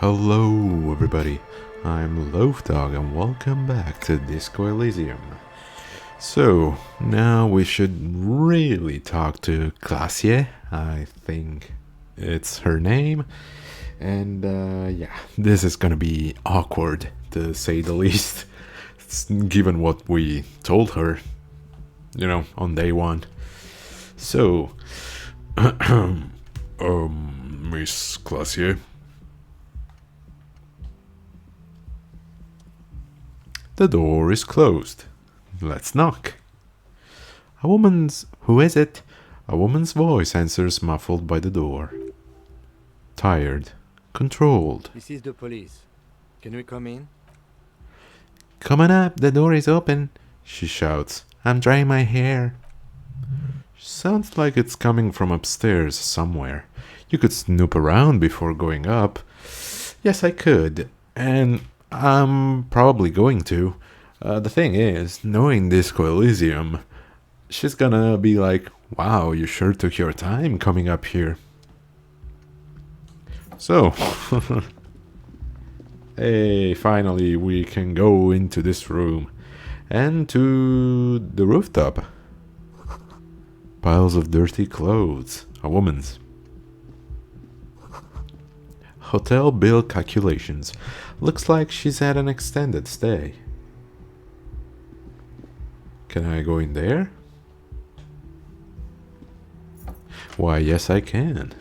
Hello everybody, I'm Loafdog and welcome back to Disco Elysium. So, now we should really talk to Glacier, I think it's her name. And yeah, this is gonna be awkward to say the least, given what we told her, on day one. So, Miss Glacier. The door is closed. Let's knock. A woman's. Who is it? A woman's voice answers, muffled by the door. Tired. Controlled. This is the police. Can we come in? Come on up, the door is open, she shouts. I'm drying my hair. Sounds like it's coming from upstairs somewhere. You could snoop around before going up. Yes, I could. And I'm probably going to. The thing is, knowing Disco Elysium, she's gonna be like, wow, you sure took your time coming up here. So, hey, finally we can go into this room and to the rooftop. Piles of dirty clothes, a woman's. Hotel bill calculations. Looks like she's had an extended stay. Can I go in there? Why, yes I can.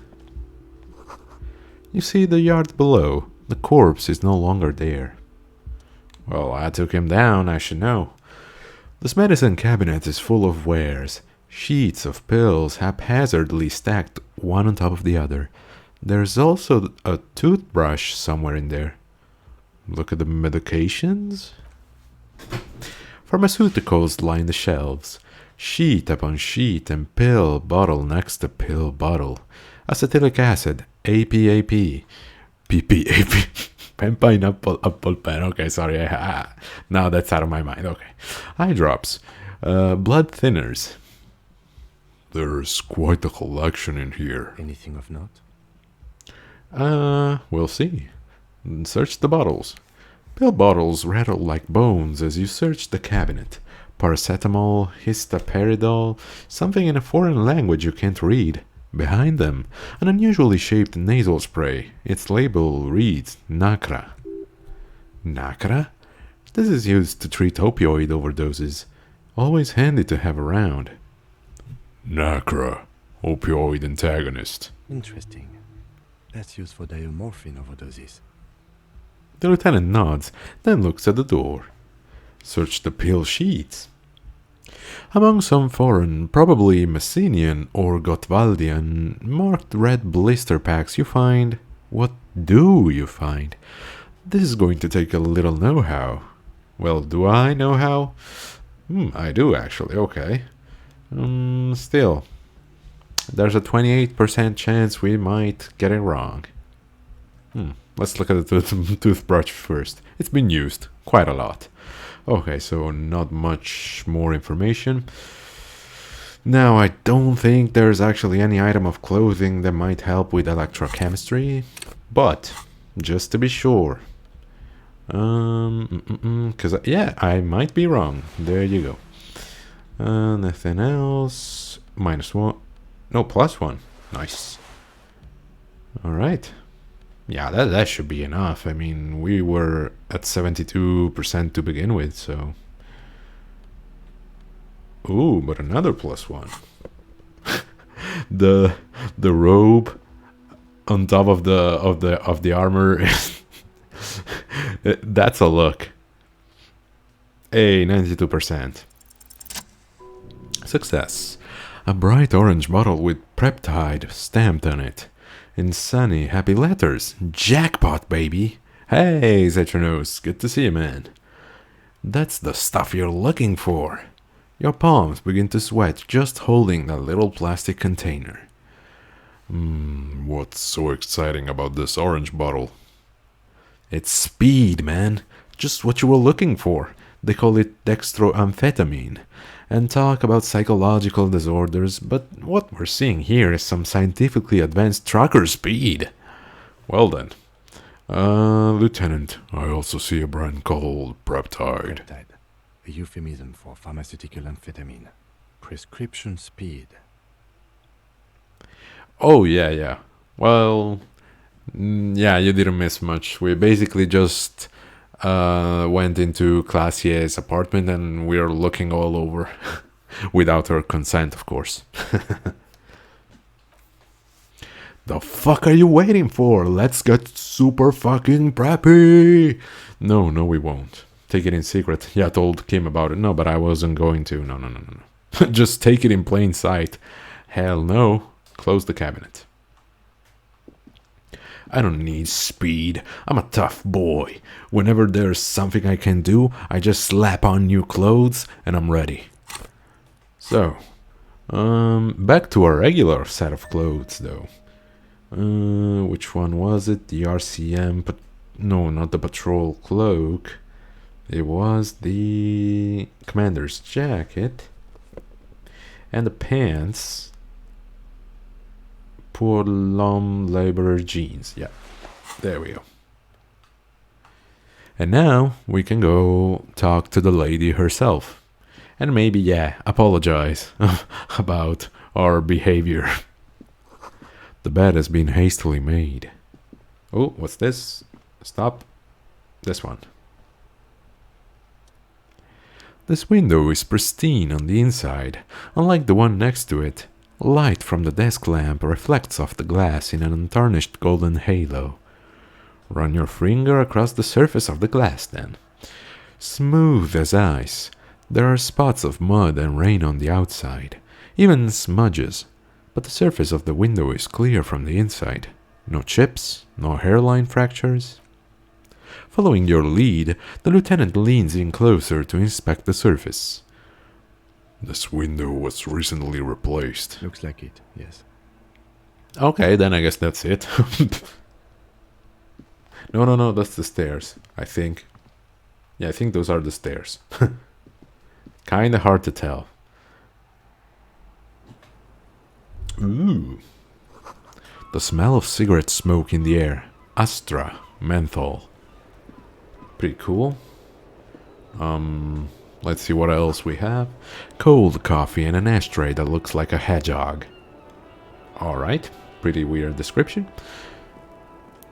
You see the yard below. The corpse is no longer there. Well, I took him down, I should know. This medicine cabinet is full of wares. Sheets of pills haphazardly stacked one on top of the other. There's also a toothbrush somewhere in there. Look at the medications. Pharmaceuticals line the shelves. Sheet upon sheet and pill bottle next to pill bottle. Acetylic acid, APAP, PPAP, pen pineapple apple pen. Okay, sorry. Now that's out of my mind. Okay. Eye drops, blood thinners. There's quite a collection in here. Anything of note? We'll see. Search the bottles. Pill bottles rattle like bones as you search the cabinet. Paracetamol, histoperidol, something in a foreign language you can't read. Behind them, an unusually shaped nasal spray. Its label reads Nacra. Nacra? This is used to treat opioid overdoses. Always handy to have around. Nacra, opioid antagonist. Interesting. That's used for diamorphine overdoses. The lieutenant nods, then looks at the door. Search the pill sheets. Among some foreign, probably Messenian or Gotwaldian, marked red blister packs you find... What do you find? This is going to take a little know-how. Well, do I know how? I do actually, okay. Still, there's a 28% chance we might get it wrong. Let's look at the toothbrush first. It's been used quite a lot. Okay, so not much more information. Now, I don't think there's actually any item of clothing that might help with electrochemistry, but just to be sure. Because, yeah, I might be wrong. There you go. Nothing else. -1. No, +1. Nice. Alright. Yeah, that should be enough. I mean, we were at 72% to begin with, so... Ooh, but another +1. the robe on top of the armor. That's a look. 92%. Success. A bright orange bottle with Peptide stamped on it. In sunny, happy letters. Jackpot, baby. Hey, Zetronos, good to see you, man. That's the stuff you're looking for. Your palms begin to sweat just holding that little plastic container. What's so exciting about this orange bottle? It's speed, man. Just what you were looking for. They call it dextroamphetamine. And talk about psychological disorders, but what we're seeing here is some scientifically advanced trucker speed. Well then, Lieutenant, I also see a brand called Peptide. Peptide. A euphemism for pharmaceutical amphetamine. Prescription speed. Oh, yeah. Well, yeah, you didn't miss much. We basically just went into Classier's apartment and we are looking all over. Without her consent, of course. The fuck are you waiting for? Let's get super fucking preppy. No, we won't. Take it in secret. Yeah, I told Kim about it. No, but I wasn't going to. No. Just take it in plain sight. Hell no. Close the cabinet. I don't need speed. I'm a tough boy. Whenever there's something I can do, I just slap on new clothes and I'm ready. So, back to our regular set of clothes though. Which one was it? The RCM, but no, not the patrol cloak. It was the commander's jacket and the pants. Pour l'homme laborer jeans. Yeah, there we go. And now we can go talk to the lady herself. And maybe, yeah, apologize about our behavior. The bed has been hastily made. Oh, what's this? Stop. This one. This window is pristine on the inside, unlike the one next to it. Light from the desk lamp reflects off the glass in an untarnished golden halo. Run your finger across the surface of the glass then. Smooth as ice. There are spots of mud and rain on the outside, even smudges, but the surface of the window is clear from the inside. No chips, no hairline fractures. Following your lead, the lieutenant leans in closer to inspect the surface. This window was recently replaced. Looks like it, yes. Okay, then I guess that's it. No, that's the stairs, I think. Yeah, I think those are the stairs. Kinda hard to tell. Ooh. The smell of cigarette smoke in the air. Astra, menthol. Pretty cool. Let's see what else we have. Cold coffee and an ashtray that looks like a hedgehog. Alright, pretty weird description.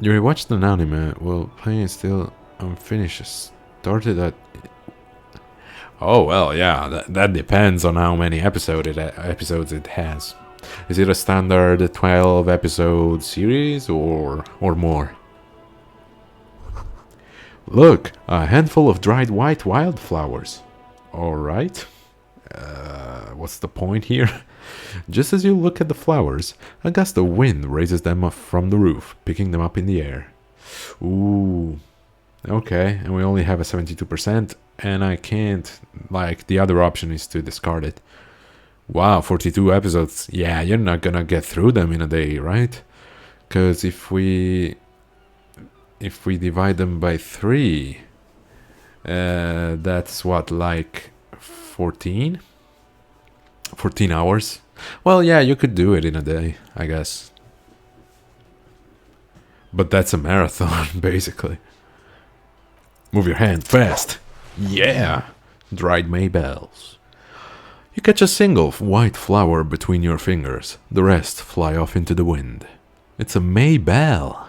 You watched an anime, well, playing is still unfinished. Started at... Oh, well, yeah, that depends on how many episodes it has. Is it a standard 12 episode series or more? Look, a handful of dried white wildflowers. Alright. What's the point here? Just as you look at the flowers, a gust of wind raises them up from the roof, picking them up in the air. Ooh. Okay, and we only have a 72%, and I can't, like, the other option is to discard it. Wow, 42 episodes. Yeah, you're not gonna get through them in a day, right? Because if we divide them by 3, that's what, like 14 hours. Well, yeah, you could do it in a day, I guess, but that's a marathon. Basically, move your hand fast. Yeah, dried maybells. You catch a single white flower between your fingers, the rest fly off into the wind. It's a maybell.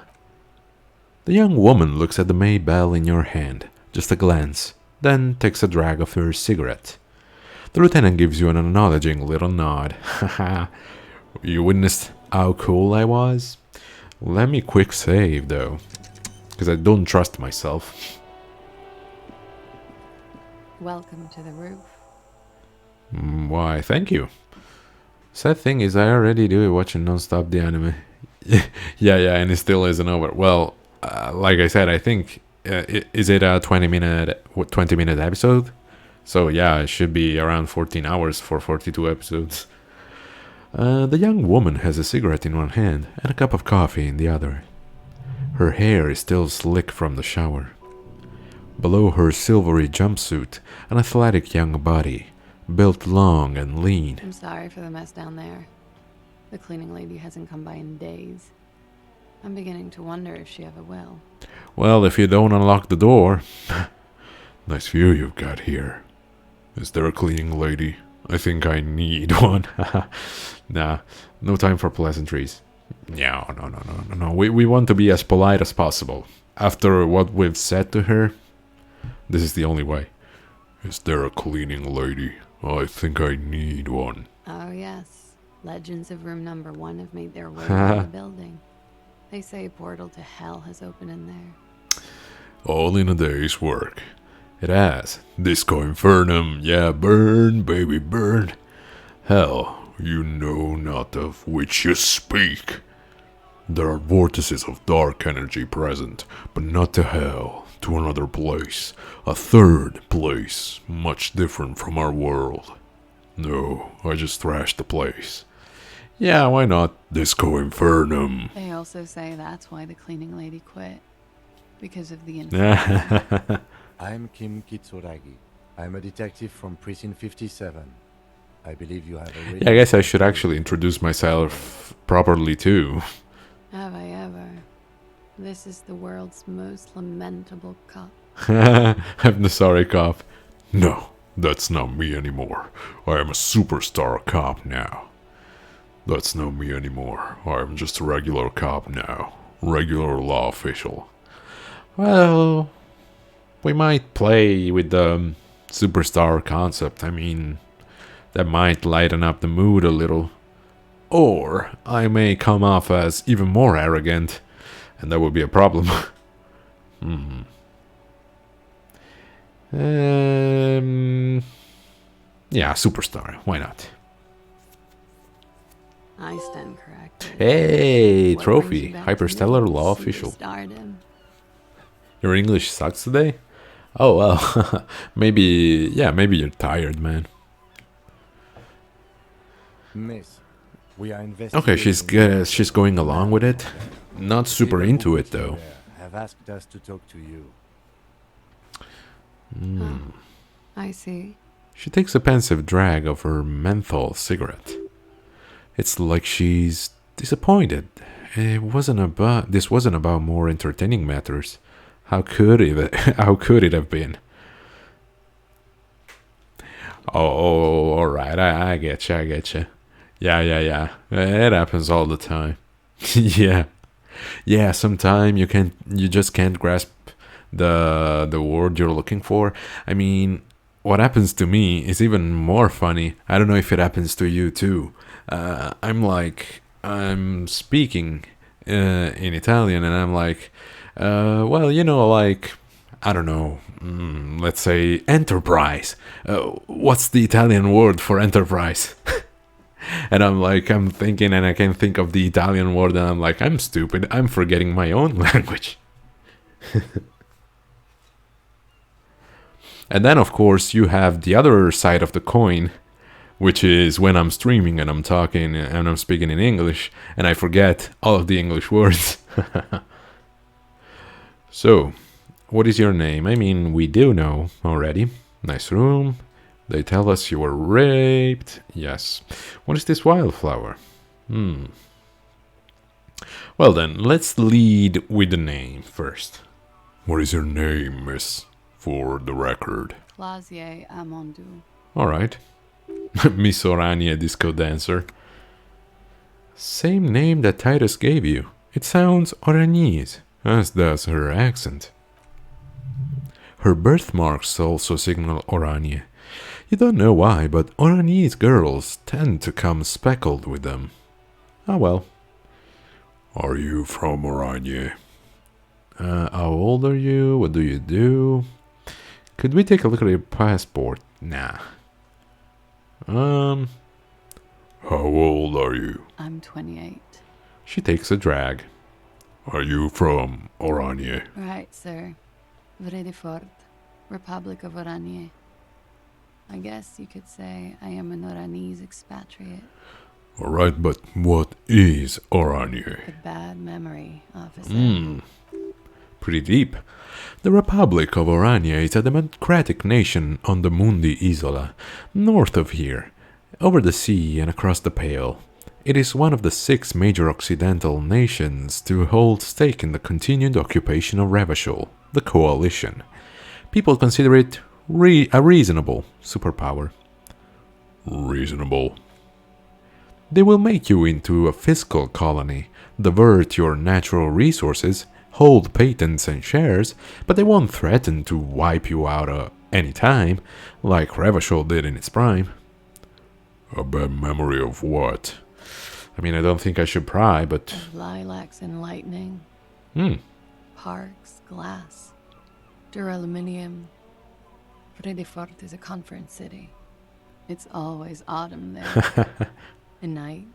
The young woman looks at the maybell in your hand, just a glance, then takes a drag of her cigarette. The lieutenant gives you an acknowledging little nod. Haha, you witnessed how cool I was? Let me quick save though, because I don't trust myself. Welcome to the roof. Why, thank you. Sad thing is I already do it watching non-stop the anime. yeah, and it still isn't over. Well, like I said, I think, is it a 20-minute episode? So yeah, it should be around 14 hours for 42 episodes. The young woman has a cigarette in one hand and a cup of coffee in the other. Her hair is still slick from the shower. Below her silvery jumpsuit, an athletic young body, built long and lean. I'm sorry for the mess down there. The cleaning lady hasn't come by in days. I'm beginning to wonder if she ever will. Well, if you don't unlock the door. Nice view you've got here. Is there a cleaning lady? I think I need one. Nah, no time for pleasantries. No. We want to be as polite as possible. After what we've said to her, this is the only way. Is there a cleaning lady? I think I need one. Oh, yes. Legends of room number 1 have made their way into the building. They say a portal to hell has opened in there. All in a day's work. It has. Disco Infernum. Yeah, burn, baby, burn. Hell, you know not of which you speak. There are vortices of dark energy present, but not to hell, to another place. A third place, much different from our world. No, I just thrashed the place. Yeah, why not? Disco Infernum. They also say that's why the cleaning lady quit. Because of the inferno. I'm Kim Kitsuragi. I'm a detective from Precinct 57. I believe you have already... Yeah, I guess I should actually introduce myself properly too. Have I ever? This is the world's most lamentable cop. I'm the sorry cop. No, that's not me anymore. I am a superstar cop now. That's not me anymore. I am just a regular cop now. Regular law official. Well, we might play with the superstar concept. I mean, that might lighten up the mood a little. Or I may come off as even more arrogant, and that would be a problem. Yeah, superstar. Why not? I stand corrected. Hey, What trophy. brings you back to Hyperstellar me? law official. Superstardom. Your English sucks today? Oh, well. maybe you're tired, man. Miss, we are investigating... Okay, she's going along with it. Not super into it, though. Have asked us to talk to you. Oh, I see. She takes a pensive drag of her menthol cigarette. It's like she's disappointed. This wasn't about more entertaining matters. How could it? How could it have been? Oh, all right. I get you. Yeah. It happens all the time. Yeah. Sometimes you just can't grasp the word you're looking for. I mean, what happens to me is even more funny. I don't know if it happens to you too. I'm speaking in Italian, and I'm like, well, I don't know, let's say enterprise. What's the Italian word for enterprise? And I'm thinking, and I can't think of the Italian word, and I'm like, I'm stupid, I'm forgetting my own language. And then, of course, you have the other side of the coin, which is when I'm streaming and I'm talking and I'm speaking in English, and I forget all of the English words. So, what is your name? I mean, we do know already. Nice room. They tell us you were raped. Yes. What is this wildflower? Well then, let's lead with the name first. What is your name, miss? For the record. Clausier Amondou. Alright. Miss Orania Disco Dancer. Same name that Titus gave you. It sounds Oranese, as does her accent. Her birthmarks also signal Oranje. You don't know why, but Oranese girls tend to come speckled with them. Ah well. Are you from Oranje? How old are you? What do you do? Could we take a look at your passport? Nah. How old are you? I'm 28. She takes a drag. Are you from Oranje? Right, sir. Vredefort, Republic of Oranje. I guess you could say I am an Oranese expatriate. Alright, but what is Oranje? A bad memory, officer. Pretty deep. The Republic of Oranje is a democratic nation on the Mundi Isola, north of here, over the sea and across the Pale. It is one of the 6 major Occidental nations to hold stake in the continued occupation of Revachol, the coalition. People consider it a reasonable superpower. Reasonable. They will make you into a fiscal colony, divert your natural resources, hold patents and shares, but they won't threaten to wipe you out any time, like Revachol did in its prime. A bad memory of what? I mean, I don't think I should pry, but... Of lilacs and lightning, parks, glass, duraluminium. Vredefort is a conference city. It's always autumn there. A night.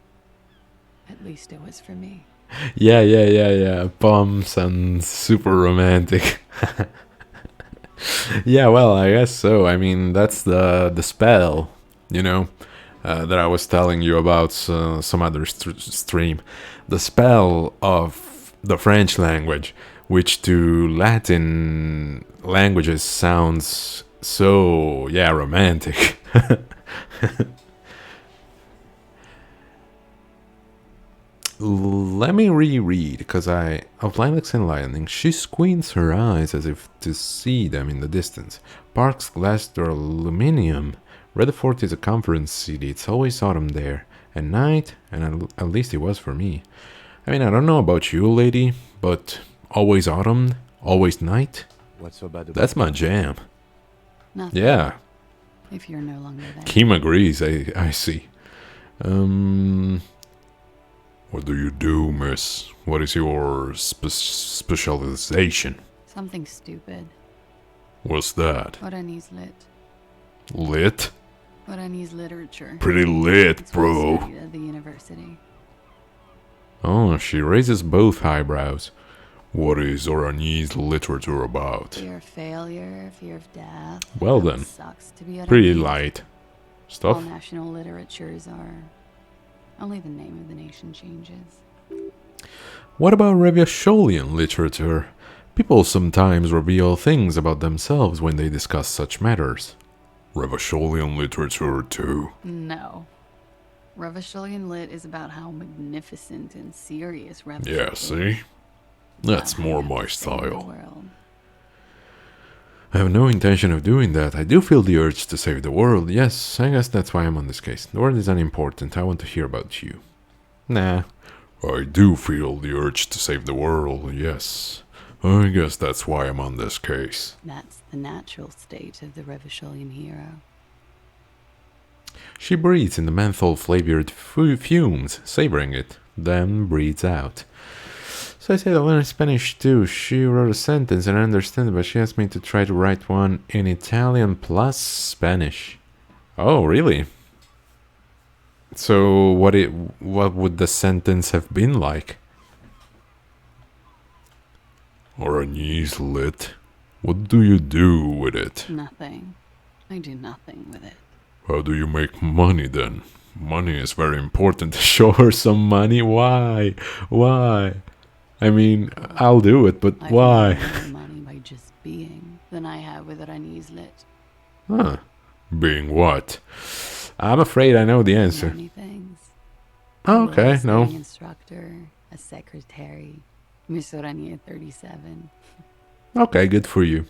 At least it was for me. Yeah. Bumps and super romantic. Yeah, well, I guess so. I mean, that's the spell, you know, that I was telling you about some other stream. The spell of the French language, which to Latin languages sounds so, yeah, romantic. Let me reread, because of Lilacs and Lightning, she squints her eyes as if to see them in the distance. Parks, glass, aluminium. Redford is a conference city, it's always autumn there. At night, and at least it was for me. I mean, I don't know about you, lady, but always autumn, always night? What's so bad about That's my jam. Nothing. Yeah, If you're no longer there. Kim agrees, I see. What do you do, miss? What is your specialization? Something stupid. What's that? Oranese lit. Lit? Oranese literature. Pretty lit, It's what I bro. studied at the university. Oh, she raises both eyebrows. What is Oranese literature about? Fear of failure, fear of death. Well How it then, sucks to be pretty Oranese. light All stuff. national literatures are. Only the name of the nation changes. What about Revacholian literature? People sometimes reveal things about themselves when they discuss such matters. Revacholian literature too. No. Revacholian lit is about how magnificent and serious Revachol Yeah, is. see? About That's how more you have my to save the style. world. I have no intention of doing that. I do feel the urge to save the world. Yes, I guess that's why I'm on this case. The world is unimportant. I want to hear about you. Nah. I do feel the urge to save the world, yes. I guess that's why I'm on this case. That's the natural state of the Revacholian hero. She breathes in the menthol-flavored fumes, savoring it, then breathes out. So I say I learned Spanish too. She wrote a sentence and I understand it, but she asked me to try to write one in Italian plus Spanish. Oh, really? So what would the sentence have been like? Oranese lit. What do you do with it? Nothing. I do nothing with it. How do you make money then? Money is very important. Show her some money. Why? Why? I mean, I'll do it, but I've why? made more money by just being than I have with Oranese lit. Huh. Being what? I'm afraid I know the answer. Many things. Oh, A okay, no. wrestling instructor, a secretary, Miss Oranje 37. Okay, good for you.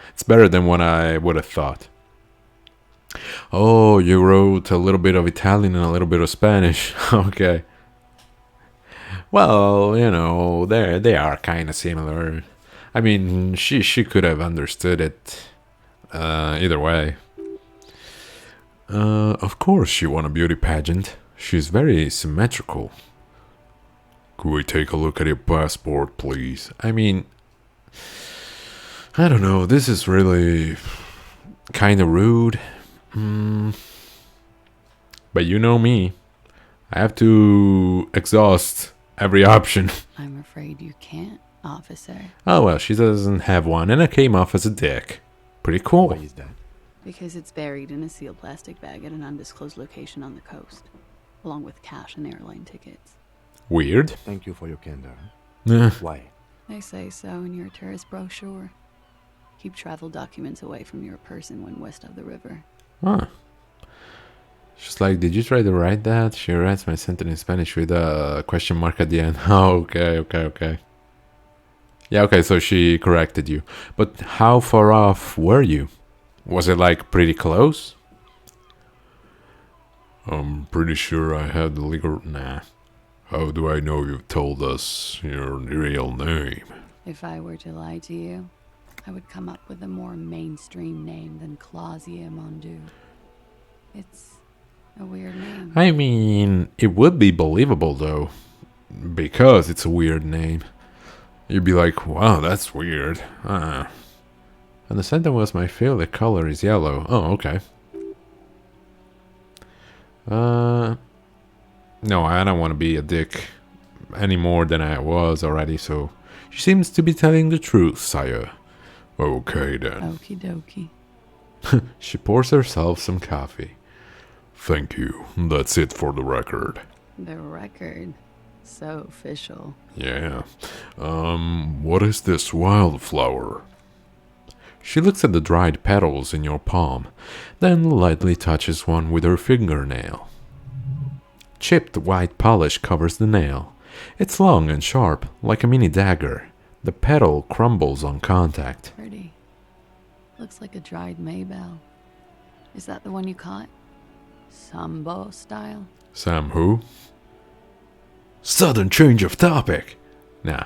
It's better than what I would have thought. Oh, you wrote a little bit of Italian and a little bit of Spanish. Okay. Well, you know, they are kind of similar. I mean, she could have understood it either way. Of course she won a beauty pageant. She's very symmetrical. Could we take a look at your passport, please? I mean, I don't know, this is really kind of rude. But you know me. I have to exhaust every option. I'm afraid you can't, officer. Oh well, she doesn't have one, and I came off as a dick. Pretty cool. Why is that? Because it's buried in a sealed plastic bag at an undisclosed location on the coast, along with cash and airline tickets. Weird. Thank you for your candor. Eh, Why? They say so in your tourist brochure. Keep travel documents away from your person when west of the river. huh. She's like, did you try to write that? She writes my sentence in Spanish with a question mark at the end. Oh, okay. Yeah, okay, so she corrected you. But how far off were you? Was it like pretty close? I'm pretty sure I had the legal. Nah. How do I know you've told us your real name? If I were to lie to you, I would come up with a more mainstream name than Clausia Mondu. It's a weird name. I mean, it would be believable though, because it's a weird name. You'd be like, wow, that's weird. And the sentence was, my favorite color is yellow. Oh, okay. No, I don't want to be a dick any more than I was already, so she seems to be telling the truth, sire. Okay then. Okie dokie. She pours herself some coffee. Thank you. That's it for the record. The record. So official. Yeah. What is this wildflower? She looks at the dried petals in your palm, then lightly touches one with her fingernail. Chipped white polish covers the nail. It's long and sharp, like a mini dagger. The petal crumbles on contact. Pretty. Looks like a dried maybell. Is that the one you caught? Sambo style? Sam who? Sudden change of topic! Nah,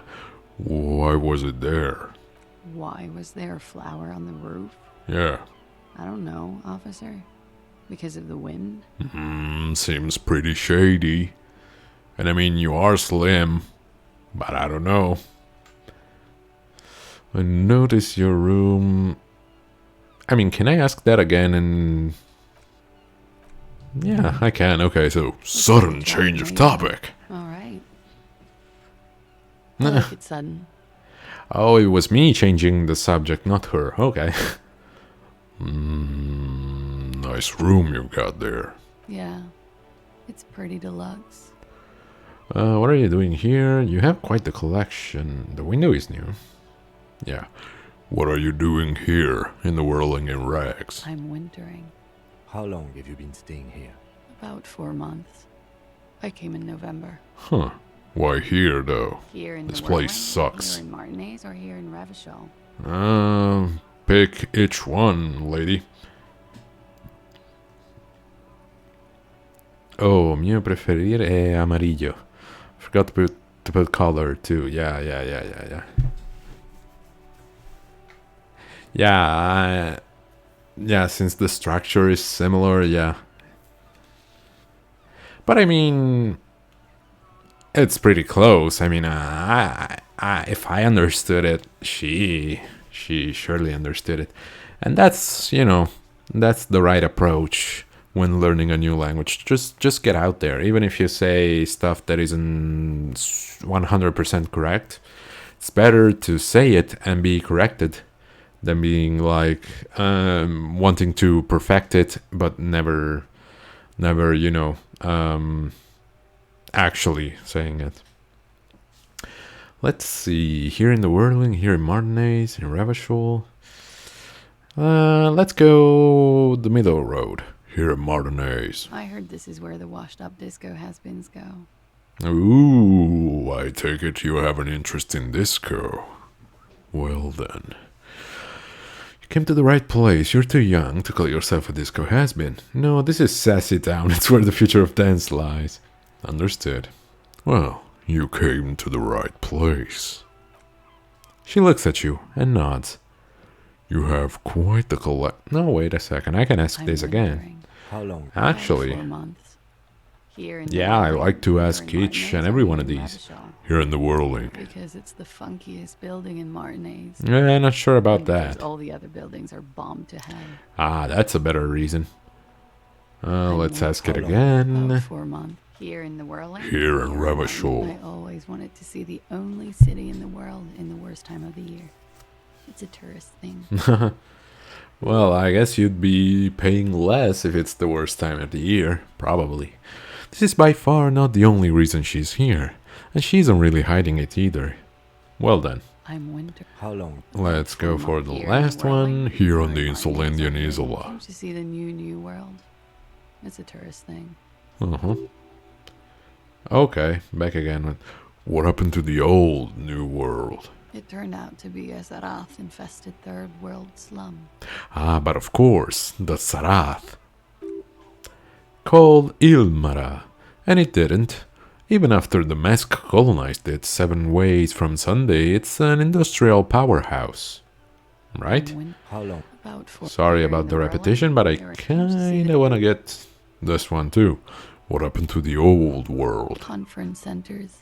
why was it there? Why was there a flower on the roof? Yeah. I don't know, officer. Because of the wind? Seems pretty shady. And I mean, you are slim, but I don't know. I notice your room. I mean, can I ask that again? And yeah, I can. Okay, so sudden change of topic. All right. I like it sudden. Oh, it was me changing the subject, not her. Okay. Nice room you've got there. Yeah. It's pretty deluxe. What are you doing here? You have quite the collection. The window is new. Yeah. What are you doing here in the whirling in rags? I'm wintering. How long have you been staying here? About 4 months. I came in November. Huh. Why here, though? Here in This the place Whirling, sucks. Here in Martinez or here in Revachol? Pick each one, lady. Oh, mio preferir è amarillo. Forgot to put color too. Yeah. Yeah, since the structure is similar, yeah. But I mean, it's pretty close. I mean, if I understood it, she surely understood it. And that's, that's the right approach when learning a new language. Just get out there. Even if you say stuff that isn't 100% correct, it's better to say it and be corrected than being like wanting to perfect it but never actually saying it. Let's see, here in the Whirling, here in Martinez, in Revachol. Let's go the middle road, here in Martinez. I heard this is where the washed-up disco has-beens go. Ooh, I take it you have an interest in disco. Well then. You came to the right place. You're too young to call yourself a disco has-been. No, this is Sassy Town. It's where the future of dance lies. Understood. Well, you came to the right place. She looks at you and nods. You have quite the No, wait a second. I can ask I'm this again. wondering. How long? Actually, 4 months. Here in yeah, I Whirling, like to here ask in each Martinez and or every here one of in these. Revachol? Here in the Whirling. Because it's the funkiest building in Martinez. Yeah, not sure about And because that. all the other buildings are bombed to hell. Ah, that's a better reason. Let's ask it How long? again. About 4 months. Here in the Whirling. Here in I Revachol. always wanted to see the only city in the world in the worst time of the year. It's a tourist thing. Well, I guess you'd be paying less if it's the worst time of the year, probably. This is by far not the only reason she's here, and she isn't really hiding it either. Well then, I'm winter. How long? let's go for the Here in last Whirling, one, here on or the in Martinez Insulindian or here. Isola. Came to see the new world. It's a tourist thing. Uh-huh. Okay, back again. What happened to the old New World? It turned out to be a Zarath-infested third world slum. Ah, but of course, the Sarath. Called Ilmara. And it didn't. Even after the Mesk colonized it 7 ways from Sunday, it's an industrial powerhouse. Right? When How long? about 4 Sorry during about the Berlin repetition, but I era, came to see kinda the wanna get this one too. What happened to the old world? conference centers.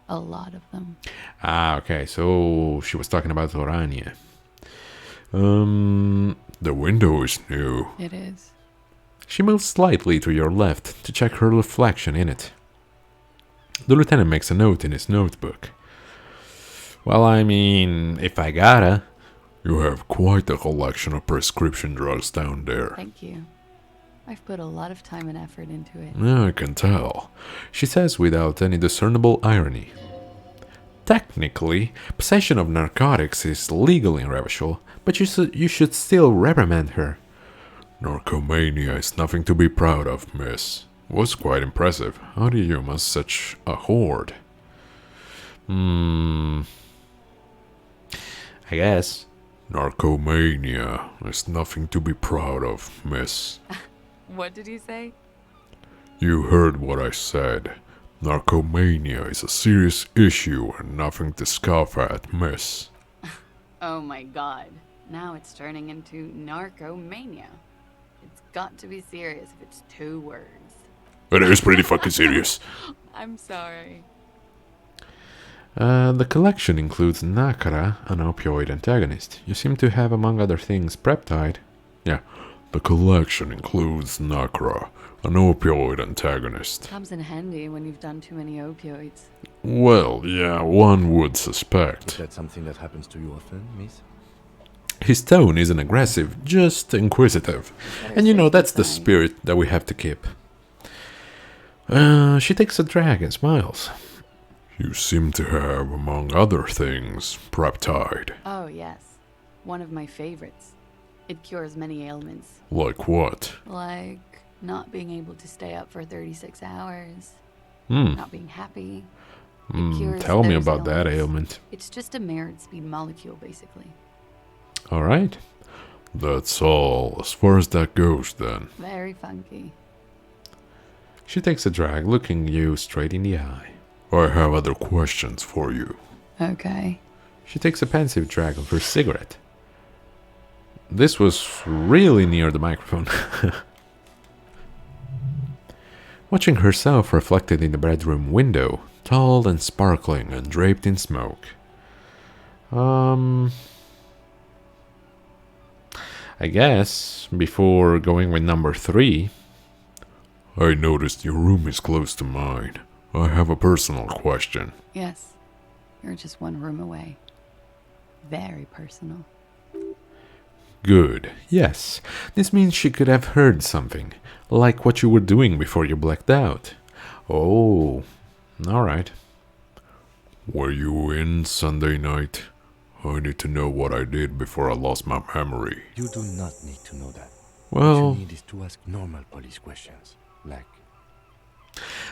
A lot of them. Ah, okay, so she was talking about Orania. The window is new. It is. She moves slightly to your left to check her reflection in it. The lieutenant makes a note in his notebook. Well, I mean, if I gotta. You have quite a collection of prescription drugs down there. Thank you. I've put a lot of time and effort into it. Yeah, I can tell, she says without any discernible irony. Technically, possession of narcotics is legal in Revachol, but you should still reprimand her. Narcomania is nothing to be proud of, miss. Was quite impressive. How do you amass such a hoard? I guess. Narcomania is nothing to be proud of, miss. What did you say? You heard what I said. Narcomania is a serious issue and nothing to scoff at, miss. Oh my god. Now it's turning into narcomania. It's got to be serious if it's 2 words. It is pretty fucking serious. I'm sorry. The collection includes Nakara, an opioid antagonist. You seem to have, among other things, Preptide. Yeah, the collection includes Nakara, an opioid antagonist. Comes in handy when you've done too many opioids. Well, yeah, one would Is suspect. that something that happens to you often, miss? His tone isn't aggressive, just inquisitive. And you know, that's the spirit that we have to keep. She takes a drag and smiles. You seem to have, among other things, Preptide. Oh, yes. One of my favorites. It cures many ailments, Like what? like not being able to stay up for 36 hours, Hmm. not being happy. It cures Tell me those about that ailments. ailment. It's just a merit speed molecule, basically. Alright. That's all, as far as that goes, then. Very funky. She takes a drag, looking you straight in the eye. I have other questions for you. Okay. She takes a pensive drag of her cigarette. This was really near the microphone. Watching herself reflected in the bedroom window, tall and sparkling and draped in smoke. I guess, before going with number 3... I noticed your room is close to mine. I have a personal question. Yes. You're just one room away. Very personal. Good, yes. This means she could have heard something, like what you were doing before you blacked out. Oh, alright. Were you in Sunday night? I need to know what I did before I lost my memory. You do not need to know that. Well, What you need is to ask normal police questions. Like,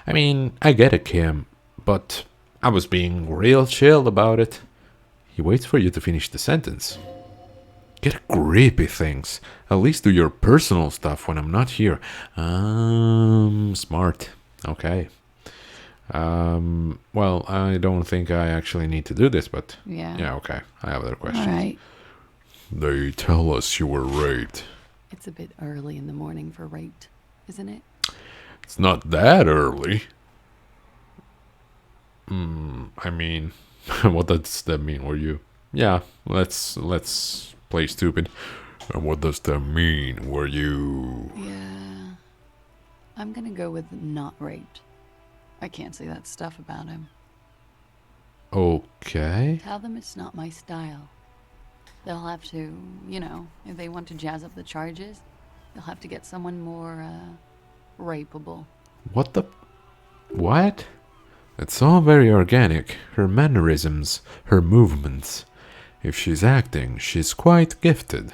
I mean, I get it, Kim, but I was being real chill about it. He waits for you to finish the sentence. Get grippy things. At least do your personal stuff when I'm not here. Smart. Okay. Well, I don't think I actually need to do this, but Yeah. okay. I have other questions. All right. They tell us you were raped. It's a bit early in the morning for rape, isn't it? It's not that early. I mean, what does that mean? Were you? Yeah, let's play stupid. And what does that mean? Were you? Yeah. I'm gonna go with not raped. I can't say that stuff about him. Okay. Tell them it's not my style. They'll have to, if they want to jazz up the charges, they'll have to get someone more, rapeable. What the? What? It's all very organic. Her mannerisms, her movements. If she's acting, she's quite gifted.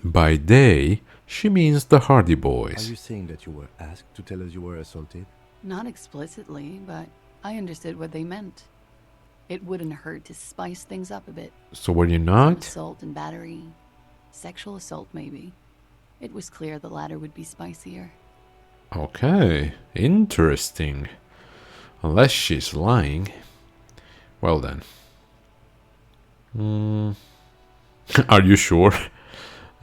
By day, She means the Hardy Are Boys. you saying that you were asked to tell us you were assaulted? Not explicitly, but I understood what they meant. It wouldn't hurt to spice things up a bit. So were you Some not? assault and battery. Sexual assault, maybe. It was clear the latter would be spicier. Okay, interesting. Unless she's lying. Well then. Are you sure?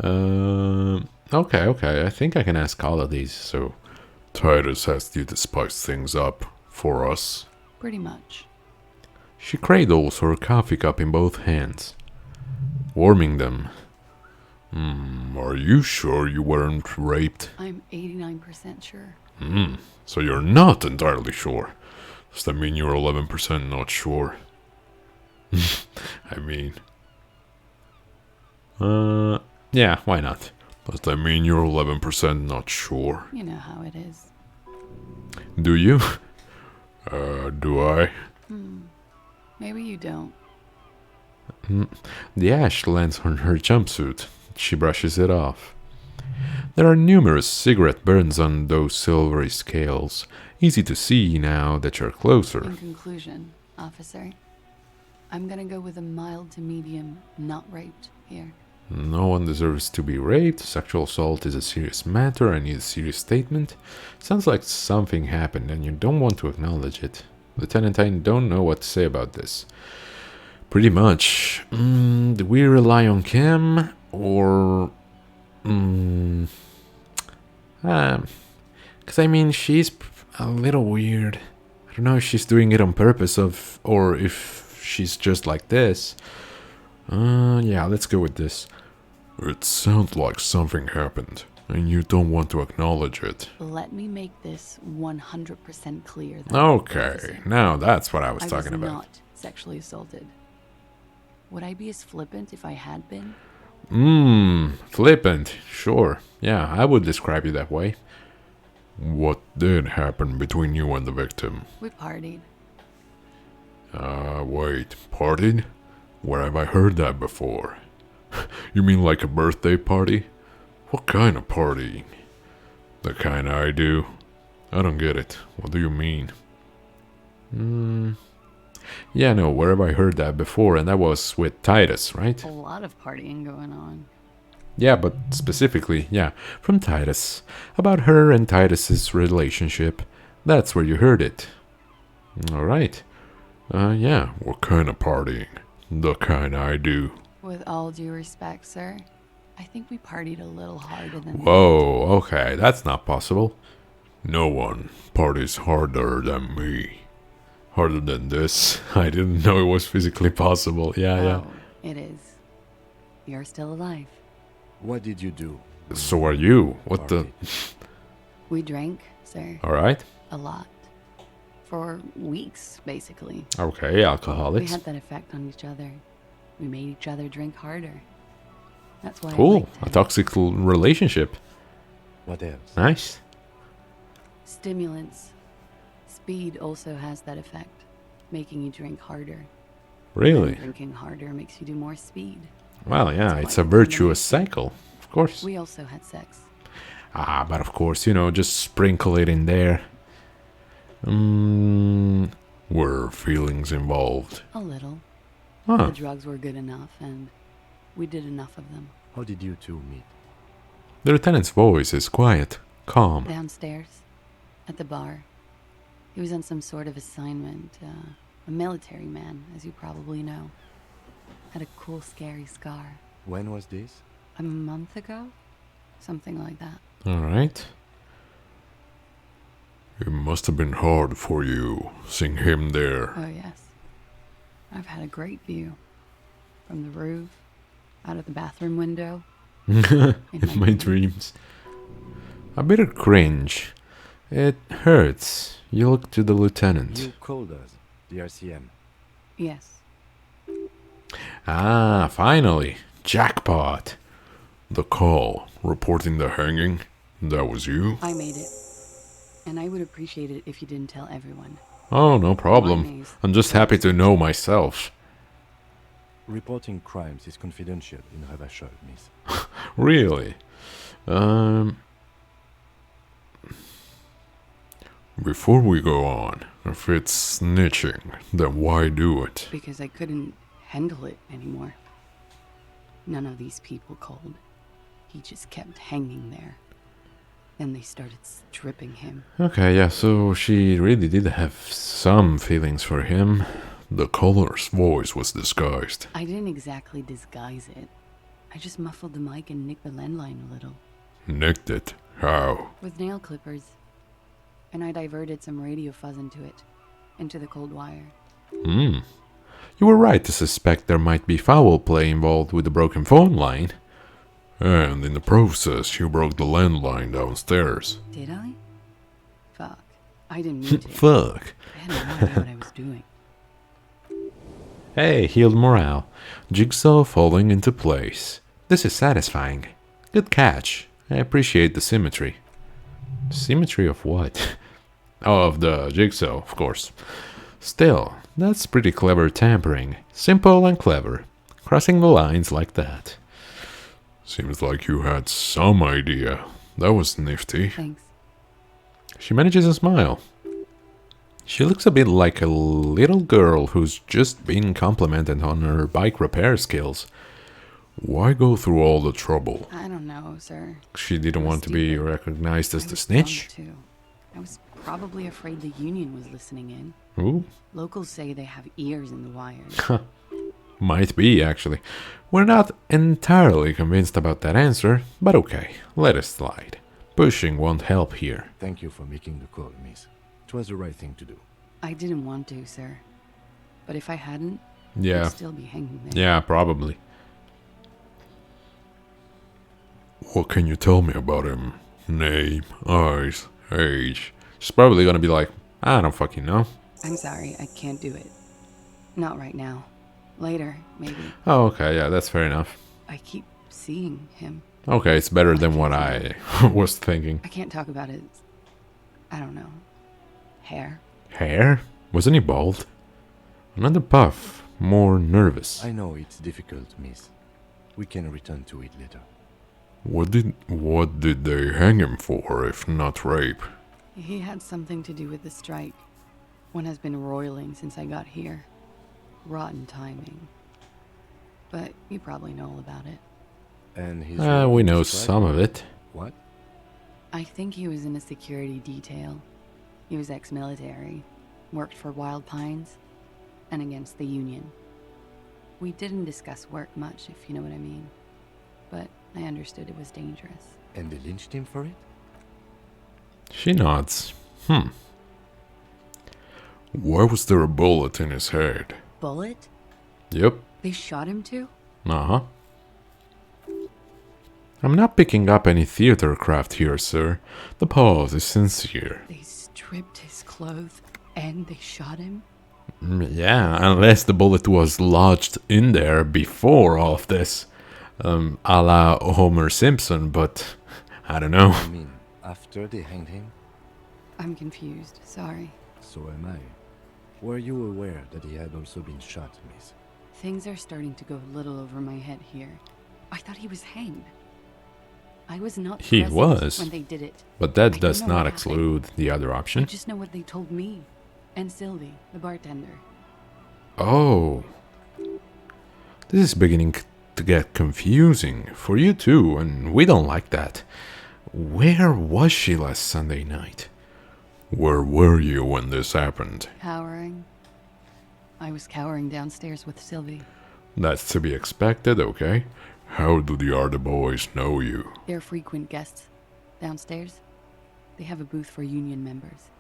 Okay. I think I can ask all of these. So, Titus asked you to spice things up for us. Pretty much. She cradles her coffee cup in both hands, warming them. Are you sure you weren't raped? I'm 89% sure. So you're not entirely sure. Does that mean you're 11% not sure? I mean... yeah, why not? Does that mean you're 11% not sure? You know how it is. Do you? Do I? Maybe you don't. The ash lands on her jumpsuit. She brushes it off. There are numerous cigarette burns on those silvery scales. Easy to see now that you're closer. In conclusion, officer, I'm gonna go with a mild to medium, not raped here. No one deserves to be raped. Sexual assault is a serious matter. I need a serious statement. Sounds like something happened and you don't want to acknowledge it. Lieutenant, I don't know what to say about this. Pretty much. Do we rely on Kim or... Because I mean, she's a little weird. I don't know if she's doing it on purpose or if she's just like this. Yeah, let's go with this. It sounds like something happened, and you don't want to acknowledge it. Let me make this 100% clear. Then, Okay, officer. now that's what I was I talking was about. not sexually assaulted. Would I be as flippant if I had been? Flippant, sure. Yeah, I would describe you that way. What did happen between you and the victim? We partied. Wait, partied? Where have I heard that before? You mean like a birthday party? What kind of party? The kind I do? I don't get it. What do you mean? Yeah, no, where have I heard that before? And that was with Titus, right? A lot of partying going on. Yeah, but specifically, yeah, from Titus. About her and Titus's relationship. That's where you heard it. Alright. Yeah, what kind of partying? The kind I do. With all due respect, sir, I think we partied a little harder than Whoa, okay, that's not possible. No one parties harder than me. Harder than this. I didn't know it was physically possible. Yeah, yeah. Oh, it is. You're still alive. What did you do? So are you. What the... We drank, sir, Alright. a lot. For weeks, basically. Okay, We alcoholics. had that effect on each other. We made each other drink harder. That's why I Cool. liked A him. toxic relationship. What else? Nice. Stimulants. Speed also has that effect, making you drink harder. Really? Then drinking harder makes you do more speed. Well, yeah, That's it's quite a a virtuous combination. cycle. Of course. We also had sex. But of course, just sprinkle it in there. Were feelings involved? A little. Huh. The drugs were good enough, and we did enough of them. How did you two meet? The lieutenant's voice is quiet, calm. Downstairs, at the bar. He was on some sort of assignment. A military man, as you probably know. Had a cool, scary scar. When was this? A month ago? Something like that. Alright. It must have been hard for you, seeing him there. Oh, yes. I've had a great view. From the roof, out of the bathroom window. In my dreams. A bit of cringe. It hurts. You look to the lieutenant. You called us, the RCM. Yes. Ah, finally. Jackpot. The call, reporting the hanging. That was you? I made it. And I would appreciate it if you didn't tell everyone. Oh, no My problem. name's- I'm just happy to know myself. Reporting crimes is confidential in Ravachol, miss. Really? Um, Before we go on, if it's snitching, then why do it? Because I couldn't handle it anymore. None of these people called. He just kept hanging there. Then they started stripping him. Okay, yeah, so she really did have some feelings for him. The caller's voice was disguised. I didn't exactly disguise it. I just muffled the mic and nicked the landline a little. Nicked it? How? With nail clippers. And I diverted some radio fuzz into the cold wire. Hmm. You were right to suspect there might be foul play involved with the broken phone line. And in the process, you broke the landline downstairs. Did I? Fuck. I didn't mean to. Fuck. I had no idea what I was doing. Hey, healed morale. Jigsaw falling into place. This is satisfying. Good catch. I appreciate the symmetry. Symmetry of what? Oh, of the jigsaw, of course. Still, that's pretty clever tampering. Simple and clever. Crossing the lines like that. Seems like you had some idea. That was nifty. Thanks. She manages a smile. She looks a bit like a little girl who's just been complimented on her bike repair skills. Why go through all the trouble? I don't know, sir. She didn't want to be Stupid. recognized as I the was snitch? dumb, too. I was probably afraid the union was listening in. Ooh, Locals say they have ears in the wires. might be, actually. We're not entirely convinced about that answer, but okay, let it slide. Pushing won't help here. Thank you for making the call, miss. It was the right thing to do. I didn't want to, sir. But if I hadn't, Yeah, I'd still be hanging there. yeah, probably. What can you tell me about him? Name, eyes, age. She's probably gonna be like, I don't fucking know. I'm sorry, I can't do it. Not right now. Later, maybe. Oh, okay, yeah, that's fair enough. I keep seeing him. Okay, it's better than what I was thinking. I can't talk about his, I don't know, hair. Hair? Wasn't he bald? Another puff, more nervous. I know it's difficult, miss. We can return to it later. What did they hang him for, if not rape? He had something to do with the strike. One has been roiling since I got here. Rotten timing. But you probably know all about it. And his We role in know the strike? some of it. What? I think he was in a security detail. He was ex-military, worked for Wild Pines, and against the Union. We didn't discuss work much, if you know what I mean. But I understood it was dangerous. And they lynched him for it? She nods. Why was there a bullet in his head? Bullet? Yep. They shot him too? Uh-huh. I'm not picking up any theater craft here, sir. The pause is sincere. They stripped his clothes and they shot him? Yeah, unless the bullet was lodged in there before all of this. A la Homer Simpson, but I don't know. I mean, after they hanged him? I'm confused, sorry. So am I. Were you aware that he had also been shot, miss? Things are starting to go a little over my head here. I thought he was hanged. I was not He present was. when they did it. But I that don't does know not what exclude the other I option. just know what they told me. And Sylvie, the bartender. Oh. This is beginning to get confusing for you too, and we don't like that. Where was she last Sunday night? Where were you when this happened? Cowering. I was cowering downstairs with Sylvie. That's to be expected, okay? How do the other boys know you? They're frequent guests. Downstairs, they have a booth for union members.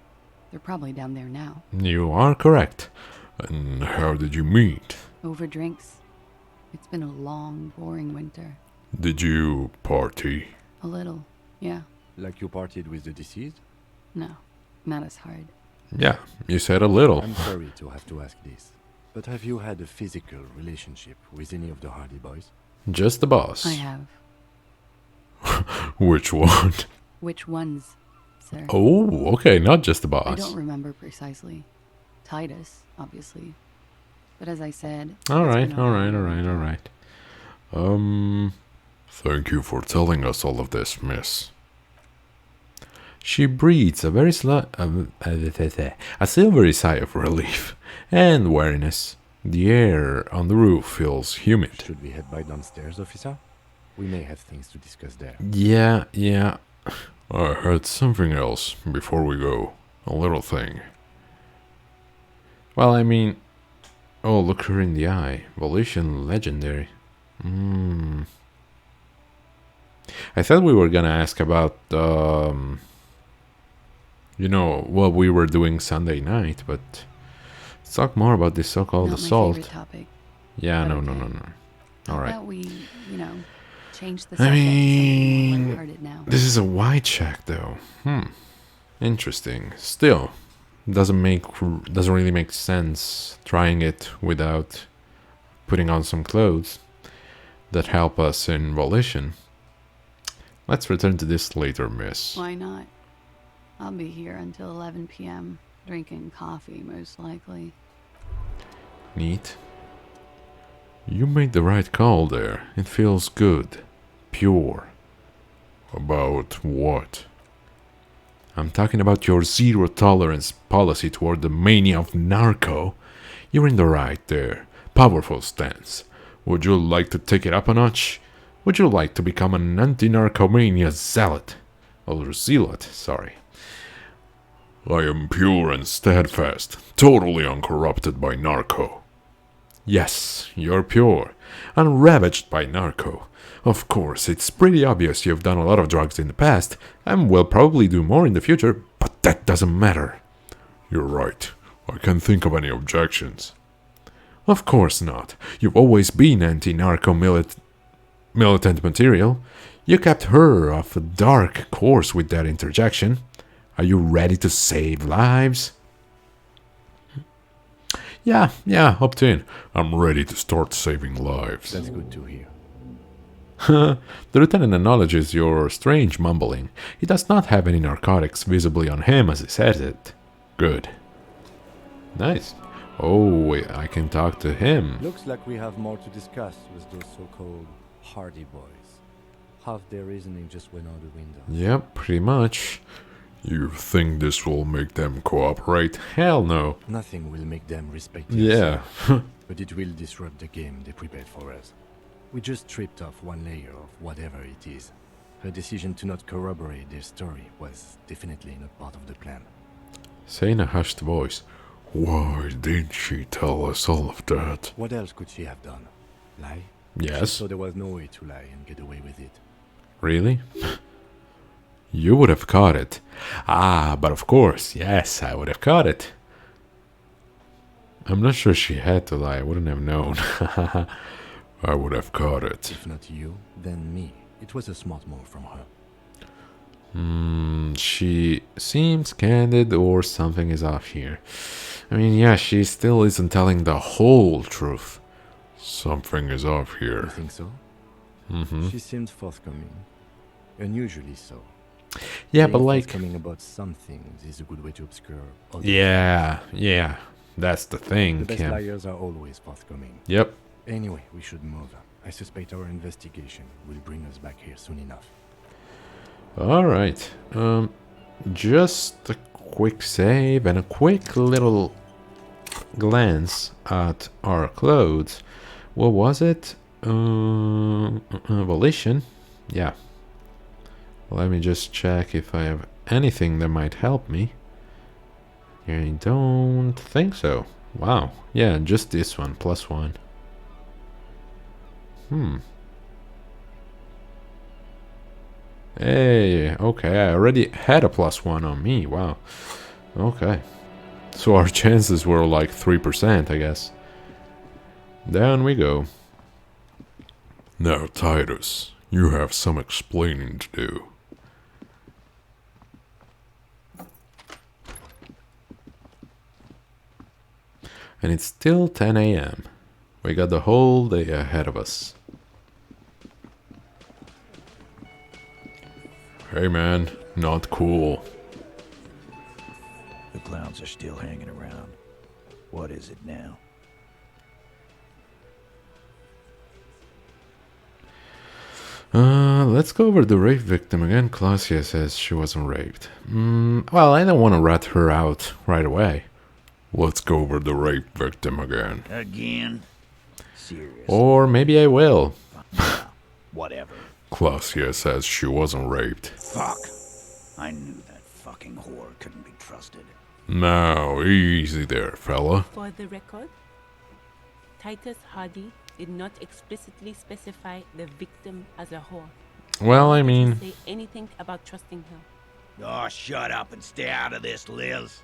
They're probably down there now. You are correct. And how did you meet? Over drinks. It's been a long, boring winter. Did you party? A little, yeah. Like you partied with the deceased? No, not as hard. Yeah, you said a little. I'm sorry to have to ask this, but have you had a physical relationship with any of the Hardy Boys? Just the boss. I have. Which one? Which ones, sir? Oh, okay, not just the I boss. don't remember precisely. Titus, obviously. But as I said... All it's right, been a all right, long all right, all winter. right. Thank you for telling us all of this, miss. She breathes a very a silvery sigh of relief and weariness. The air on the roof feels humid. Should we head by downstairs, officer? We may have things to discuss there. Yeah. I heard something else before we go. A little thing. Well, I mean... Oh, look her in the eye. Volition legendary. I thought we were gonna ask about, you know, what we were doing Sunday night, but let's talk more about this so-called Not my assault. favorite topic. Yeah, but no. okay. How All right. about we, change the I subject to something mean, more lighthearted now? this is a white check, though. Interesting. Still, doesn't really make sense trying it without putting on some clothes that help us in volition. Let's return to this later, miss. Why not? I'll be here until 11 p.m. drinking coffee, most likely. Neat. You made the right call there. It feels good. Pure. About what? I'm talking about your zero tolerance policy toward the mania of narco. You're in the right there. Powerful stance. Would you like to take it up a notch? Would you like to become an anti-narcomania zealot? Or zealot, sorry. I am pure and steadfast, totally uncorrupted by narco. Yes, you're pure, unravaged by narco. Of course, it's pretty obvious you've done a lot of drugs in the past, and will probably do more in the future, but that doesn't matter. You're right. I can't think of any objections. Of course not. You've always been anti-narco militant material. You kept her off a dark course with that interjection. Are you ready to save lives? Yeah, opt in. I'm ready to start saving lives. That's good to hear. The lieutenant acknowledges your strange mumbling. He does not have any narcotics visibly on him as he says it. Good. Nice. Oh, wait, I can talk to him. Looks like we have more to discuss with those so-called Hardy boys. Half their reasoning just went out the window. Yep, pretty much. You think this will make them cooperate? Hell no. Nothing will make them respect us. Yeah. But it will disrupt the game they prepared for us. We just stripped off one layer of whatever it is. Her decision to not corroborate their story was definitely not part of the plan. Say in a hushed voice. Why didn't she tell us all of that? What else could she have done? Lie? Yes. So there was no way to lie and get away with it. Really? You would have caught it. Ah, but of course, yes, I would have caught it. I'm not sure she had to lie. I wouldn't have known. I would have caught it. If not you, then me. It was a smart move from her. She seems candid or something is off here. I mean, yeah, she still isn't telling the whole truth. Something is off You here. think so? Mm-hmm. She seemed forthcoming. Unusually so. Yeah, Being but like... forthcoming about some things is a good way to obscure other Yeah. That's the things. thing, The best Kim. liars are always forthcoming. Yep. Anyway, we should move. I suspect our investigation will bring us back here soon enough. Alright. Just a quick save and a quick little glance at our clothes. What was it? Volition? Yeah. Let me just check if I have anything that might help me. I don't think so. Wow. Yeah, just this one, +1. Hey, okay, I already had a +1 on me, wow. Okay. So our chances were like 3%, I guess. Down we go. Now, Titus, you have some explaining to do. And it's still 10 a.m. We got the whole day ahead of us. Hey man, not cool. The clowns are still hanging around. What is it now? Let's go over the rape victim again. Claudia says she wasn't raped. Well, I don't want to rat her out right away. Let's go over the rape victim again. Again? Seriously. Or maybe I will. Yeah, whatever. Claudia says she wasn't raped. Fuck. I knew that fucking whore couldn't be trusted. Now, easy there, fella. For the record, Titus Hardy did not explicitly specify the victim as a whore. Well, I Did he mean, say anything about trusting her? Oh, shut up and stay out of this, Liz.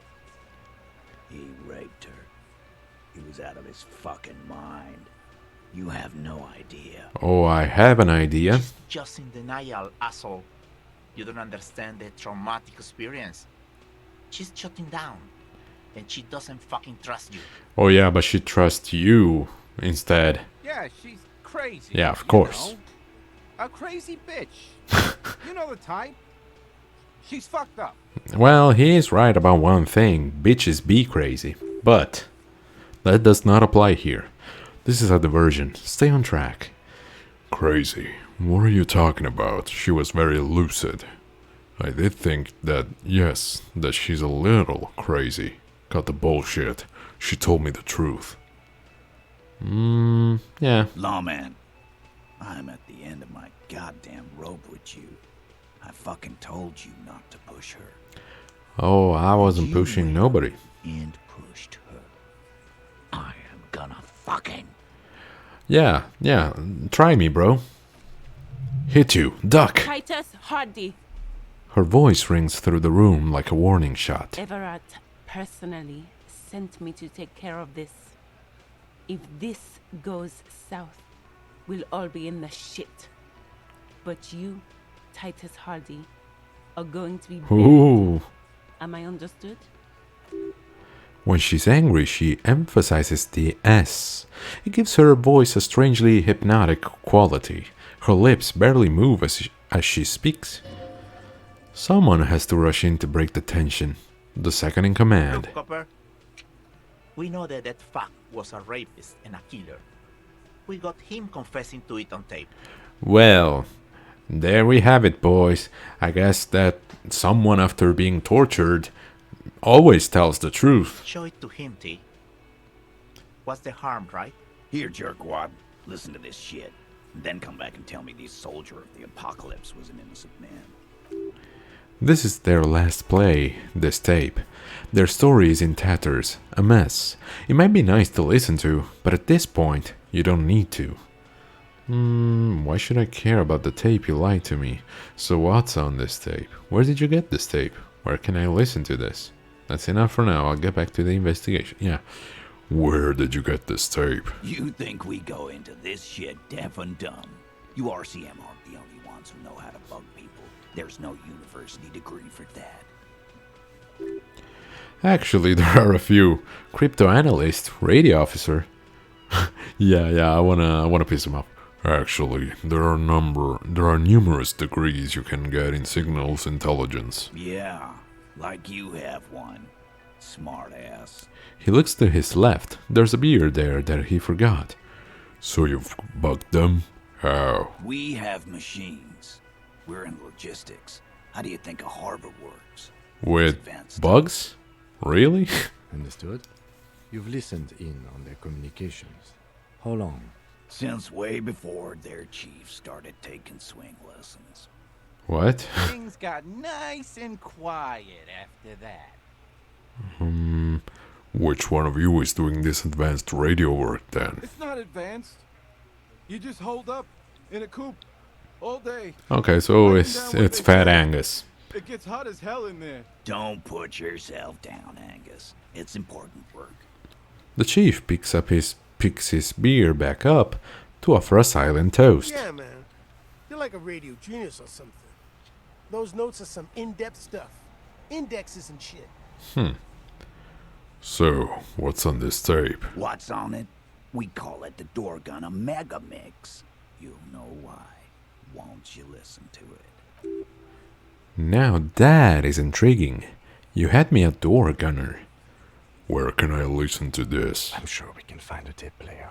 He raped her. He was out of his fucking mind. You have no idea. oh, I have an idea. She's just in denial, asshole. You don't understand the traumatic experience. She's shutting down. And she doesn't fucking trust you. Oh yeah, but she trusts you instead. Yeah, she's crazy. Yeah, of you course. know. A crazy bitch. You know the type. She's fucked up. Well, he is right about one thing. Bitches be crazy. But that does not apply here. This is a diversion. Stay on track. Crazy. What are you talking about? She was very lucid. I did think that, yes, that she's a little crazy. Got the bullshit. She told me the truth. Yeah. Lawman, I'm at the end of my goddamn rope with you. I fucking told you not to push her. Oh, I wasn't You pushing went nobody. And pushed her. I am gonna fucking... Yeah, try me, bro. Hit you. Duck. Titus Hardy. Her voice rings through the room like a warning shot. Everett personally sent me to take care of this. If this goes south, we'll all be in the shit. But you, Titus Hardy, are going to be buried. Ooh. Am I understood? When she's angry, she emphasizes the S. It gives her voice a strangely hypnotic quality. Her lips barely move as she speaks. Someone has to rush in to break the tension. The second in command. Look, Copper. We know that that fuck was a rapist and a killer. We got him confessing to it on tape. Well, there we have it, boys. I guess that someone after being tortured always tells the truth. Show it to him, T. What's the harm, right? Here, jerkwad. Listen to this shit. And then come back and tell me the soldier of the apocalypse was an innocent man. This is their last play, this tape. Their story is in tatters, a mess. It might be nice to listen to, but at this point, you don't need to. Why should I care about the tape? You lied to me. So what's on this tape? Where did you get this tape? Where can I listen to this? That's enough for now. I'll get back to the investigation. Yeah. Where did you get this tape? You think we go into this shit deaf and dumb? You RCM aren't the only ones who know how to bug people. There's no university degree for that. Actually, there are a few. Crypto analyst, radio officer. yeah, I wanna piss him off. Actually, there are numerous degrees you can get in signals intelligence. Yeah, like you have one. Smart ass. He looks to his left. There's a beer there that he forgot. So you've bugged them? How? We have machines. We're in logistics. How do you think a harbor works? With Advanced. bugs? Really? Understood? You've listened in on their communications. How long? Since way before their chief started taking swing lessons. What? Things got nice and quiet after that. Which one of you is doing this advanced radio work then? It's not advanced. You just hold up in a coop all day. Okay, so Writing it's down what they Fat say. Angus. It gets hot as hell in there. Don't put yourself down, Angus. It's important work. The chief picks his beer back up to offer a silent toast. Yeah, man. You're like a radio genius or something. Those notes are some in-depth stuff. Indexes and shit. So, what's on this tape? What's on it? We call it the door gun a mega mix. You'll know why. Won't you listen to it? Now that is intriguing. You had me at door gunner. Where can I listen to this? I'm sure we can find a tape player.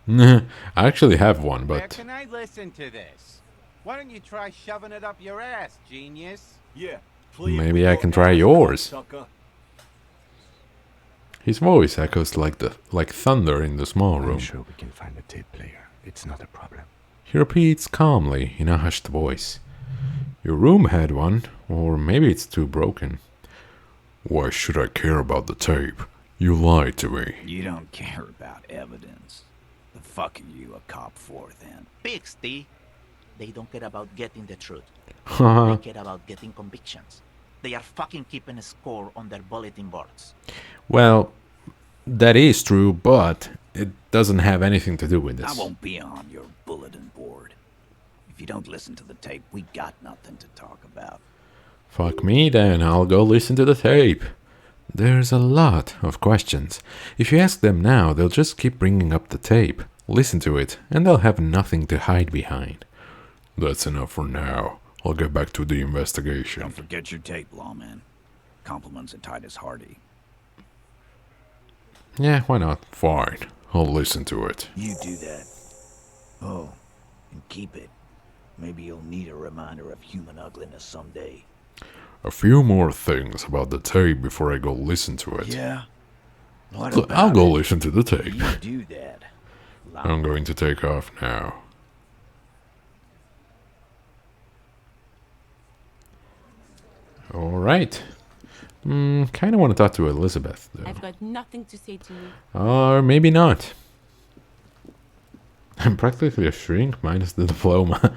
I actually have one, Where but can I listen to this? Why don't you try shoving it up your ass, genius? Yeah. Maybe I can try yours. His voice echoes like thunder in the small room. I'm sure we can find a tape player. It's not a problem. He repeats calmly in a hushed voice. Your room had one, or maybe it's too broken. Why should I care about the tape? You lied to me. You don't care about evidence. The fuck are you a cop for, then? Pigs, T. They don't care about getting the truth. They Haha. care about getting convictions. They are fucking keeping a score on their bulletin boards. Well, that is true, but it doesn't have anything to do with I this. won't be on your bulletin board. If you don't listen to the tape, we got nothing to talk about. Fuck me then, I'll go listen to the tape. There's a lot of questions. If you ask them now, they'll just keep bringing up the tape. Listen to it, and they'll have nothing to hide behind. That's enough for now. I'll get back to the investigation. Don't forget your tape, lawman. Compliments of Titus Hardy. Yeah, why not? Fine. I'll listen to it. You do that. Oh, and keep it. Maybe you'll need a reminder of human ugliness someday. A few more things about the tape before I go listen to it. Yeah? What Look, about I'll go it? listen to the tape. You do that. I'm going to take off now. Alright. Kinda want to talk to Elizabeth, though. I've got nothing to say to you. Or maybe not. I'm practically a shrink minus the diploma.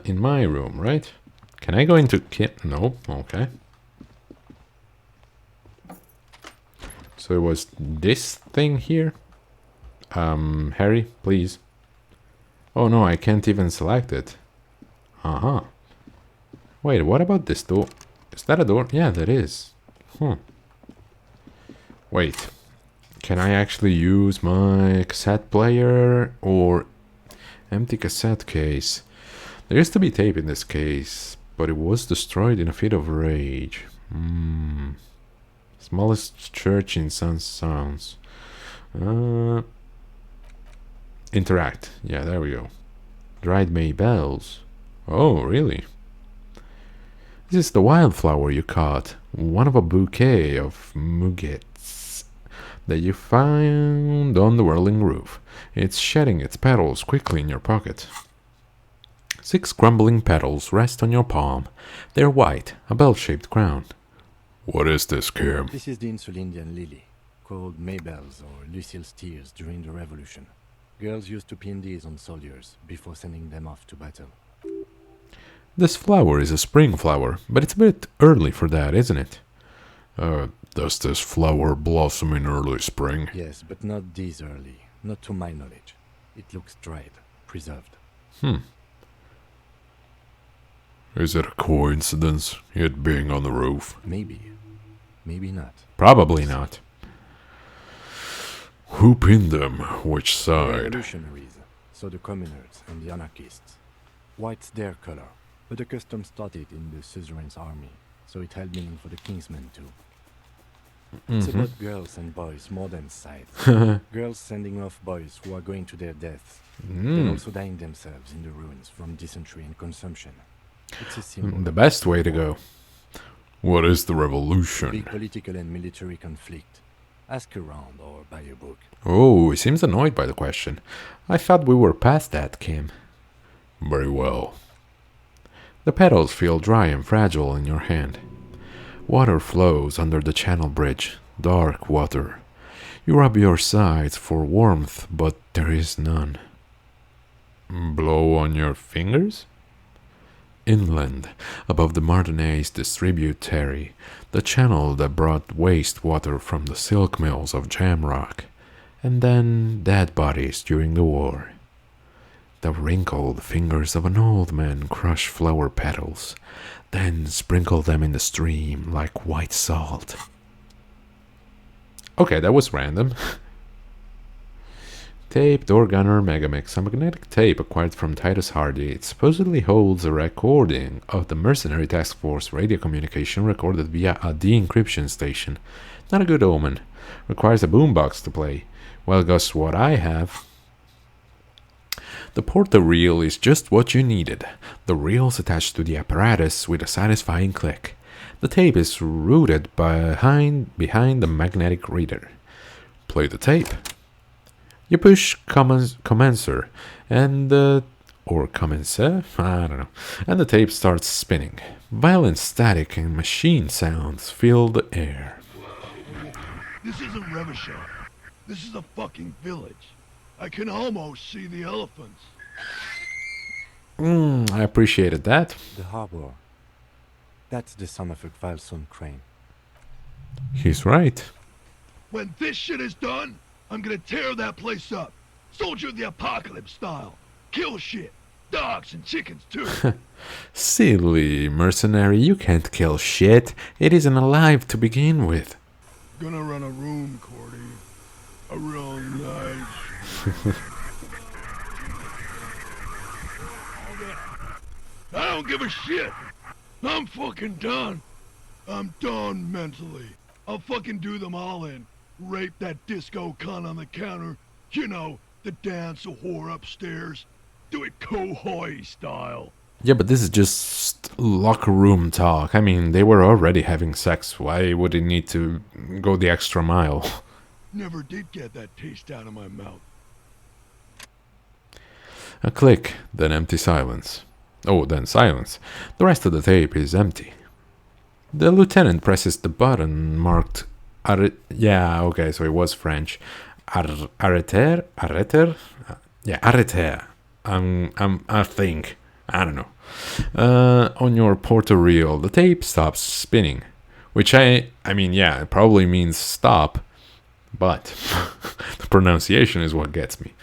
In my room, right? Can I go into No, okay. So it was this thing here? Harry, please. Oh no, I can't even select it. Uh-huh. Wait, what about this door? Is that a door? Yeah, that is. Wait. Can I actually use my cassette player or empty cassette case? There used to be tape in this case, but it was destroyed in a fit of rage. Smallest church in Sounds. Interact. Yeah, there we go. Dried May bells. Oh, really? This is the wildflower you caught. One of a bouquet of mugettes that you found on the whirling roof. It's shedding its petals quickly in your pocket. 6 crumbling petals rest on your palm. They're white, a bell-shaped crown. What is this, Kim? This is the Insulindian lily, called Maybells or Lucille's tears during the Revolution. Girls used to pin these on soldiers before sending them off to battle. This flower is a spring flower, but it's a bit early for that, isn't it? Does this flower blossom in early spring? Yes, but not this early. Not to my knowledge. It looks dried, preserved. Is it a coincidence, it being on the roof? Maybe. Maybe not. Probably not. Who pinned them? Which The side? revolutionaries, so the communards and the anarchists. White's their color, but the custom started in the suzerain's army, so it held meaning for the kingsmen too. It's about girls and boys more than sides. Girls sending off boys who are going to their deaths, then also dying themselves in the ruins from dysentery and consumption. It's a symbol. The best way to go. What is the revolution? Big political and military conflict. Ask around or buy a book. Oh, he seems annoyed by the question. I thought we were past that, Kim. Very well. The petals feel dry and fragile in your hand. Water flows under the channel bridge, dark water. You rub your sides for warmth, but there is none. Blow on your fingers? Inland, above the Martinez distributary, the channel that brought waste water from the silk mills of Jamrock, and then dead bodies during the war. The wrinkled fingers of an old man crush flower petals, then sprinkle them in the stream like white salt. Okay, that was random. Tape, Door Gunner, Megamix, a magnetic tape acquired from Titus Hardy. It supposedly holds a recording of the Mercenary Task Force radio communication recorded via a de-encryption station. Not a good omen. Requires a boombox to play. Well, guess what I have? The porta reel is just what you needed. The reel's attached to the apparatus with a satisfying click. The tape is routed behind the magnetic reader. Play the tape. You push commencer and or commencer, I don't know, and the tape starts spinning. Violent static and machine sounds fill the air. This isn't Revachol. This is a fucking village. I can almost see the elephants. I appreciated that. The harbor. That's the son of a Valson crane. He's right. When this shit is done, I'm gonna tear that place up. Soldier of the apocalypse style. Kill shit. Dogs and chickens too. Silly mercenary, you can't kill shit. It isn't alive to begin with. Gonna run a room, Cordy. A real nice. I don't give a shit. I'm fucking done. I'm done mentally. I'll fucking do them all in. Rape that disco cunt on the counter. You know, the dance a whore upstairs. Do it Kohoi style. Yeah, but this is just locker room talk. I mean, they were already having sex. Why would they need to go the extra mile? Never did get that taste out of my mouth. A click, then empty silence. Oh, then silence. The rest of the tape is empty. The lieutenant presses the button marked yeah, okay, so it was French. Arrêter? Yeah, arrêter. I think. I don't know. On your porta reel, the tape stops spinning. Which I mean, yeah, it probably means stop. But the pronunciation is what gets me.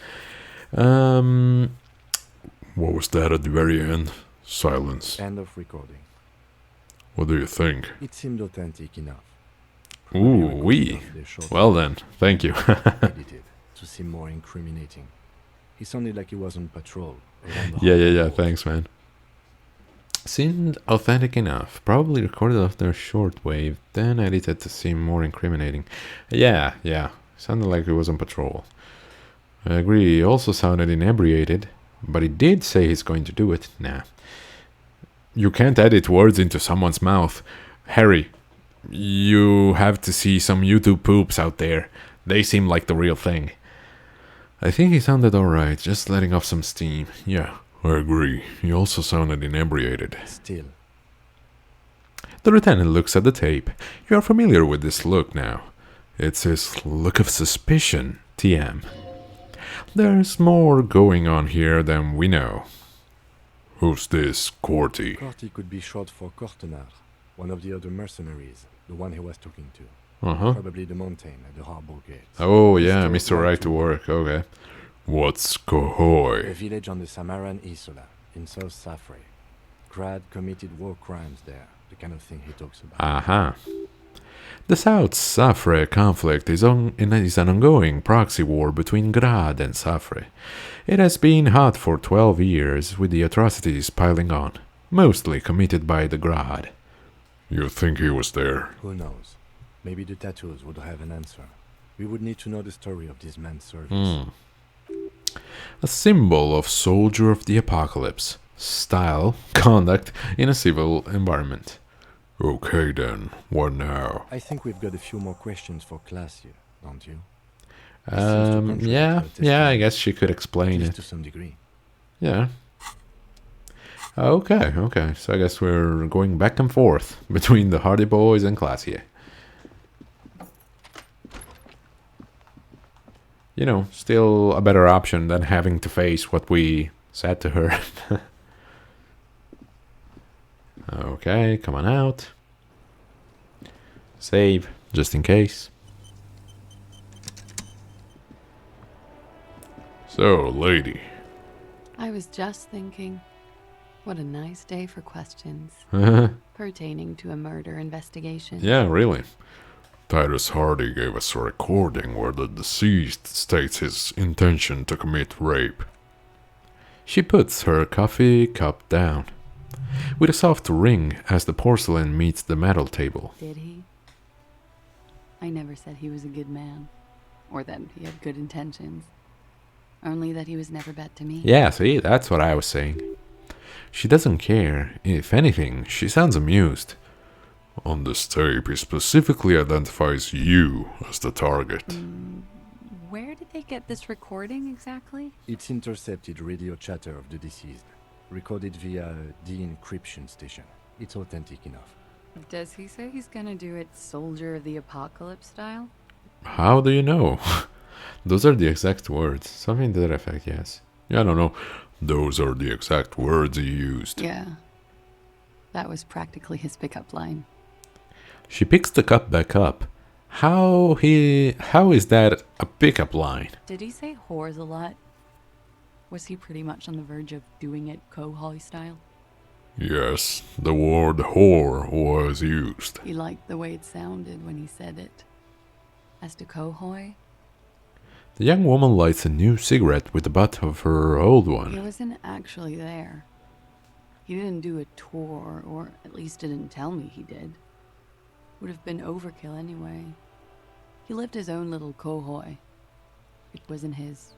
What was that at the very end? Silence. End of recording. What do you think? It seemed authentic enough. Ooh, wee. Well then, thank you. Edited to seem more incriminating. He sounded like he was on patrol. Yeah, thanks, man. Seemed authentic enough. Probably recorded after shortwave, then edited to seem more incriminating. Yeah. Sounded like he was on patrol. I agree, he also sounded inebriated, but he did say he's going to do it. Nah. You can't edit words into someone's mouth. Harry, you have to see some YouTube poops out there. They seem like the real thing. I think he sounded alright, just letting off some steam. Yeah, I agree. He also sounded inebriated. Still. The lieutenant looks at the tape. You are familiar with this look now. It's his look of suspicion, TM. There's more going on here than we know. Who's this Corty? Corty could be short for Cortenard, one of the other mercenaries, the one he was talking to. Uh-huh. Probably the mountain at the harbor gate. Oh, yeah, Mr. Right to Work, okay. What's A Kohoi? village on the Samaran Isola, in South Safre. Grad committed war crimes there, the kind of thing he talks about. Uh-huh. The South Safre conflict is an ongoing proxy war between Grad and Safre. It has been hot for 12 years, with the atrocities piling on, mostly committed by the Grad. You think he was there? Who knows? Maybe the tattoos would have an answer. We would need to know the story of this man's service. A symbol of soldier of the apocalypse. Style, conduct in a civil environment. Okay then, what now? I think we've got a few more questions for class here, don't you? Yeah, I guess she could explain it. To some degree. Yeah. Okay, so I guess we're going back and forth between the Hardy Boys and Classier. You know, still a better option than having to face what we said to her. Okay, come on out. Save, just in case. So, lady. I was just thinking, what a nice day for questions pertaining to a murder investigation. Yeah, really. Titus Hardy gave us a recording where the deceased states his intention to commit rape. She puts her coffee cup down, with a soft ring as the porcelain meets the metal table. Did he? I never said he was a good man, or that he had good intentions. Only that he was never bad to me. Yeah, see, that's what I was saying. She doesn't care. If anything, she sounds amused. On this tape, he specifically identifies you as the target. Where did they get this recording exactly? It's intercepted radio chatter of the deceased, recorded via the encryption station. It's authentic enough. Does he say he's gonna do it Soldier of the Apocalypse style? How do you know? Those are the exact words. Something to that effect, yes. Yeah, I don't know. Those are the exact words he used. Yeah. That was practically his pickup line. She picks the cup back up. How is that a pickup line? Did he say whores a lot? Was he pretty much on the verge of doing it Kohoi style? Yes, the word whore was used. He liked the way it sounded when he said it. As to Kohoi, The young woman lights a new cigarette with the butt of her old he one. wasn't actually there. He didn't do a tour, or at least didn't tell me he did. Would have been overkill anyway. He lived his own little Kohoi. It wasn't his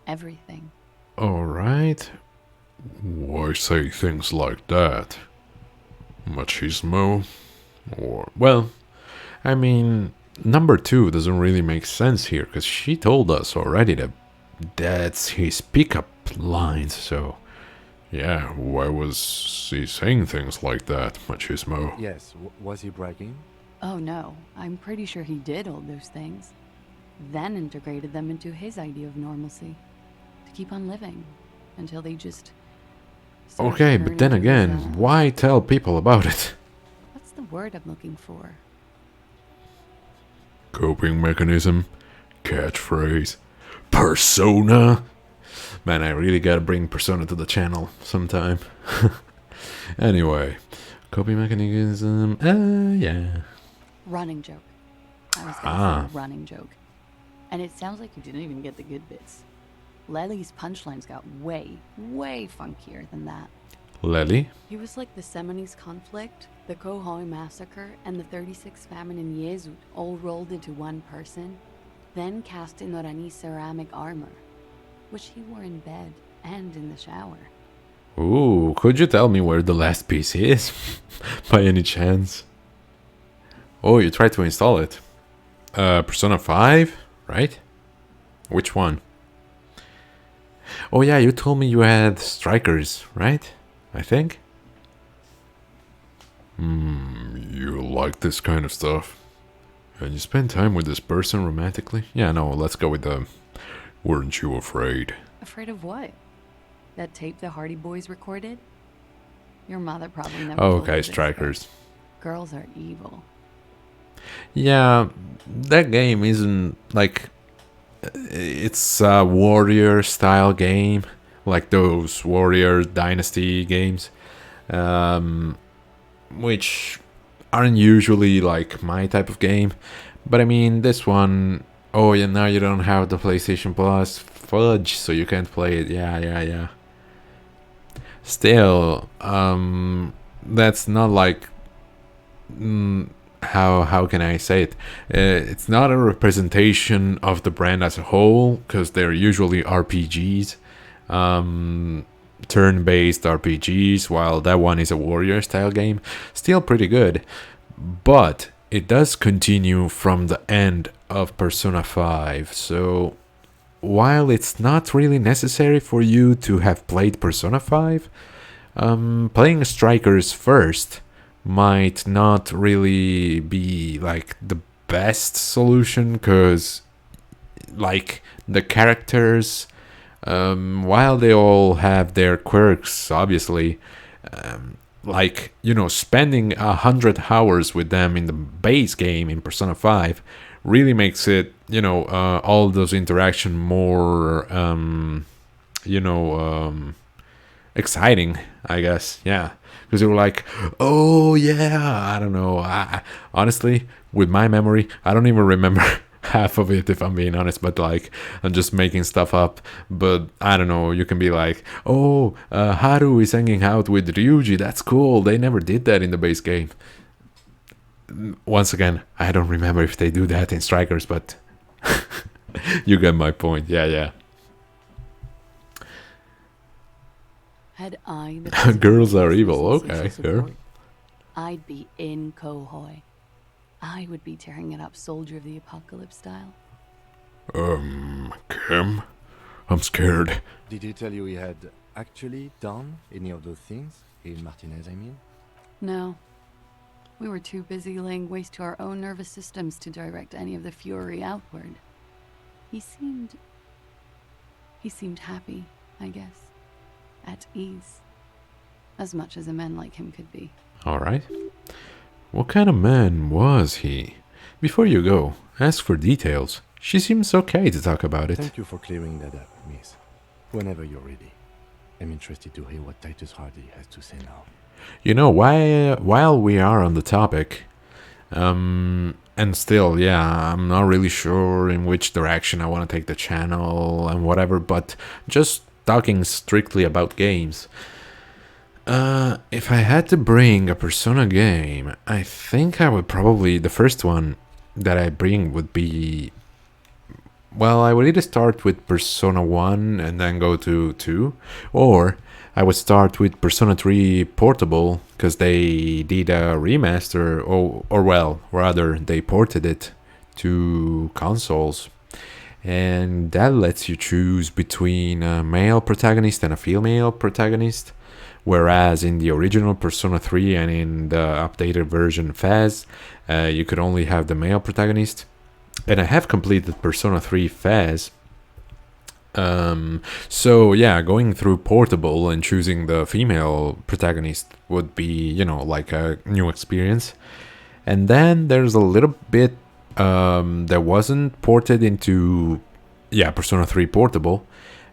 everything. Alright. Why say things like that? Machismo? Or Well, I mean, number 2 doesn't really make sense here, because she told us already that that's his pickup lines, so... yeah, why was he saying things like that, Machismo? Yes, was he bragging? Oh no, I'm pretty sure he did all those things. Then integrated them into his idea of normalcy. To keep on living. Until they just... started Okay, turning but then into again, his, why tell people about it? What's the word I'm looking for? Coping mechanism? Catchphrase? Persona? Man, I really gotta bring Persona to the channel sometime. Anyway, coping mechanism, yeah. Running joke. I was gonna Ah. say running joke. And it sounds like you didn't even get the good bits. Lely's punchlines got way, way funkier than that. Lely? He was like the Seminese conflict, the Kohoi massacre, and the 36 famine in Yezud all rolled into one person, then cast in Orani's ceramic armor, which he wore in bed and in the shower. Ooh, could you tell me where the last piece is? By any chance? Oh, you tried to install it. Persona 5, right? Which one? Oh yeah, you told me you had strikers, right? I think? You like this kind of stuff? And you spend time with this person romantically? Yeah, no, let's go with the... Weren't you afraid? Afraid of what? That tape the Hardy Boys recorded? Your mother probably never Oh, told okay, you this, but strikers. Girls are evil. Yeah, that game isn't like... It's a warrior style game. Like those warrior dynasty games. Which aren't usually like my type of game. But I mean, this one... Oh, yeah, now you don't have the PlayStation Plus. Fudge, so you can't play it. Yeah. Still, that's not like... how can I say it? It's not a representation of the brand as a whole, because they're usually RPGs. Turn-based RPGs, while that one is a warrior style game. Still pretty good. But it does continue from the end of Persona 5, so while it's not really necessary for you to have played Persona 5, playing Strikers first might not really be like the best solution, because like the characters, while they all have their quirks, obviously, like, you know, spending 100 hours with them in the base game in Persona 5 really makes it, you know, all those interaction more, exciting, I guess. Yeah, because they were like, oh yeah, I don't know. Honestly, with my memory, I don't even remember half of it, if I'm being honest, but like, I'm just making stuff up. But I don't know, you can be like, oh, Haru is hanging out with Ryuji, that's cool, they never did that in the base game. once again, I don't remember if they do that in Strikers, but you get my point. Yeah. Had I the physical Girls are resources evil. and social Okay, support, girl. I'd be in Kohoy. I would be tearing it up Soldier of the Apocalypse style. Kim? I'm scared. Did he tell you he had actually done any of those things? In Martinez, I mean? No. We were too busy laying waste to our own nervous systems to direct any of the fury outward. He seemed happy, I guess. At ease. As much as a man like him could be. Alright. What kind of man was he? Before you go, ask for details. She seems okay to talk about it. Thank you for clearing that up, miss. Whenever you're ready. I'm interested to hear what Titus Hardy has to say now. You know, while we are on the topic, and still, yeah, I'm not really sure in which direction I want to take the channel and whatever, but just talking strictly about games. If I had to bring a Persona game, I think I would probably, the first one that I bring would be, well, I would either start with Persona 1 and then go to 2, or I would start with Persona 3 Portable, because they did a remaster, or well, rather, they ported it to consoles. And that lets you choose between a male protagonist and a female protagonist. Whereas in the original Persona 3 and in the updated version FAS, you could only have the male protagonist. And I have completed Persona 3 FAS. So yeah, going through Portable and choosing the female protagonist would be, you know, like a new experience. And then there's a little bit that wasn't ported into, yeah, Persona 3 Portable,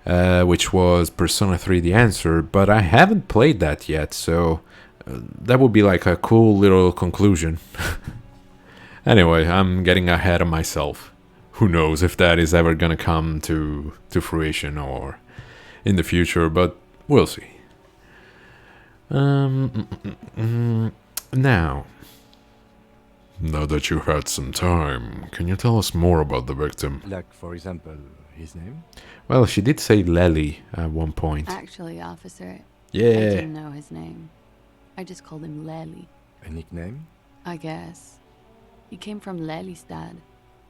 which was Persona 3 The Answer, but I haven't played that yet, so that would be like a cool little conclusion. Anyway, I'm getting ahead of myself. Who knows if that is ever gonna come to fruition or in the future, but we'll see. Now that you had some time, can you tell us more about the victim? Like, for example, his name? Well, she did say Lely at one point. Actually, officer, I Yeah. didn't know his name. I just called him Lely, A nickname? I guess. He came from Lelystad.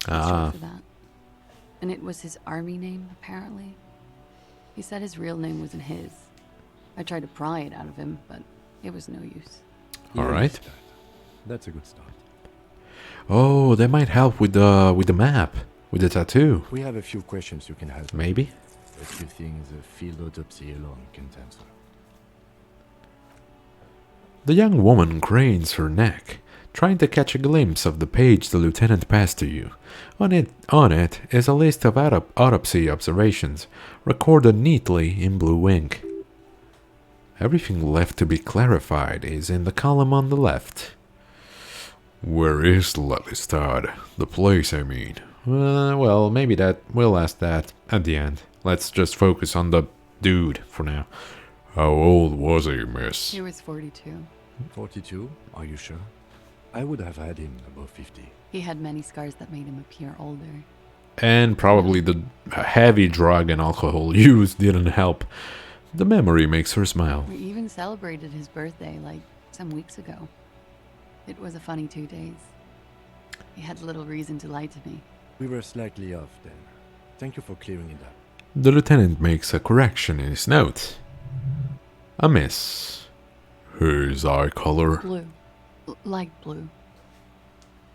Ah. For that. And it was his army name, apparently. He said his real name wasn't his. I tried to pry it out of him, but it was no use. All right. That's a good start. Oh, that might help with the map, with the tattoo. We have a few questions you can help. Maybe. A few things a field autopsy alone can't answer. The young woman cranes her neck, trying to catch a glimpse of the page the lieutenant passed to you. On it is a list of autopsy observations, recorded neatly in blue ink. Everything left to be clarified is in the column on the left. Where is Lelystad? The place, I mean. Well, maybe we'll ask that at the end. Let's just focus on the dude for now. How old was he, miss? He was 42. 42? Are you sure? I would have had him above 50. He had many scars that made him appear older. And probably the heavy drug and alcohol use didn't help. The memory makes her smile. We even celebrated his birthday, like, some weeks ago. It was a funny 2 days. He had little reason to lie to me. We were slightly off then. Thank you for clearing it up. The lieutenant makes a correction in his note. A miss. His eye color? Blue. Light blue.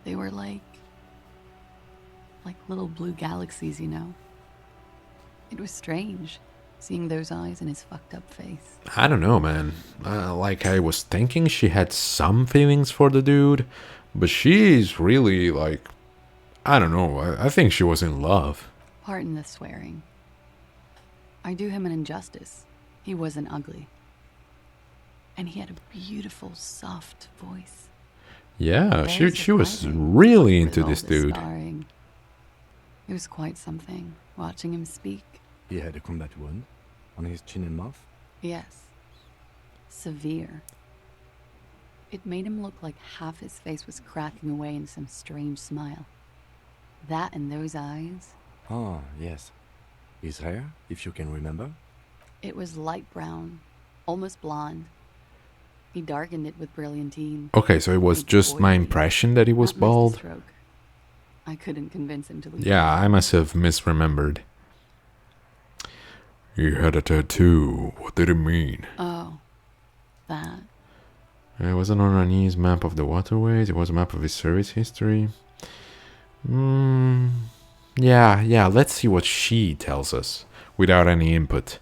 They were like little blue galaxies, you know. It was strange, seeing those eyes in his fucked up face. I don't know, man. Like, I was thinking she had some feelings for the dude, but she's really, like, I don't know. I think she was in love. Pardon the swearing. I do him an injustice. He wasn't ugly. And he had a beautiful, soft voice. Yeah, Very she was surprising, really with into all this the dude. scarring. It was quite something, watching him speak. He had a combat wound on his chin and mouth. Yes. Severe. It made him look like half his face was cracking away in some strange smile. That and those eyes, Ah, yes. His hair, if you can remember? it was light brown, almost blonde. He darkened it with brilliantine. Okay, so it was Made just my oily, impression that he was not bald. masterstroke. I couldn't convince him to look. Yeah, I bald. must have misremembered. He had a tattoo. What did it mean? Oh, that. It wasn't on Rani's map of the waterways. It was a map of his service history. Yeah, let's see what she tells us without any input.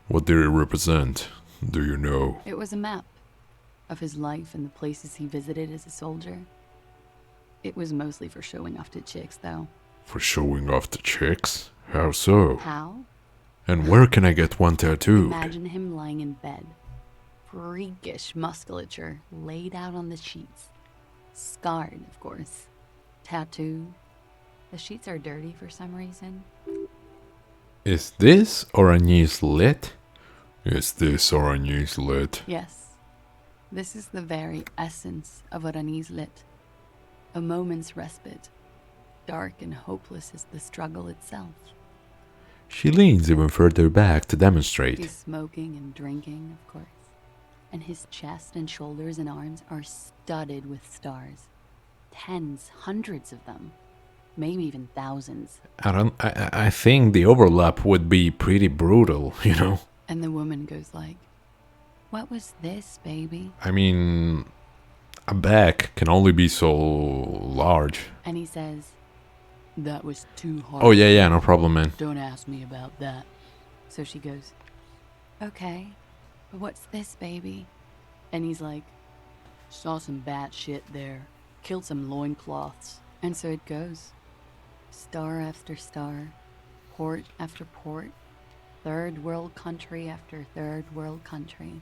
What did it represent? Do you know? It was a map of his life and the places he visited as a soldier. It was mostly for showing off to chicks, though. For showing off to chicks? How so? How? And where can I get one tattooed? Imagine him lying in bed. Freakish musculature laid out on the sheets. Scarred, of course. Tattooed. The sheets are dirty for some reason. Is this Orangey's lit? Is this Orangey's lit? Yes. This is the very essence of what Anis lit. A moment's respite. Dark and hopeless as the struggle itself. She leans even further back to demonstrate. He's smoking and drinking, of course. And his chest and shoulders and arms are studded with stars. Tens, hundreds of them. Maybe even thousands. I think the overlap would be pretty brutal, you know? And the woman goes like, "What was this, baby?" I mean, a back can only be so large. And he says, "That was too hard. Oh, yeah, no problem, man. Don't ask me about that." So she goes, "Okay, but what's this, baby?" And he's like, "Saw some bat shit there. Killed some loincloths." And so it goes. Star after star. Port after port. Third world country after third world country.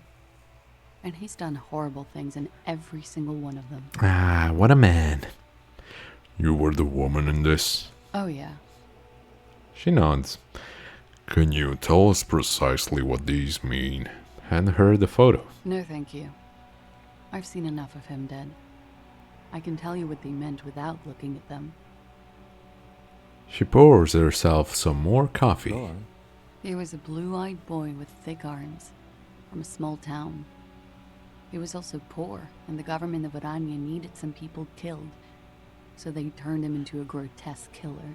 And he's done horrible things in every single one of them. Ah, what a man. You were the woman in this? Oh, yeah. She nods. Can you tell us precisely what these mean? Hand her the photo. No, thank you. I've seen enough of him dead. I can tell you what they meant without looking at them. She pours herself some more coffee. Go on. He was a blue-eyed boy with thick arms, from a small town. He was also poor, and the government of Orania needed some people killed, so they turned him into a grotesque killer.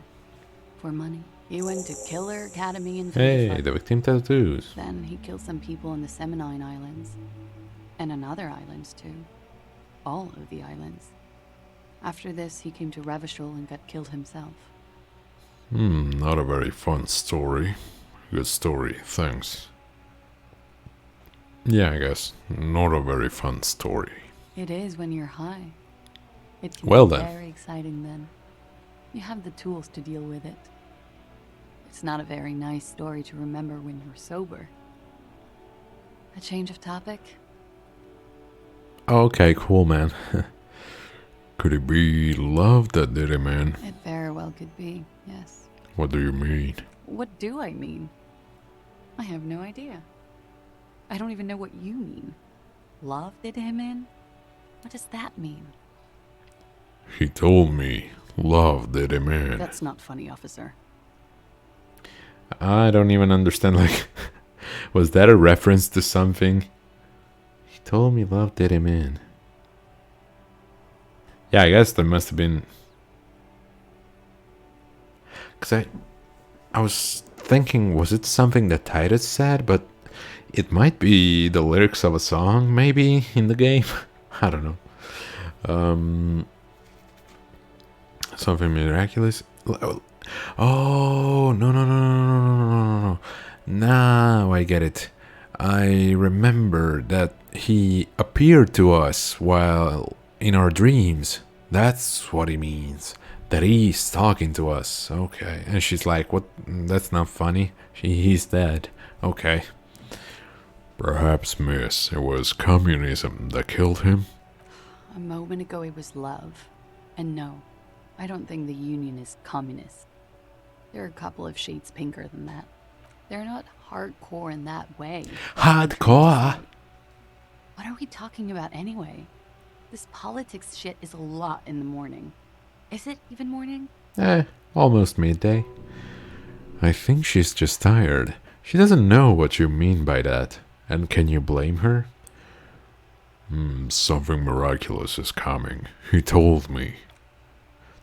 For money. He went to Killer Academy in Hey, Philly. the victim tattoos. Then he killed some people in the Seminine Islands, and on other islands too. All of the islands. After this, he came to Revachol and got killed himself. Not a very fun story. Good story, thanks. Yeah, I guess. Not a very fun story. It is when you're high. It can Well be then. very exciting then. You have the tools to deal with it. It's not a very nice story to remember when you're sober. A change of topic? Okay, cool, man. Could it be love that did it, man? It very well could be, yes. What do you mean? What do I mean? I have no idea. I don't even know what you mean. Love did him in? What does that mean? He told me love did him in. That's not funny, officer. I don't even understand, like, was that a reference to something? He told me love did him in. Yeah, I guess there must have been... Because I was thinking, was it something that Titus said? But it might be the lyrics of a song, maybe, in the game. I don't know. Something miraculous. Oh, no. Now I get it. I remember that he appeared to us while in our dreams. That's what he means. That he's talking to us. Okay. And she's like, what? That's not funny. He's dead. Okay. Perhaps, miss, it was communism that killed him? A moment ago it was love. And no, I don't think the Union is communist. They're a couple of shades pinker than that. They're not hardcore in that way. Hardcore? What are we talking about anyway? This politics shit is a lot in the morning. Is it even morning? Almost midday. I think she's just tired. She doesn't know what you mean by that. And can you blame her? Something miraculous is coming. He told me.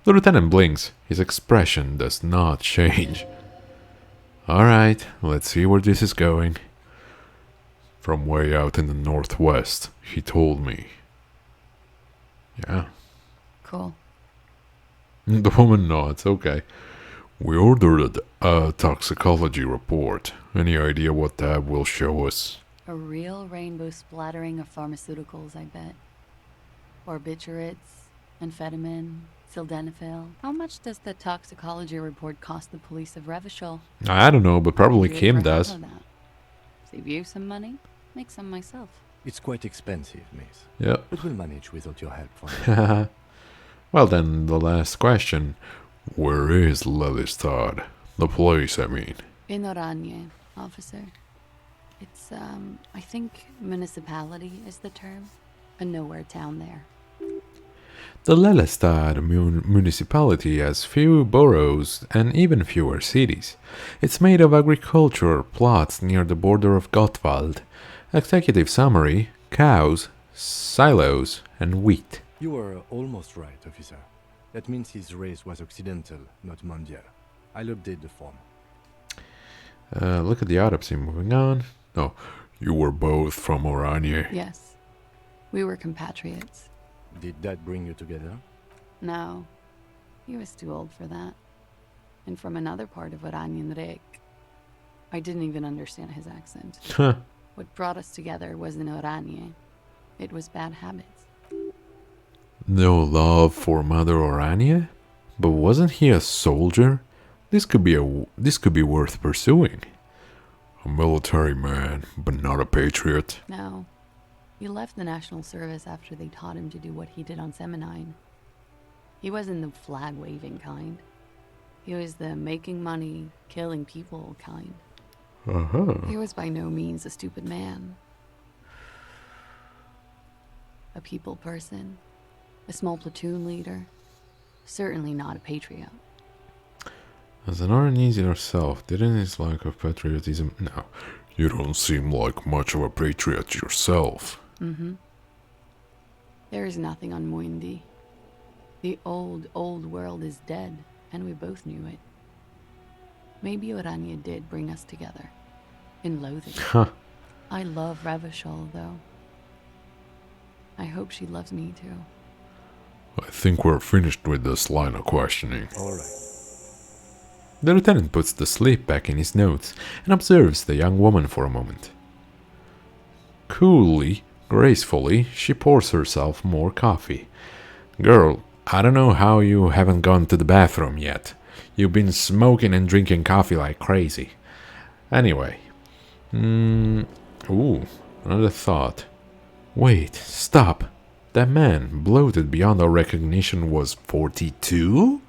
The lieutenant blinks. His expression does not change. Alright, let's see where this is going. From way out in the northwest, he told me. Yeah. Cool. The woman nods. Okay. We ordered a toxicology report. Any idea what that will show us? A real rainbow splattering of pharmaceuticals, I bet. Barbiturates, amphetamine, sildenafil. How much does the toxicology report cost the police of Revachol? I don't know, but probably Do you Kim ever does. follow that? Save you some money, make some myself. It's quite expensive, miss. Yep. But we'll manage without your help for now. Well then, the last question. Where is Lelystad? The place, I mean. In Oranje, officer. It's, I think municipality is the term. A nowhere town there. The Lelystad municipality has few boroughs and even fewer cities. It's made of agricultural plots near the border of Gottwald. Executive summary: cows, silos, and wheat. You were almost right, officer. That means his race was occidental, not mondial. I'll update the form. Look at the autopsy. Moving on. No, you were both from Oranje. Yes. We were compatriots. Did that bring you together? No. He was too old for that. And from another part of Oranjenrijk. I didn't even understand his accent. What brought us together wasn't Oranje. It was bad habits. No love for Mother Oranje? But wasn't he a soldier? This could be worth pursuing. A military man, but not a patriot. No. He left the National Service after they taught him to do what he did on Seminine. He wasn't the flag-waving kind. He was the making money, killing people kind. He was by no means a stupid man. A people person. A small platoon leader. Certainly not a patriot. As an Oranese yourself, didn't his lack of patriotism... No, you don't seem like much of a patriot yourself. There is nothing on Muindi. The old world is dead, and we both knew it. Maybe Oranje did bring us together. In loathing. I love Revachol, though. I hope she loves me, too. I think we're finished with this line of questioning. All right. The lieutenant puts the slip back in his notes and observes the young woman for a moment. Coolly, gracefully, she pours herself more coffee. Girl, I don't know how you haven't gone to the bathroom yet. You've been smoking and drinking coffee like crazy. Anyway. Ooh, another thought. Wait, stop. That man, bloated beyond our recognition, was 42?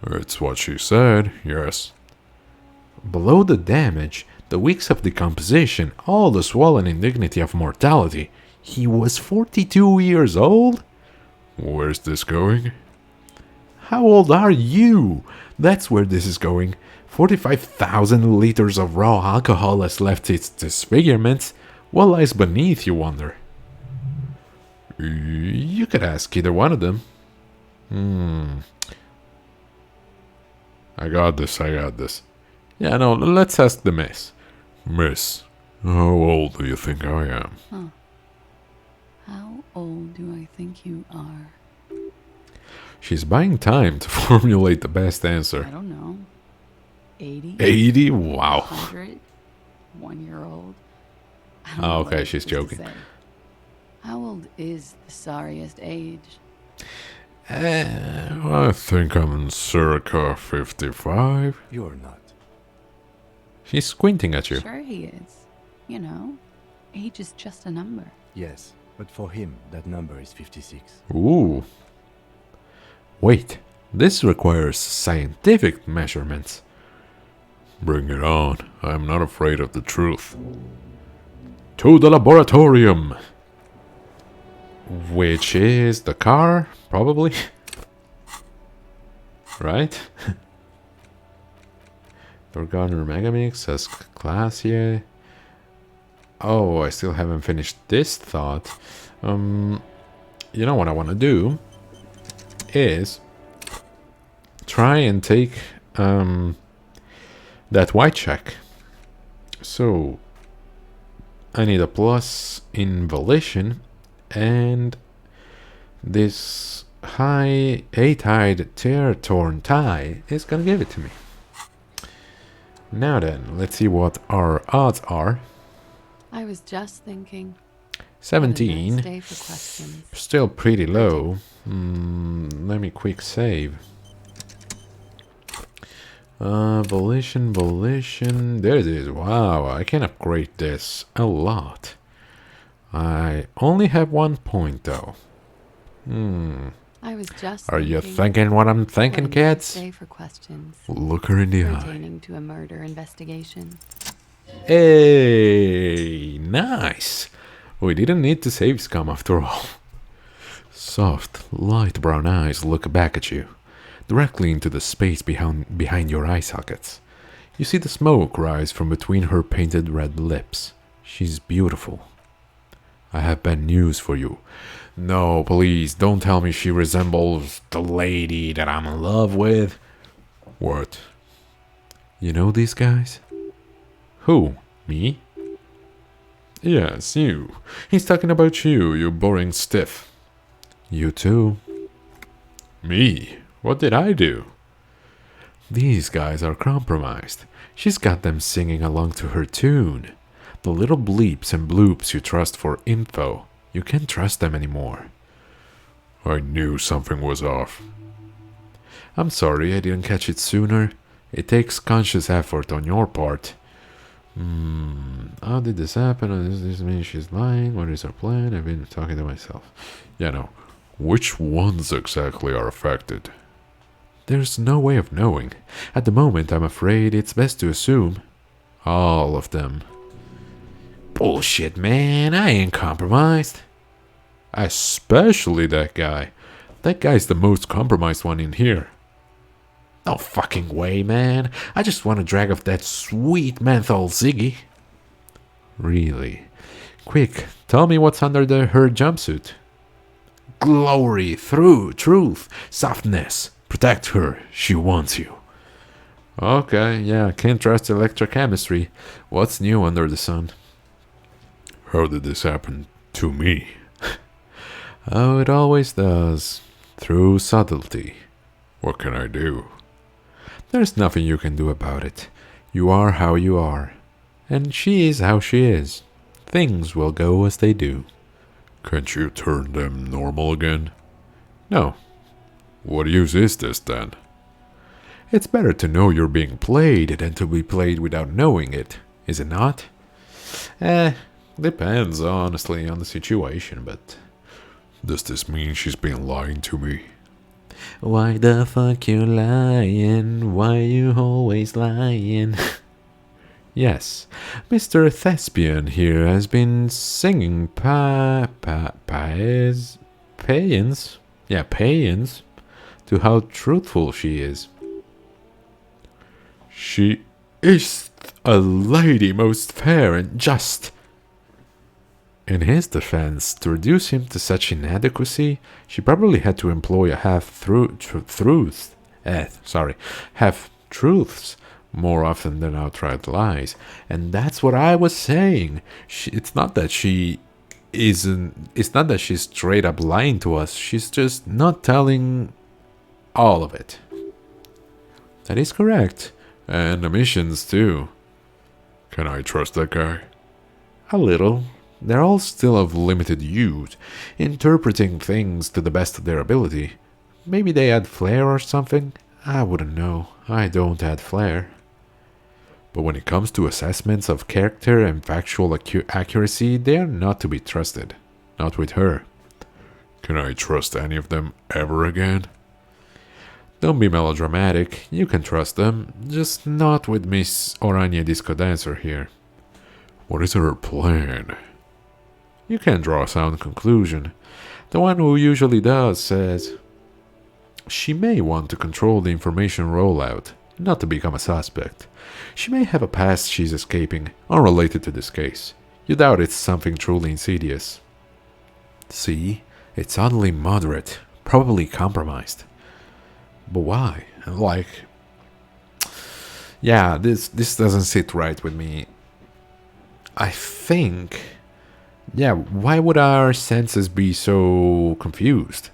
It's what she said, yes. Below the damage, the weeks of decomposition, all the swollen indignity of mortality, he was 42 years old? Where's this going? How old are you? That's where this is going. 45,000 liters of raw alcohol has left its disfigurements. What lies beneath, you wonder? You could ask either one of them. I got this. Yeah, no, let's ask the miss. Miss, how old do you think I am? How old do I think you are? She's buying time to formulate the best answer. I don't know. 80? 80? Wow. 100? 1 year old? I don't Oh, know okay, what she's it's supposed to joking. say. How old is the sorriest age? I think I'm circa 55. You're not. She's squinting at you. Sure he is. You know, age is just a number. Yes, but for him, that number is 56. Ooh. Wait, this requires scientific measurements. Bring it on. I'm not afraid of the truth. To the laboratorium! which is the car, probably. Right? Organer Megamix as Glacier. Oh, I still haven't finished this thought. You know what I want to do is try and take that white check. So I need a plus in volition, and this high 8-eyed tear-torn tie is gonna give it to me. Now then, let's see what our odds are. I was just thinking. 17. Stay for questions. Still pretty low. Let me quick save. Volition. There it is. Wow, I can upgrade this a lot. I only have 1 point though. I was just Are you thinking what I'm thinking, kids? Stay for questions Look her in the eye. pertaining to a murder investigation. Hey, nice. We didn't need to save scum after all. Soft, light brown eyes look back at you, directly into the space behind your eye sockets. You see the smoke rise from between her painted red lips. She's beautiful. I have bad news for you. No, please, don't tell me she resembles the lady that I'm in love with. What? You know these guys? Who? Me? Yes, you. He's talking about you, you boring stiff. You too. Me? What did I do? These guys are compromised. She's got them singing along to her tune. The little bleeps and bloops you trust for info, you can't trust them anymore. I knew something was off. I'm sorry I didn't catch it sooner. It takes conscious effort on your part. How did this happen? Does this mean she's lying? What is her plan? I've been talking to myself. Yeah, no. Which ones exactly are affected? There's no way of knowing. At the moment, I'm afraid it's best to assume all of them. Bullshit, man. I ain't compromised. Especially that guy. That guy's the most compromised one in here. No fucking way, man. I just want to drag off that sweet menthol Ziggy. Really? Quick, tell me what's under her jumpsuit. Glory, truth, softness. Protect her. She wants you. Okay, yeah, can't trust electrochemistry. What's new under the sun? How did this happen to me? Oh, it always does. Through subtlety. What can I do? There's nothing you can do about it. You are how you are. And she is how she is. Things will go as they do. Can't you turn them normal again? No. What use is this then? It's better to know you're being played than to be played without knowing it, is it not? Depends, honestly, on the situation, but... Does this mean she's been lying to me? Why the fuck you lying? Why you always lying? Yes, Mr. Thespian here has been singing paeans? Yeah, paeans to how truthful she is. She is a lady most fair and just. In his defense, to reduce him to such inadequacy, she probably had to employ a half-truths more often than outright lies. And that's what I was saying. It's not that she's straight up lying to us. She's just not telling all of it. That is correct. And omissions too. Can I trust that guy? A little. They're all still of limited use, interpreting things to the best of their ability. Maybe they add flair or something? I wouldn't know. I don't add flair. But when it comes to assessments of character and factual accuracy, they are not to be trusted. Not with her. Can I trust any of them ever again? Don't be melodramatic. You can trust them, just not with Miss Orania Disco Dancer here. What is her plan? You can draw a sound conclusion. The one who usually does says she may want to control the information rollout, not to become a suspect. She may have a past she's escaping, unrelated to this case. You doubt it's something truly insidious. See? It's oddly moderate, probably compromised. But why? Like, yeah, this doesn't sit right with me. I think, yeah, why would our senses be so confused?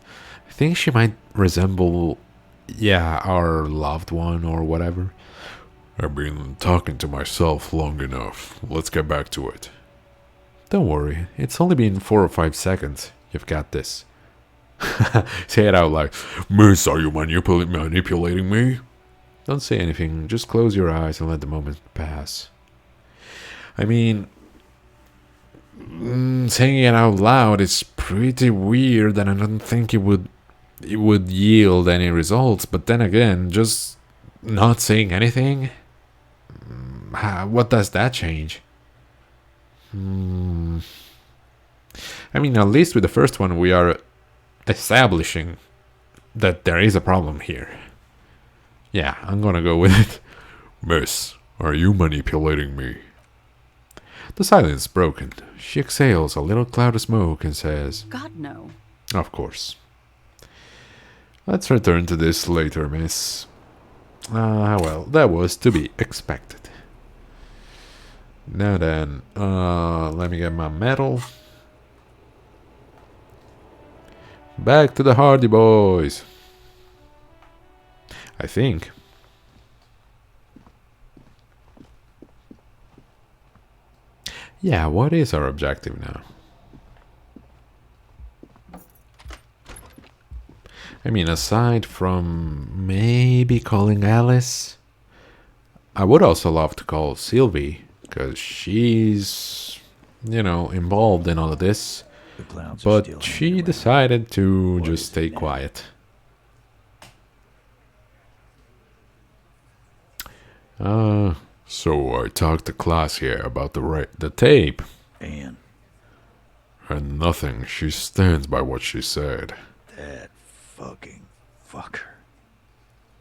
I think she might resemble, yeah, our loved one or whatever. I've been talking to myself long enough. Let's get back to it. Don't worry, it's only been 4 or 5 seconds. You've got this. Say it out loud. Miss, are you manipulating me? Don't say anything, just close your eyes and let the moment pass. I mean, saying it out loud is pretty weird, and I don't think it would yield any results. But then again, just not saying anything, what does that change? I mean, at least with the first one, we are establishing that there is a problem here. Yeah, I'm gonna go with it. Miss, are you manipulating me? The silence is broken. She exhales a little cloud of smoke and says, God, no. Of course. Let's return to this later, miss. Well, that was to be expected. Now then, let me get my medal. Back to the Hardy Boys. I think. Yeah, what is our objective now? I mean, aside from maybe calling Alice, I would also love to call Sylvie, because she's, involved in all of this. The clouds are But still she hanging around. decided to What just is stay it now? quiet. So I talked to class here about the tape, And and nothing. She stands by what she said. that fucking fucker.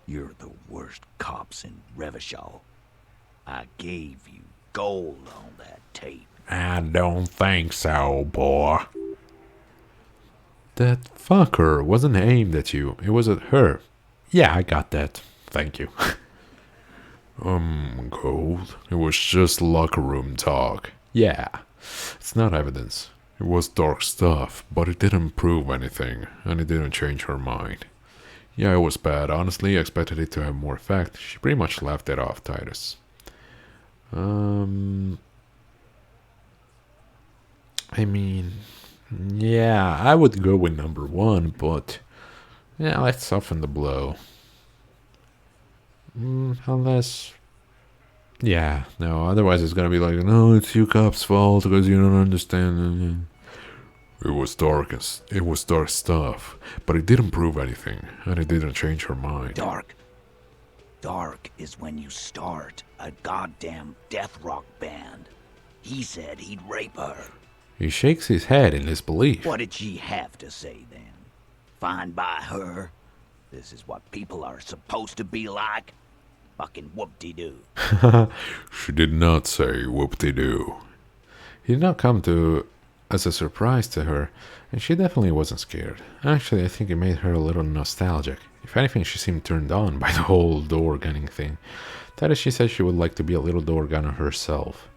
You're the worst cops in Revachol. I gave you gold on that tape. I don't think so, boy. That fucker wasn't aimed at you. It was at her. Yeah, I got that. Thank you. Gold. It was just locker room talk. Yeah. It's not evidence. It was dark stuff, but it didn't prove anything, and it didn't change her mind. Yeah, it was bad. Honestly, I expected it to have more effect. She pretty much laughed it off, Titus. I mean, yeah, I would go with number 1, but yeah, let's soften the blow. Unless, yeah, no, otherwise it's gonna be like, no, it's you cops' fault because you don't understand. It was dark stuff, but it didn't prove anything, and it didn't change her mind. Dark. Dark is when you start a goddamn death rock band. He said he'd rape her. He shakes his head in disbelief. What did she have to say then? Fine by her? This is what people are supposed to be like? Fucking whoop-de-doo. She did not say whoop-de-doo. He did not come to as a surprise to her, and she definitely wasn't scared. Actually, I think it made her a little nostalgic. If anything, she seemed turned on by the whole door gunning thing. That is, she said she would like to be a little door gunner herself.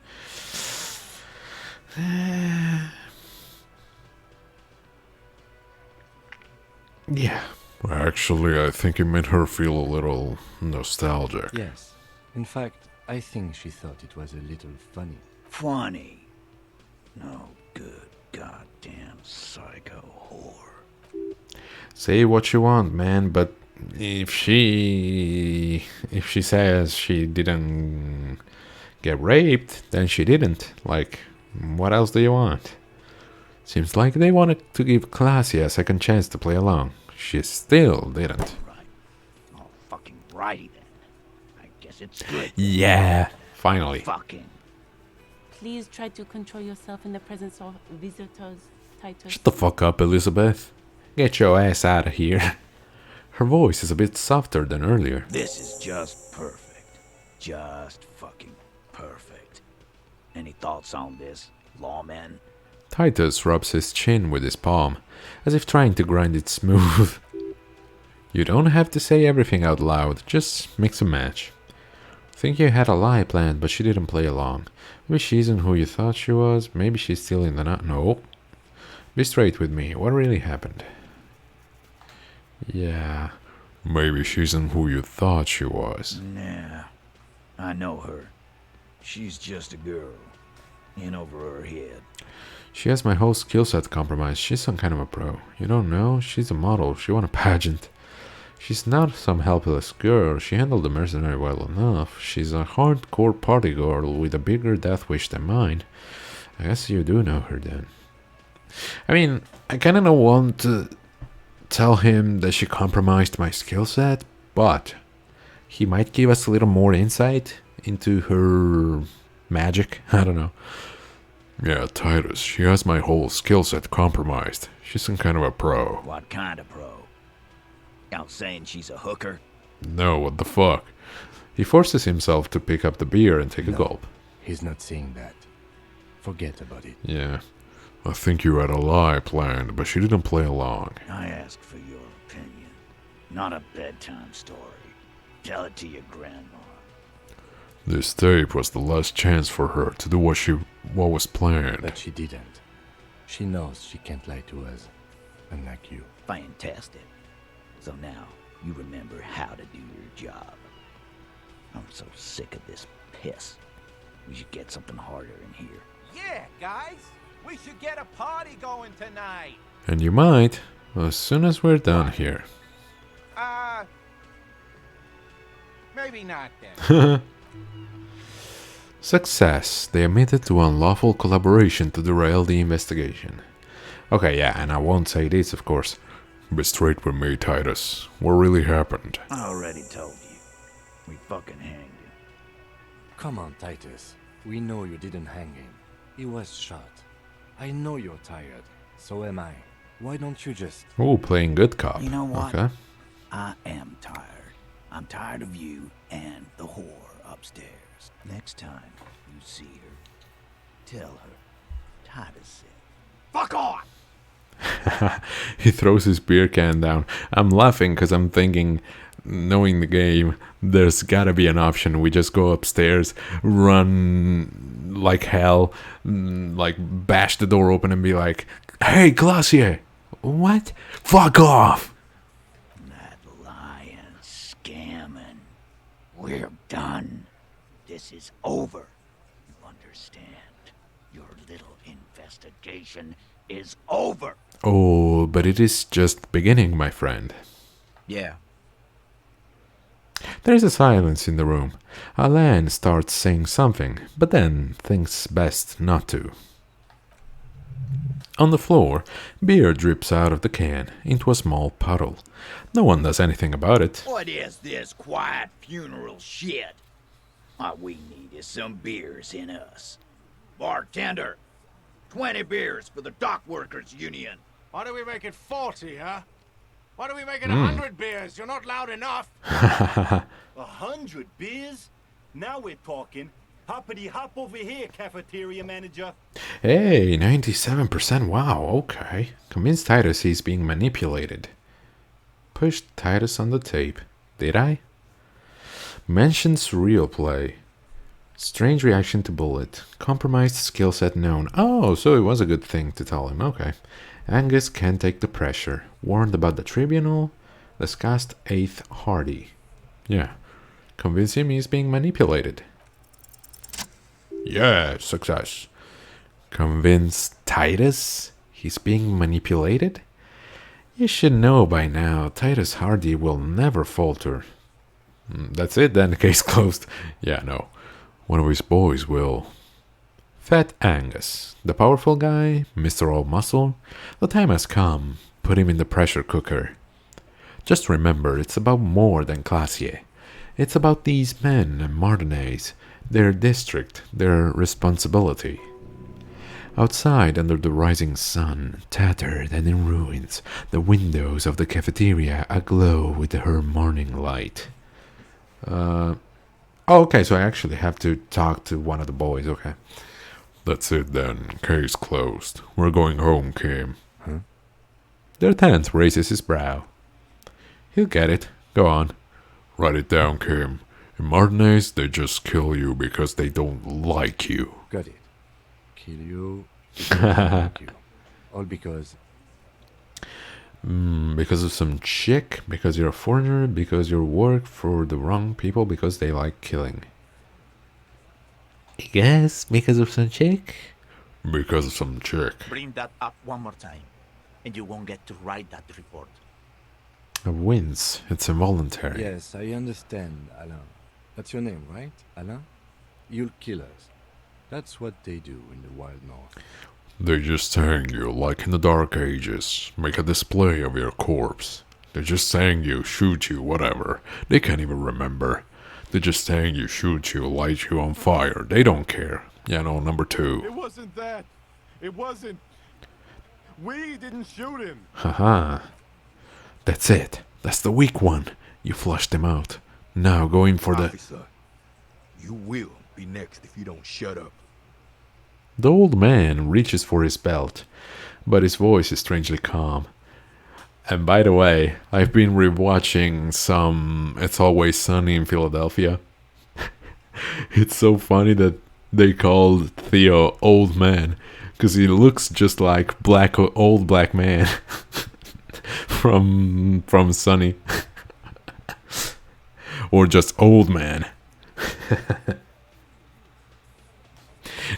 Yeah. Actually, I think it made her feel a little nostalgic. Yes. In fact, I think she thought it was a little funny. Funny. No good goddamn psycho whore. Say what you want, man, but if she says she didn't get raped, then she didn't. Like, what else do you want? Seems like they wanted to give Classy a second chance to play along. She still didn't. Right. Oh, fucking righty then. I guess it's good. Yeah, finally. Fucking. Please try to control yourself in the presence of visitors. Titus. Shut the fuck up, Elizabeth. Get your ass out of here. Her voice is a bit softer than earlier. This is just perfect. Just fucking perfect. Any thoughts on this, lawman? Titus rubs his chin with his palm, as if trying to grind it smooth. You don't have to say everything out loud, just mix and match. Think you had a lie planned, but she didn't play along. Maybe she isn't who you thought she was, maybe she's still in the knot. No. Be straight with me, what really happened? Yeah. Maybe she isn't who you thought she was. Nah, I know her. She's just a girl. In over her head. She has my whole skill set compromised. She's some kind of a pro. You don't know? She's a model. She won a pageant. She's not some helpless girl. She handled the mercenary well enough. She's a hardcore party girl with a bigger death wish than mine. I guess you do know her then. I mean, I kinda don't want to tell him that she compromised my skill set, but he might give us a little more insight into her magic. I don't know. Yeah, Titus, she has my whole skill set compromised. She's some kind of a pro. What kind of pro? Y'all saying she's a hooker? No, what the fuck? He forces himself to pick up the beer and take a No. gulp. He's not saying that. Forget about it. Yeah. I think you had a lie planned, but she didn't play along. I ask for your opinion, not a bedtime story. Tell it to your grandma. This tape was the last chance for her to do what was planned. But she didn't. She knows she can't lie to us. Unlike you. Fantastic. So now you remember how to do your job. I'm so sick of this piss. We should get something harder in here. Yeah, guys. We should get a party going tonight. And you might, as soon as we're done here. Maybe not then. Success. They admitted to unlawful collaboration to derail the investigation. Okay, yeah, and I won't say this, of course. Be straight with me, Titus. What really happened? I already told you. We fucking hanged him. Come on, Titus. We know you didn't hang him. He was shot. I know you're tired. So am I. Why don't you just... Oh, playing good cop. You know what? Okay. I am tired. I'm tired of you and the whore upstairs. Next time you see her, tell her Titus said, "Fuck off!" He throws his beer can down. I'm laughing because I'm thinking, knowing the game, there's gotta be an option. We just go upstairs, run like hell, like bash the door open and be like, "Hey, Glacier!" What? Fuck off! That lying, scamming. We're done. This is over. You understand? Your little investigation is over. Oh, but it is just beginning, my friend. Yeah. There is a silence in the room. Alan starts saying something, but then thinks best not to. On the floor, beer drips out of the can into a small puddle. No one does anything about it. What is this quiet funeral shit? What we need is some beers in us. Bartender, 20 beers for the Dock Workers Union. Why don't we make it 40, huh? Why don't we make it 100 beers? You're not loud enough. 100 beers? Now we're talking. Hoppity hop over here, cafeteria manager. Hey, 97%, wow, okay. Convince Titus he's being manipulated. Pushed Titus on the tape. Did I? Mentions real play. Strange reaction to bullet. Compromised skill set known. Oh, so it was a good thing to tell him, okay. Angus can't take the pressure. Warned about the tribunal. Discussed 8th Hardy. Yeah. Convince him he's being manipulated. Yeah, success. Convince Titus he's being manipulated? You should know by now, Titus Hardy will never falter. That's it then, case closed. Yeah, no. One of his boys will. Fat Angus, the powerful guy, Mr. All Muscle. The time has come. Put him in the pressure cooker. Just remember, it's about more than Glacier. It's about these men and Martinez, their district, their responsibility. Outside, under the rising sun, tattered and in ruins, the windows of the cafeteria aglow with her morning light. Oh, okay, so I actually have to talk to one of the boys, okay. That's it then, case closed. We're going home, Kim. Huh? The lieutenant raises his brow. He'll get it. Go on. Write it down, Kim. In Martinez, they just kill you because they don't like you. Got it. Kill you because they don't like you. All because Because of some chick? Because you're a foreigner? Because you work for the wrong people? Because they like killing? I guess because of some chick? Because of some chick. Bring that up one more time, and you won't get to write that report. A wince. It's involuntary. yes, I understand, Alain. That's your name, right, Alain? You'll kill us. That's what they do in the wild north. They just hang you like in the Dark Ages. Make a display of your corpse. They just hang you, shoot you, whatever. They can't even remember. They just hang you, shoot you, light you on fire. They don't care. Yeah, no, number 2. It wasn't that. It wasn't. We didn't shoot him. Haha. That's it. That's the weak one. You flushed him out. Now going for the... Officer, you will be next if you don't shut up. The old man reaches for his belt, but his voice is strangely calm. And by the way, I've been rewatching some It's Always Sunny in Philadelphia. It's so funny that they called Theo old man, because he looks just like old black man from Sunny. Or just old man.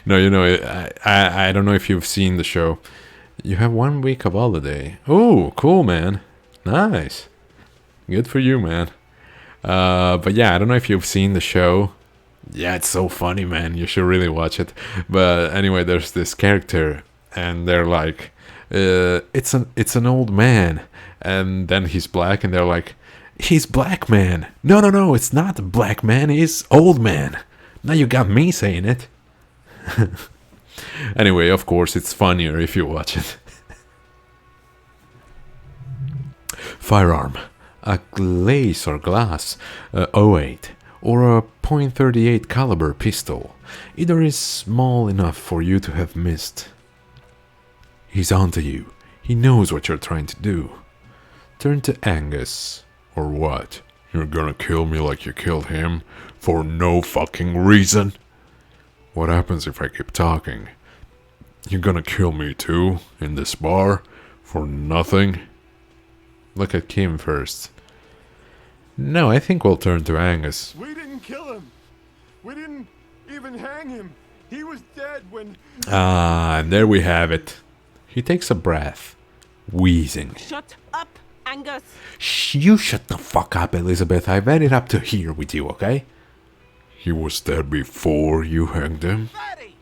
No, you know, I don't know if you've seen the show. You have 1 week of holiday. Oh, cool, man. Nice. Good for you, man. But yeah, I don't know if you've seen the show. Yeah, it's so funny, man. You should really watch it. But anyway, there's this character, and they're like, it's an old man, and then he's black, and they're like, he's black man. No, it's not a black man. He's old man. Now you got me saying it. Anyway, of course, it's funnier if you watch it. Firearm. A glaze or glass 08 or a .38 caliber pistol. Either is small enough for you to have missed. He's onto you. He knows what you're trying to do. Turn to Angus. Or what? You're gonna kill me like you killed him? For no fucking reason? What happens if I keep talking? You're gonna kill me too? In this bar? For nothing? Look at Kim first. No, I think we'll turn to Angus. We didn't kill him. We didn't even hang him. He was dead when... And there we have it. He takes a breath, wheezing. Shut up, Angus. Shh, you shut the fuck up, Elizabeth. I've had it up to here with you, okay? He was dead before you hanged him? Fatty!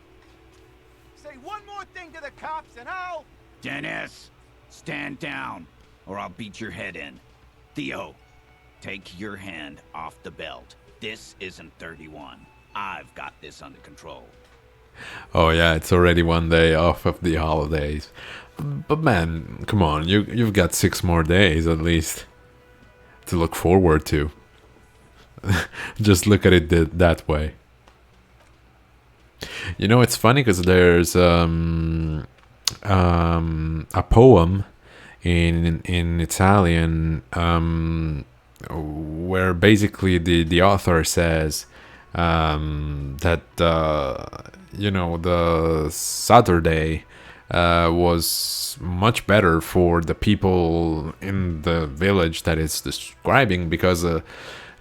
Say one more thing to the cops and I'll... Dennis, stand down, or I'll beat your head in. Theo, take your hand off the belt. This isn't 31. I've got this under control. Oh yeah, it's already 1 day off of the holidays. But man, come on, you've got 6 more days at least to look forward to. Just look at it that way. You know, it's funny because there's a poem in Italian where basically the author says that you know, the Saturday was much better for the people in the village that it's describing, because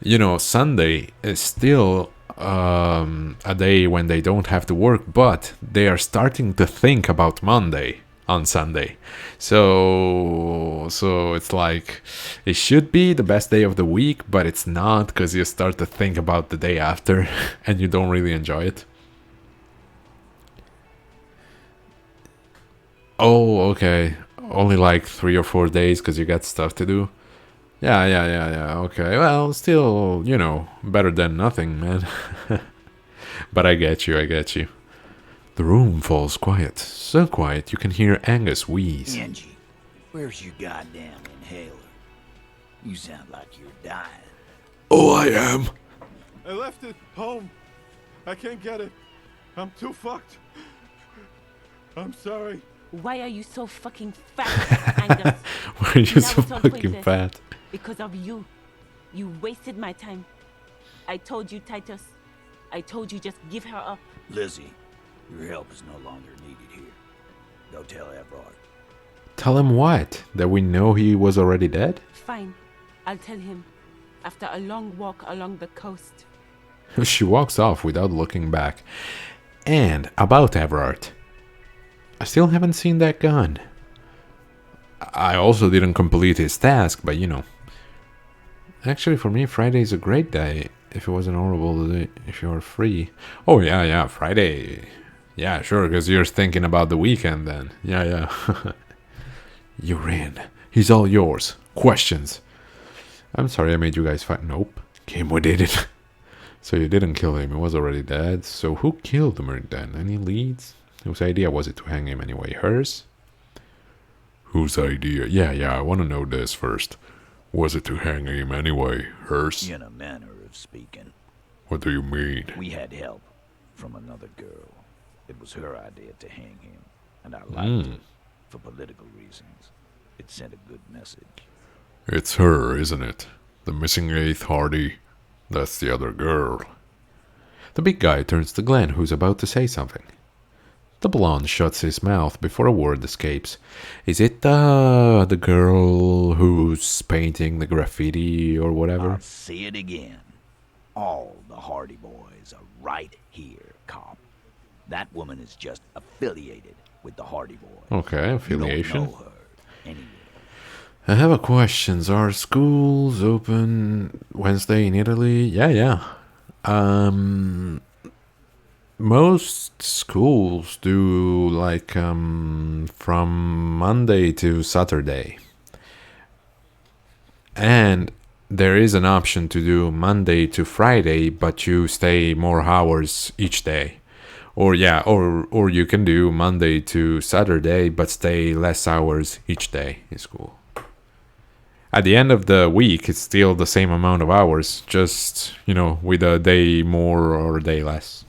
you know, Sunday is still a day when they don't have to work, but they are starting to think about Monday on Sunday. So it's like, it should be the best day of the week, but it's not, because you start to think about the day after and you don't really enjoy it. Oh, okay. Only like 3 or 4 days because you got stuff to do. Yeah. Okay. Well, still, you know, better than nothing, man. But I get you. The room falls quiet. So quiet you can hear Angus wheeze. Angie, where's your goddamn inhaler? You sound like you're dying. Oh, I am. I left it home. I can't get it. I'm too fucked. I'm sorry. Why are you so fucking fat, Angus? Why are you Now so it's all fucking pointless. fat? Because of you. You wasted my time. I told you, Titus. I told you just give her up. Lizzie, your help is no longer needed here. Go tell Everard. Tell him what? That we know he was already dead? Fine. I'll tell him. After a long walk along the coast. She walks off without looking back. And about Everard. I still haven't seen that gun. I also didn't complete his task, but you know. Actually, for me, Friday is a great day. If it wasn't horrible day, if you're free. Oh, yeah, Friday. Yeah, sure, because you're thinking about the weekend then. Yeah. You're in. He's all yours. Questions. I'm sorry I made you guys fight. Nope. Came we did it. So you didn't kill him. He was already dead. So who killed him then? Any leads? Whose idea was it to hang him anyway? Hers? Whose idea? Yeah, I want to know this first. Was it to hang him anyway? Hers? In a manner of speaking. What do you mean? We had help from another girl. It was her idea to hang him, and I liked it for political reasons. It sent a good message. It's her, isn't it? The missing eighth Hardy. That's the other girl. The big guy turns to Glenn, who's about to say something. The blonde shuts his mouth before a word escapes. Is it the girl who's painting the graffiti or whatever? I'll say it again. All the Hardy boys are right here, cop. That woman is just affiliated with the Hardy boys. Okay, affiliation. You don't know her anyway. I have a question. Are schools open Wednesday in Italy? Yeah. Most schools do like from Monday to Saturday. And there is an option to do Monday to Friday, but you stay more hours each day. Or you can do Monday to Saturday, but stay less hours each day in school. At the end of the week, it's still the same amount of hours, just, with a day more or a day less.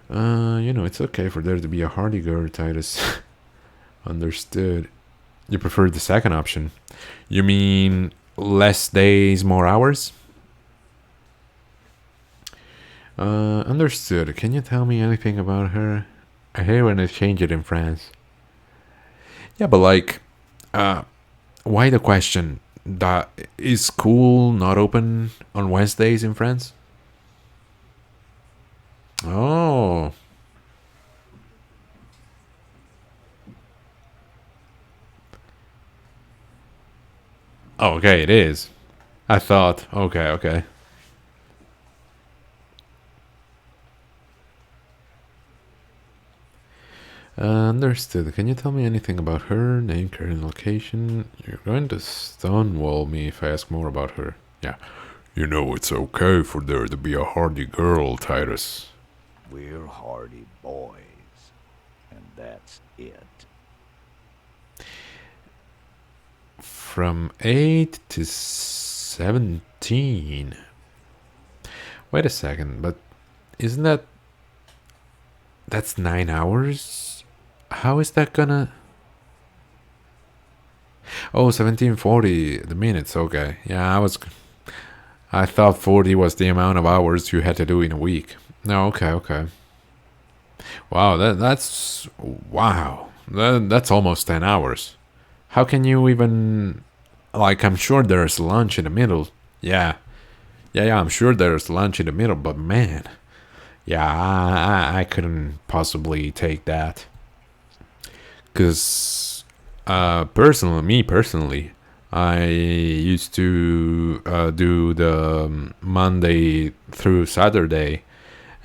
It's okay for there to be a Hardy girl, Titus. Understood. You prefer the second option. You mean less days, more hours? Understood. Can you tell me anything about her? I hate when they change it in France. Yeah, but why the question? Is school not open on Wednesdays in France? Oh. Okay, it is. I thought. Okay. Understood. Can you tell me anything about her? Name, current location? You're going to stonewall me if I ask more about her. Yeah. It's okay for there to be a Hardy girl, Titus. We're Hardy boys, and that's it. From 8 to 17. Wait a second, but isn't that's 9 hours? How is that gonna... Oh, 1740, the minutes, okay. Yeah, I thought 40 was the amount of hours you had to do in a week. No, okay. Wow, that's almost 10 hours. How can you even... I'm sure there's lunch in the middle. Yeah, I'm sure there's lunch in the middle, but man... Yeah, I couldn't possibly take that. Because, personally, I used to do the Monday through Saturday,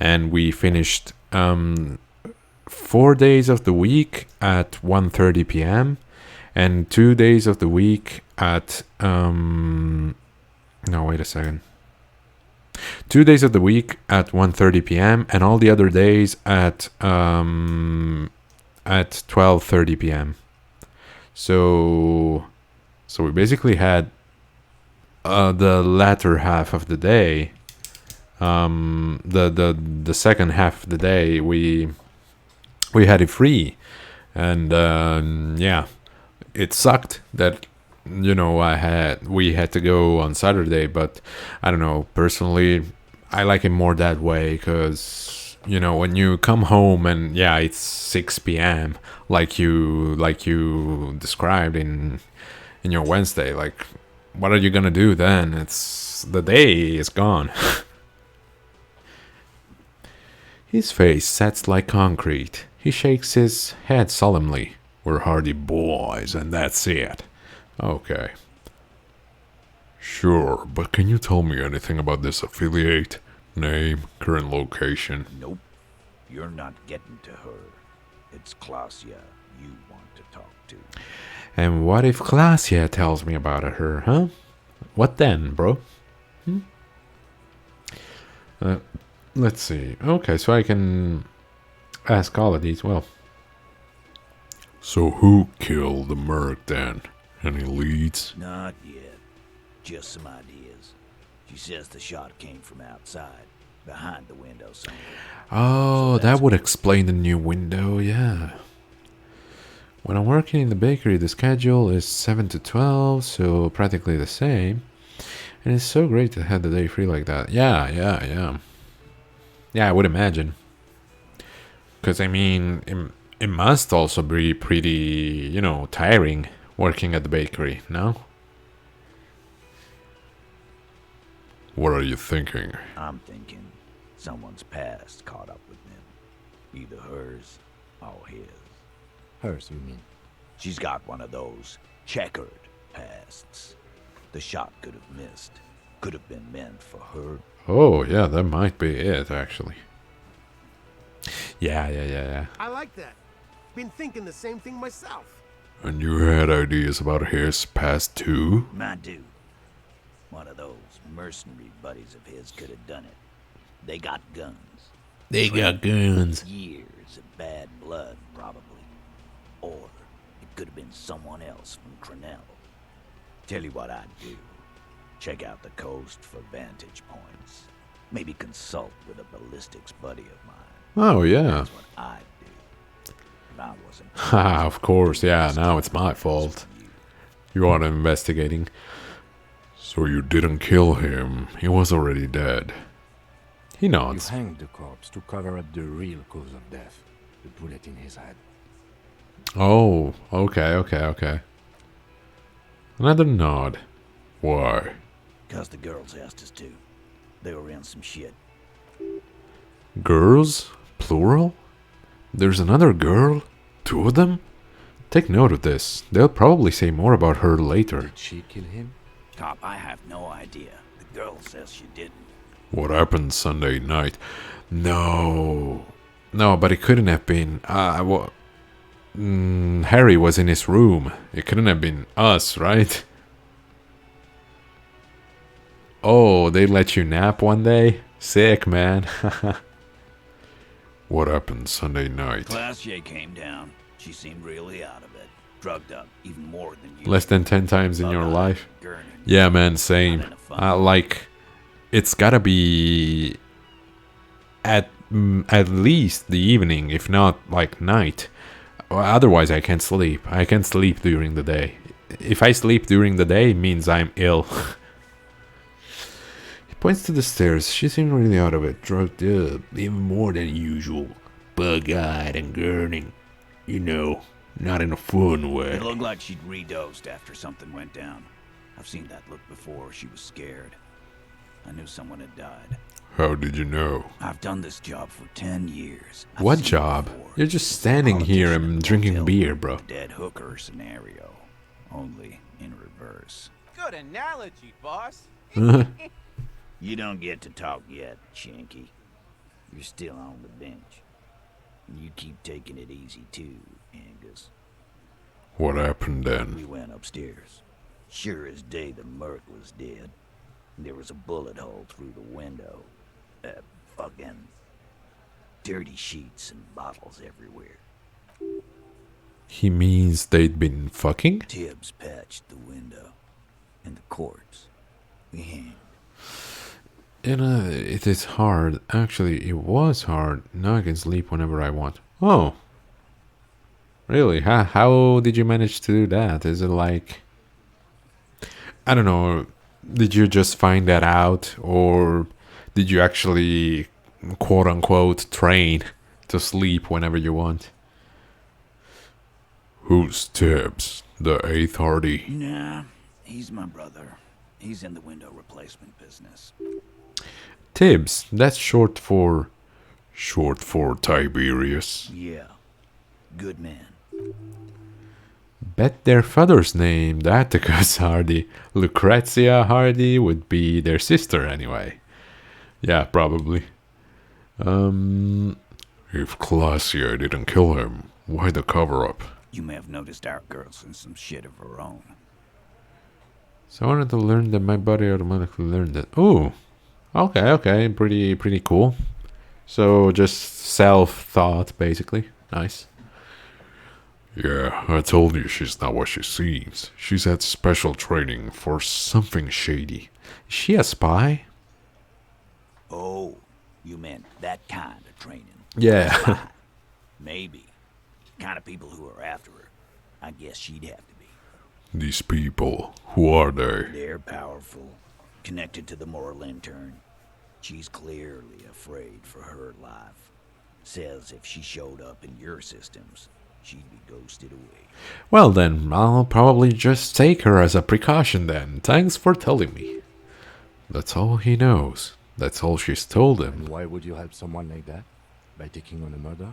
and we finished 4 days of the week at 1:30 p.m. and 2 days of the week at... No, wait a second. 2 days of the week at 1:30 p.m. and all the other days at 12:30 p.m. So we basically had the latter half of the day, the second half of the day we had it free, and yeah, it sucked that we had to go on Saturday, but I don't know, personally I like it more that way, because when you come home and yeah, it's 6 p.m. like you described in your Wednesday, like what are you gonna do then? It's the day is gone. His face sets like concrete. He shakes his head solemnly. We're hardy boys, and that's it. Okay. Sure, but can you tell me anything about this affiliate? Name, current location? Nope. You're not getting to her. It's Klasia you want to talk to. And what if Klasia tells me about her, huh? What then, bro? Let's see. Okay, so I can ask all of these. Well, so who killed the merc then? Any leads? Not yet. Just some ideas. She says the shot came from outside, behind the window somewhere. Oh, that would explain the new window, yeah. When I'm working in the bakery, the schedule is 7 to 12, so practically the same. And it's so great to have the day free like that. Yeah. Yeah, I would imagine. Because, I mean, it must also be pretty, tiring working at the bakery, no? What are you thinking? I'm thinking someone's past caught up with them. Either hers or his. Hers, you mean? She's got one of those checkered pasts. The shot could have missed. Could have been meant for her. Oh, yeah, that might be it, actually. Yeah. I like that. Been thinking the same thing myself. And you had ideas about his past too? I do. One of those mercenary buddies of his could have done it. They got guns. Years of bad blood, probably. Or it could have been someone else from Crenell. Tell you what I'd do. Check out the coast for vantage points. Maybe consult with a ballistics buddy of mine. Oh, yeah. That's what I'd do. If I wasn't. Ha, of course, yeah, now it's my fault. You are investigating. So you didn't kill him. He was already dead. He You nods. hanged the corpse to cover up the real cause of death. The bullet in his head. Oh, okay. Another nod. Why? Because the girls asked us to. They were in some shit. Girls? Plural? There's another girl? 2 of them? Take note of this. They'll probably say more about her later. Did she kill him? Cop, I have no idea. The girl says she didn't. What happened Sunday night? No, but it couldn't have been. Harry was in his room. It couldn't have been us, right? Oh, they let you nap one day? Sick, man. What happened Sunday night? Klasia came down. She seemed really out of it. Drugged up, even more than you. Less than 10 times in your life? Gurney. Yeah, man, same. Like, it's gotta be at least the evening, if not like night. Otherwise, I can't sleep. I can't sleep during the day. If I sleep during the day, it means I'm ill. He points to the stairs. She seemed really out of it, drugged up, even more than usual. Bug-eyed and gurning. Not in a fun way. It looked like she'd redosed after something went down. I've seen that look before. She was scared. I knew someone had died. How did you know? I've done this job for 10 years. What job? You're just standing here and drinking beer, bro. Dead hooker scenario. Only in reverse. Good analogy, boss. You don't get to talk yet, Shanky. You're still on the bench. You keep taking it easy too, Angus. What happened We then? went upstairs. Sure as day the merc was dead. There was a bullet hole through the window. Fucking dirty sheets and bottles everywhere. He means they'd been fucking? Tibbs patched the window. And the corpse. We hanged. It is hard. Actually, it was hard. Now I can sleep whenever I want. Oh. Really? How did you manage to do that? Is it like... I don't know. Did you just find that out? Or did you actually, quote-unquote, train to sleep whenever you want? Who's Tibbs? The 8th Hardy? Nah, he's my brother. He's in the window replacement business. Tibbs, that's short for Tiberius. Yeah, good man. Bet their father's name, Atticus Hardy. Lucrezia Hardy would be their sister anyway. Yeah, probably. If Claudia didn't kill him, why the cover-up? You may have noticed our girl's in some shit of her own. So I wanted to learn that my body automatically learned that. Ooh. Okay, pretty cool. So just self-thought, basically. Nice. Yeah, I told you she's not what she seems. She's had special training for something shady. Is she a spy? Oh, you meant that kind of training. Yeah. Spy. Maybe. The kind of people who are after her. I guess she'd have to be. These people, who are they? They're powerful. Connected to the Moral Intern. She's clearly afraid for her life. Says if she showed up in your systems, she'd be ghosted away. Well then, I'll probably just take her as a precaution then. Thanks for telling me. That's all he knows. That's all she's told him. And why would you help someone like that? By taking on a murder?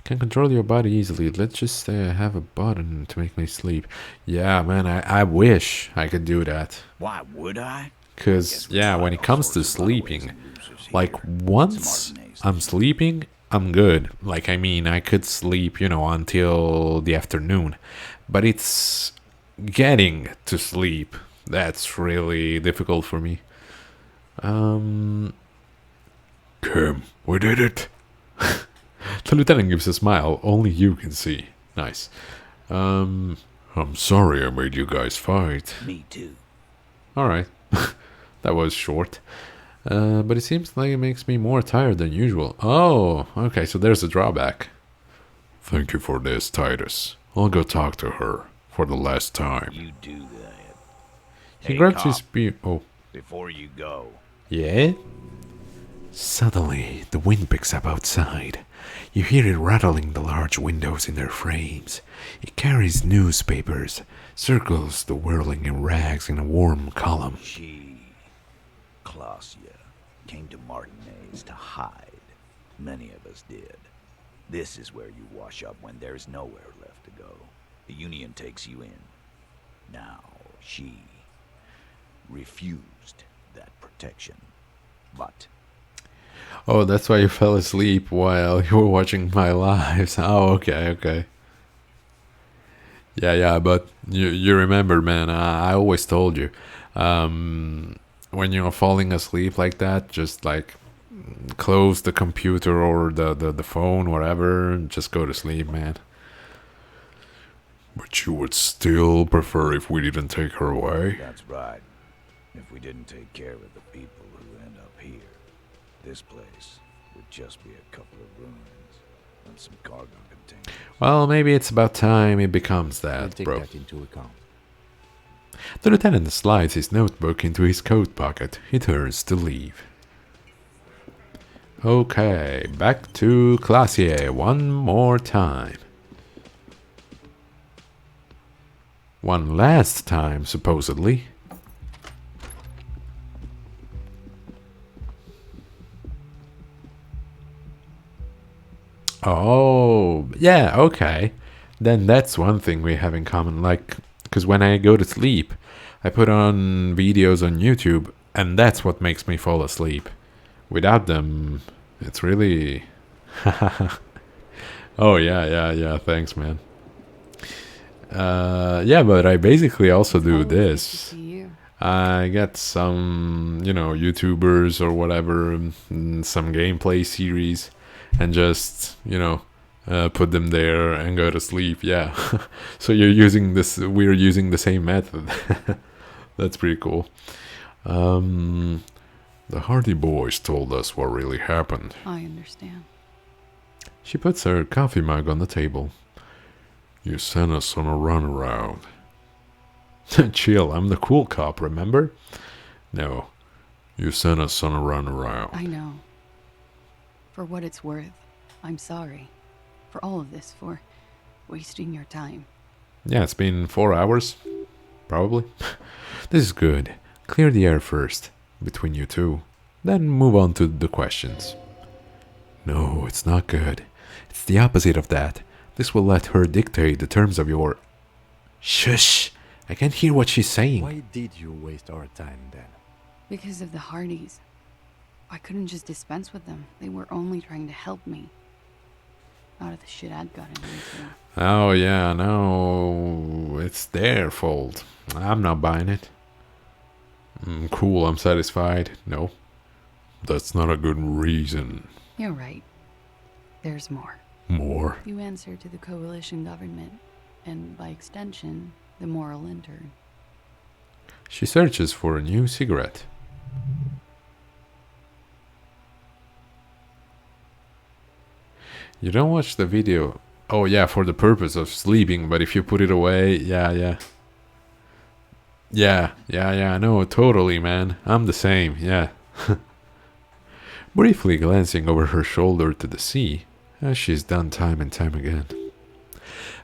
Can control your body easily. Let's just have a button to make me sleep. Yeah, man, I wish I could do that. Why would I? Because, yeah, when it comes to sleeping, like, once I'm sleeping, I'm good. Like, I mean, I could sleep, until the afternoon. But it's getting to sleep that's really difficult for me. Kim, we did it. The lieutenant gives a smile only you can see. Nice. I'm sorry I made you guys fight. Me too. Alright. That was short. But it seems like it makes me more tired than usual. Oh, okay, so there's a drawback. Thank you for this, Titus. I'll go talk to her for the last time. You do that. He grabs his spear. Oh. Before you go. Yeah? Suddenly, the wind picks up outside. You hear it rattling the large windows in their frames. It carries newspapers, circles the whirling in rags in a warm column. She, Claudia, came to Martinez to hide. Many of us did. This is where you wash up when there's nowhere left to go. The Union takes you in. Now, she refused that protection. But... Oh, that's why you fell asleep while you were watching my lives. Oh, okay. Yeah, but you remember, man, I always told you, when you're falling asleep like that, just like close the computer or the phone, whatever, just go to sleep, man. But you would still prefer if we didn't take her away? That's right. If we didn't take care of the people who end up here, this place would just be a couple of ruins and some cargo containers. Well, maybe it's about time it becomes We'll that, take bro. that into account. The lieutenant slides his notebook into his coat pocket. He turns to leave. Okay, back to Classier one more time. One last time, supposedly. Oh, yeah, okay. Then that's one thing we have in common. Like, because when I go to sleep, I put on videos on YouTube, and that's what makes me fall asleep. Without them, it's really... Oh, yeah, thanks, man. Yeah, but I basically also do this. I get some, YouTubers or whatever, some gameplay series, and just, put them there and go to sleep. Yeah. So we're using the same method. That's pretty cool. The Hardy Boys told us what really happened. I understand. She puts her coffee mug on the table. You sent us on a runaround. Chill, I'm the cool cop, remember? No, you sent us on a runaround. I know. For what it's worth, I'm sorry. For all of this, for wasting your time. Yeah, it's been 4 hours. Probably. This is good. Clear the air first, between you two. Then move on to the questions. No, it's not good. It's the opposite of that. This will let her dictate the terms of your... Shush! I can't hear what she's saying. Why did you waste our time then? Because of the Hardys. I couldn't just dispense with them. They were only trying to help me. Out of the shit I'd gotten into. Oh yeah, no, it's their fault. I'm not buying it. Cool, I'm satisfied. No, that's not a good reason. You're right. There's more. More? You answer to the coalition government, and by extension, the moral intern. She searches for a new cigarette. You don't watch the video. Oh yeah, for the purpose of sleeping, but if you put it away, yeah. Yeah, no, totally, man. I'm the same, yeah. Briefly glancing over her shoulder to the sea, as she's done time and time again.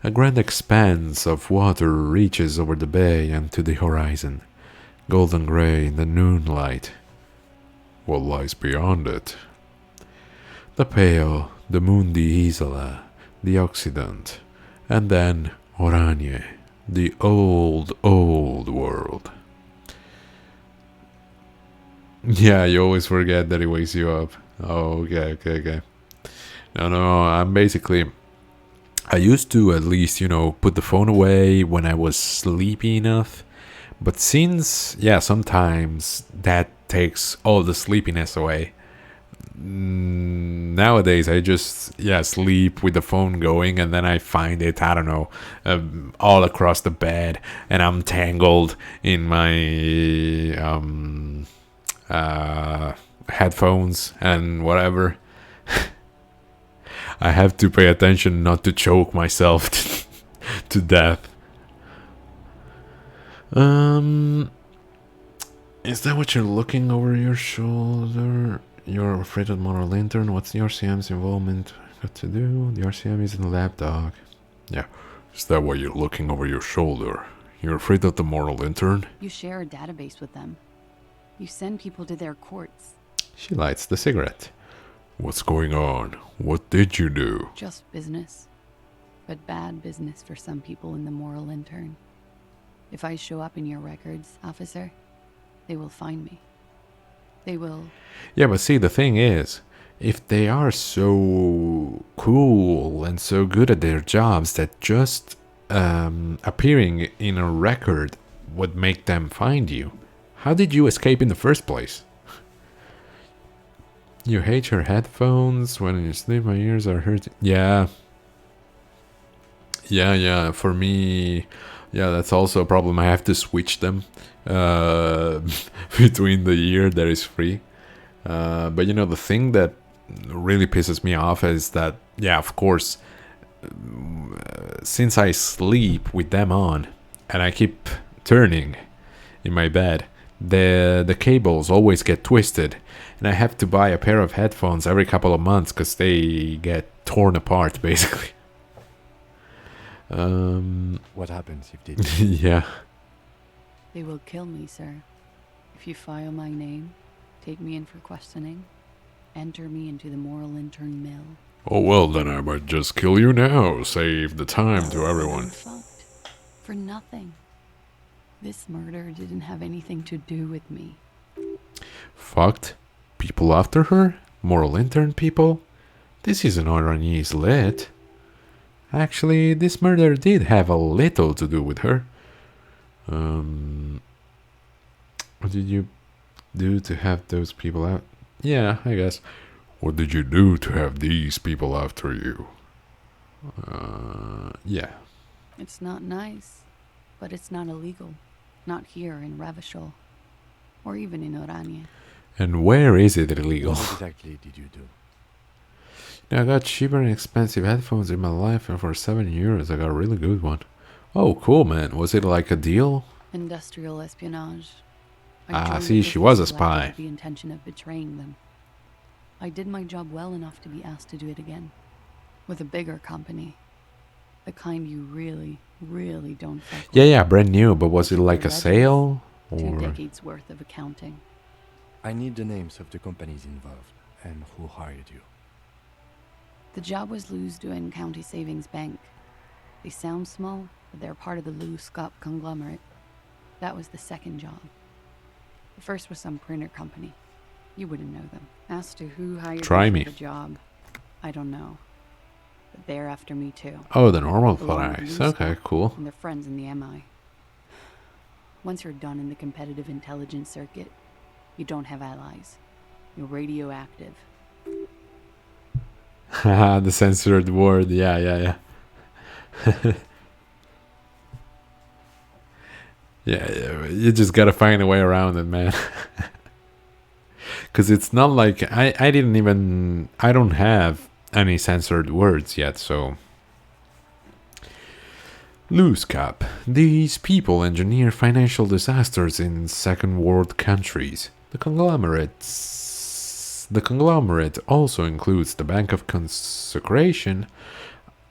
A grand expanse of water reaches over the bay and to the horizon, golden grey in the noonlight. What lies beyond it? The Pale, the Mundi Isola, the Occident, and then Oranje, the old world. Yeah, you always forget that it wakes you up. Oh, okay. No, I used to at least, put the phone away when I was sleepy enough. But since, sometimes that takes all the sleepiness away. Nowadays, I just, sleep with the phone going, and then I find it, I don't know, all across the bed, and I'm tangled in my headphones and whatever. I have to pay attention not to choke myself to death. Is that what you're looking over your shoulder? You're afraid of the moral intern? What's the RCM's involvement got to do? The RCM is in the lab, dog. Yeah. Is that why you're looking over your shoulder? You're afraid of the moral intern? You share a database with them. You send people to their courts. She lights the cigarette. What's going on? What did you do? Just business. But bad business for some people in the moral intern. If I show up in your records, officer, they will find me. They will... Yeah, but see, the thing is, if they are so cool and so good at their jobs that just appearing in a record would make them find you, how did you escape in the first place? You hate your headphones when you sleep, my ears are hurting. Yeah, for me, that's also a problem. I have to switch them between the year that is free. But the thing that really pisses me off is that, of course, since I sleep with them on and I keep turning in my bed, the cables always get twisted, and I have to buy a pair of headphones every couple of months because they get torn apart, basically. What happens if they do? Yeah. They will kill me, sir. If you file my name, take me in for questioning, enter me into the moral intern mill. Oh, well, then I might just kill you now. Save the time to everyone. I'm fucked. For nothing. This murder didn't have anything to do with me. Fucked? People after her? Moral intern people? This isn't Orange's lit. Actually, this murder did have a little to do with her. What did you do to have those people out? Yeah, I guess. What did you do to have these people after you? Yeah. It's not nice, but it's not illegal. Not here in Ravishol, or even in Oranje. And where is it illegal? What exactly did you do? I got cheaper and expensive headphones in my life, and for €7 I got a really good one. Oh, cool, man. Was it like a deal? Industrial espionage. See, she was a spy. With the intention of betraying them. I did my job well enough to be asked to do it again. With a bigger company. The kind you really, really don't fuck with. Yeah, brand new, but was it like a sale? 2 Or... decades worth of accounting. I need the names of the companies involved and who hired you. The job was Lou's doing County Savings Bank. They sound small, but they're part of the Lou Scott conglomerate. That was the second job. The first was some printer company. You wouldn't know them. As to who hired me for the job, I don't know. But they're after me too. Oh, the normal Along with price. Lou Okay, Scott cool. And their friends in the MI. Once you're done in the competitive intelligence circuit, you don't have allies. You're radioactive. The censored word. Yeah. Yeah, you just gotta find a way around it, man. Because it's not like I don't have any censored words yet, so. Loose cap. These people engineer financial disasters in second world countries. The conglomerate also includes the Bank of Consecration,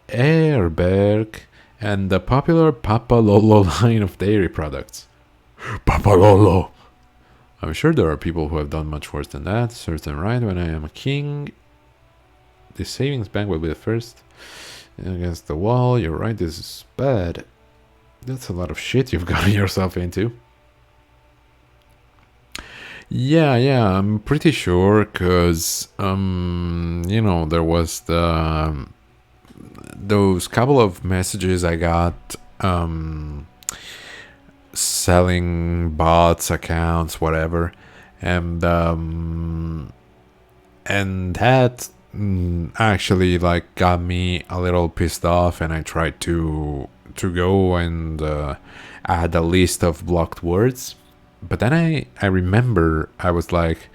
Airberg, and the popular Papa Lolo line of dairy products. Papa Lolo! I'm sure there are people who have done much worse than that. Certain right, when I am a king, the savings bank will be the first. Against the wall, you're right, this is bad. That's a lot of shit you've gotten yourself into. Yeah, I'm pretty sure, because, there was those couple of messages I got, selling bots, accounts, whatever, and that actually got me a little pissed off, and I tried to go and add a list of blocked words, but then I remember I was like,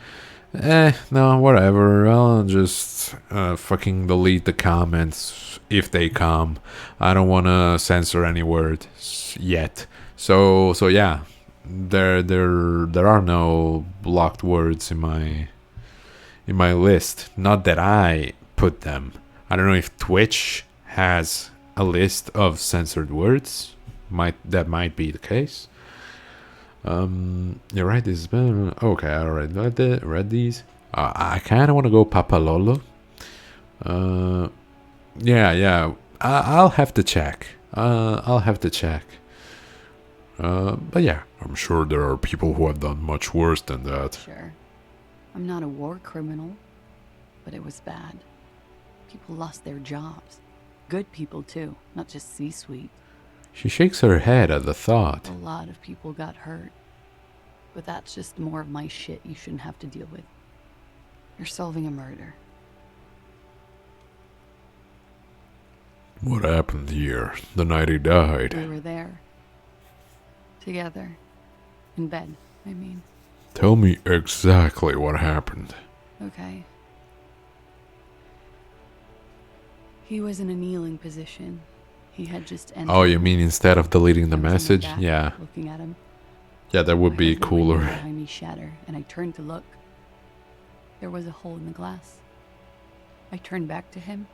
no, whatever, I'll just fucking delete the comments if they come. I don't want to censor any words yet. So yeah, there are no blocked words in my list. Not that I put them. I don't know if Twitch has a list of censored words. That might be the case. You're right. This is okay. I already read these. I kind of want to go Papa Lolo. Yeah. I'll have to check. But yeah, I'm sure there are people who have done much worse than that. Sure. I'm not a war criminal, but it was bad. People lost their jobs. Good people, too, not just C-suite. She shakes her head at the thought. A lot of people got hurt. But that's just more of my shit you shouldn't have to deal with. You're solving a murder. What happened here the night he died? We were there. Together. In bed, I mean. Tell me exactly what happened. Okay. He was in a kneeling position. He had just entered. Oh, you mean instead of deleting the message? Back, Yeah. Looking at him. Yeah, that would be I heard the cooler. window behind me shatter, and I turned to look. There was a hole in the glass. I turned back to him.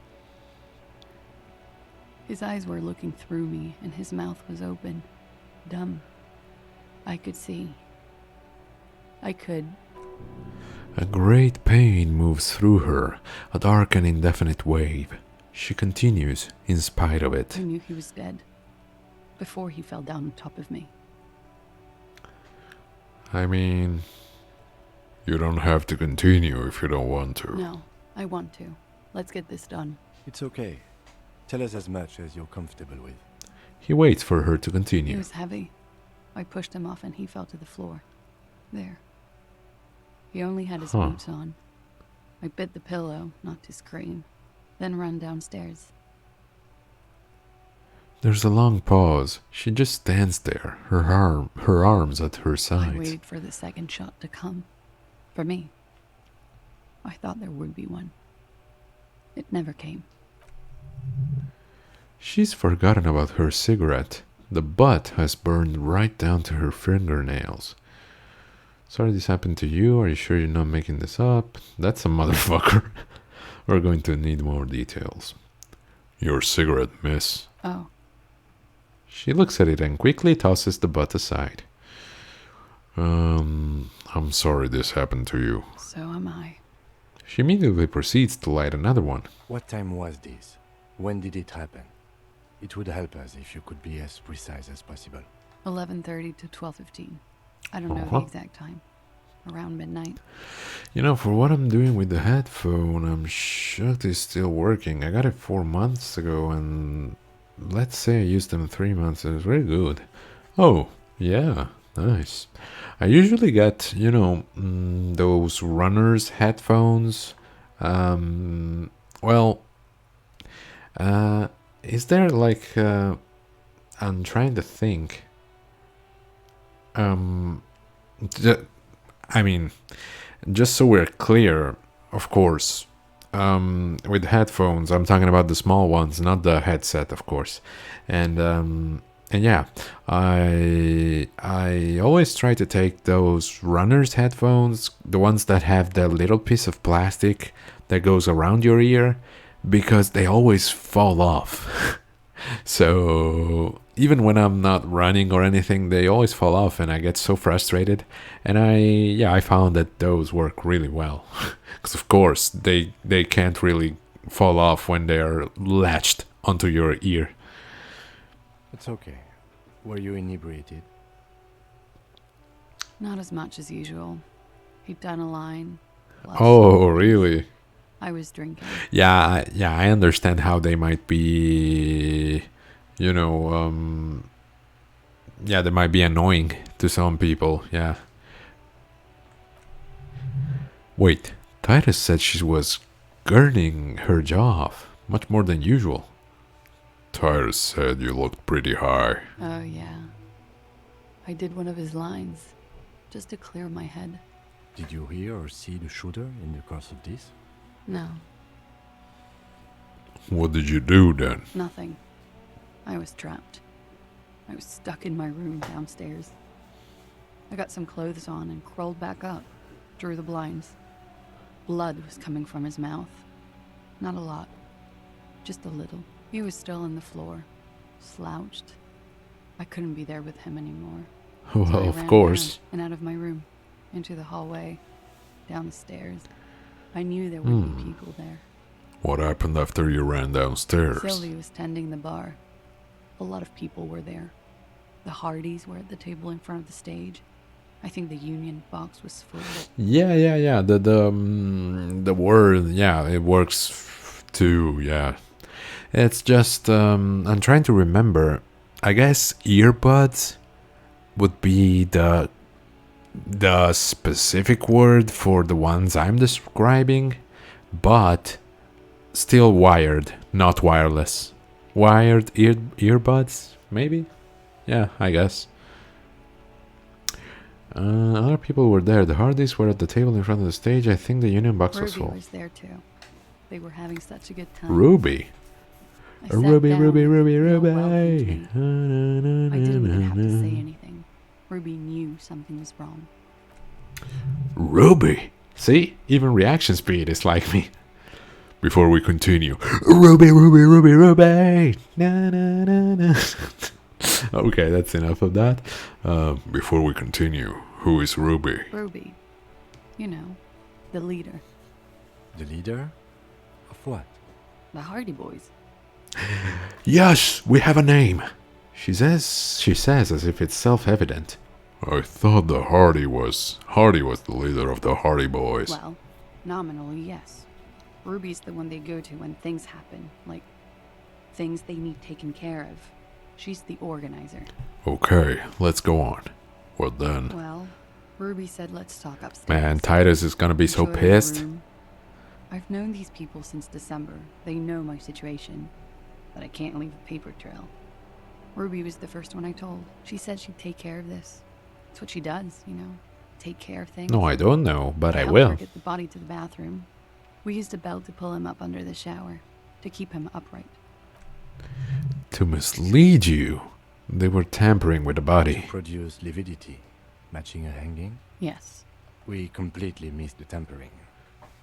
His eyes were looking through me, and his mouth was open. Dumb. I could see. I could. A great pain moves through her, a dark and indefinite wave. She continues, in spite of it. I knew he was dead. Before he fell down on top of me. I mean, you don't have to continue if you don't want to. No, I want to. Let's get this done. It's okay. Tell us as much as you're comfortable with. He waits for her to He continue. was heavy. I pushed him off and he fell to the floor. There. He only had his Huh. boots on. I bit the pillow, not to scream, then ran downstairs. There's a long pause. She just stands there, her arms at her I sides. waited for the second shot to come. For me. I thought there would be one. It never came. She's forgotten about her cigarette. The butt has burned right down to her fingernails. Sorry this happened to you. Are you sure you're not making this up? That's a motherfucker. We're going to need more details. Your cigarette, miss. Oh, She looks at it and quickly tosses the butt aside. I'm sorry this happened to you. so am I. She immediately proceeds to light another one. What time was this? When did it happen? It would help us if you could be as precise as possible. 11:30 to 12:15. I don't know Uh-huh. the exact time. Around midnight. You know, for what I'm doing with the headphone, I'm shocked it's still working. I got it 4 months ago, and let's say I used them 3 months. It was very good. Oh, yeah, nice. I usually get, those runners headphones. Is there like, I'm trying to think. Just so we're clear, of course, with headphones, I'm talking about the small ones, not the headset, of course. And yeah, I always try to take those runners headphones, the ones that have the little piece of plastic that goes around your ear, because they always fall off. So even when I'm not running or anything, they always fall off, and I get so frustrated. And I found that those work really well, because of course they can't really fall off when they are latched onto your ear. It's okay. Were you inebriated? Not as much as usual. He'd done a line. Oh, really? I was drinking. Yeah, I understand how they might be, they might be annoying to some people, yeah. Wait, Titus said she was gurning her jaw off, much more than usual. Titus said you looked pretty high. Oh, yeah. I did one of his lines, just to clear my head. Did you hear or see the shooter in the course of this? No, What did you do then? nothing. I was trapped. I was stuck in my room downstairs. I got some clothes on and crawled back up, drew the blinds. Blood was coming from his mouth. Not a lot, just a little. He was still on the floor, slouched. I couldn't be there with him anymore. So I Well, of ran course. down and out of my room, into the hallway, down the stairs. I knew there would be people there. What happened after you ran downstairs? Sylvie was tending the bar. A lot of people were there. The Hardys were at the table in front of the stage. I think the Union box was full. Yeah. The word, yeah, it works too. Yeah, it's just I'm trying to remember. I guess earbuds would be the specific word for the ones I'm describing, but still wired, not wireless. Wired earbuds, maybe? Yeah, I guess. Other people were there. The Hardys were at the table in front of the stage. I think the Union box was Ruby full. was there too. They were having such a good time. Ruby. I sat Ruby. down and they all welcomed me. I didn't even have to say anything. Ruby knew something was wrong. Ruby. See? Even reaction speed is like me. Before we continue. Ruby. Na. Okay, that's enough of that. Before we continue, who is Ruby? Ruby. You know, the leader. The leader? Of what? The Hardy Boys. Yes, we have a name. She says as if it's self-evident. I thought the Hardy was the leader of the Hardy Boys. Well, nominally, yes. Ruby's the one they go to when things happen, like things they need taken care of. She's the organizer. Okay, let's go on. What then? Well, Ruby said let's talk upstairs. Man, Titus is gonna be so Enjoy your pissed. room. I've known these people since December. They know my situation. But I can't leave a paper trail. Ruby was the first one I told. She said she'd take care of this. It's what she does, you know. Take care of things. No, I don't know, but I helped will. her get the body to the bathroom. We used a belt to pull him up under the shower. To keep him upright. To mislead you. They were tampering with the body. Produce lividity, matching a hanging. Yes. We completely missed the tampering.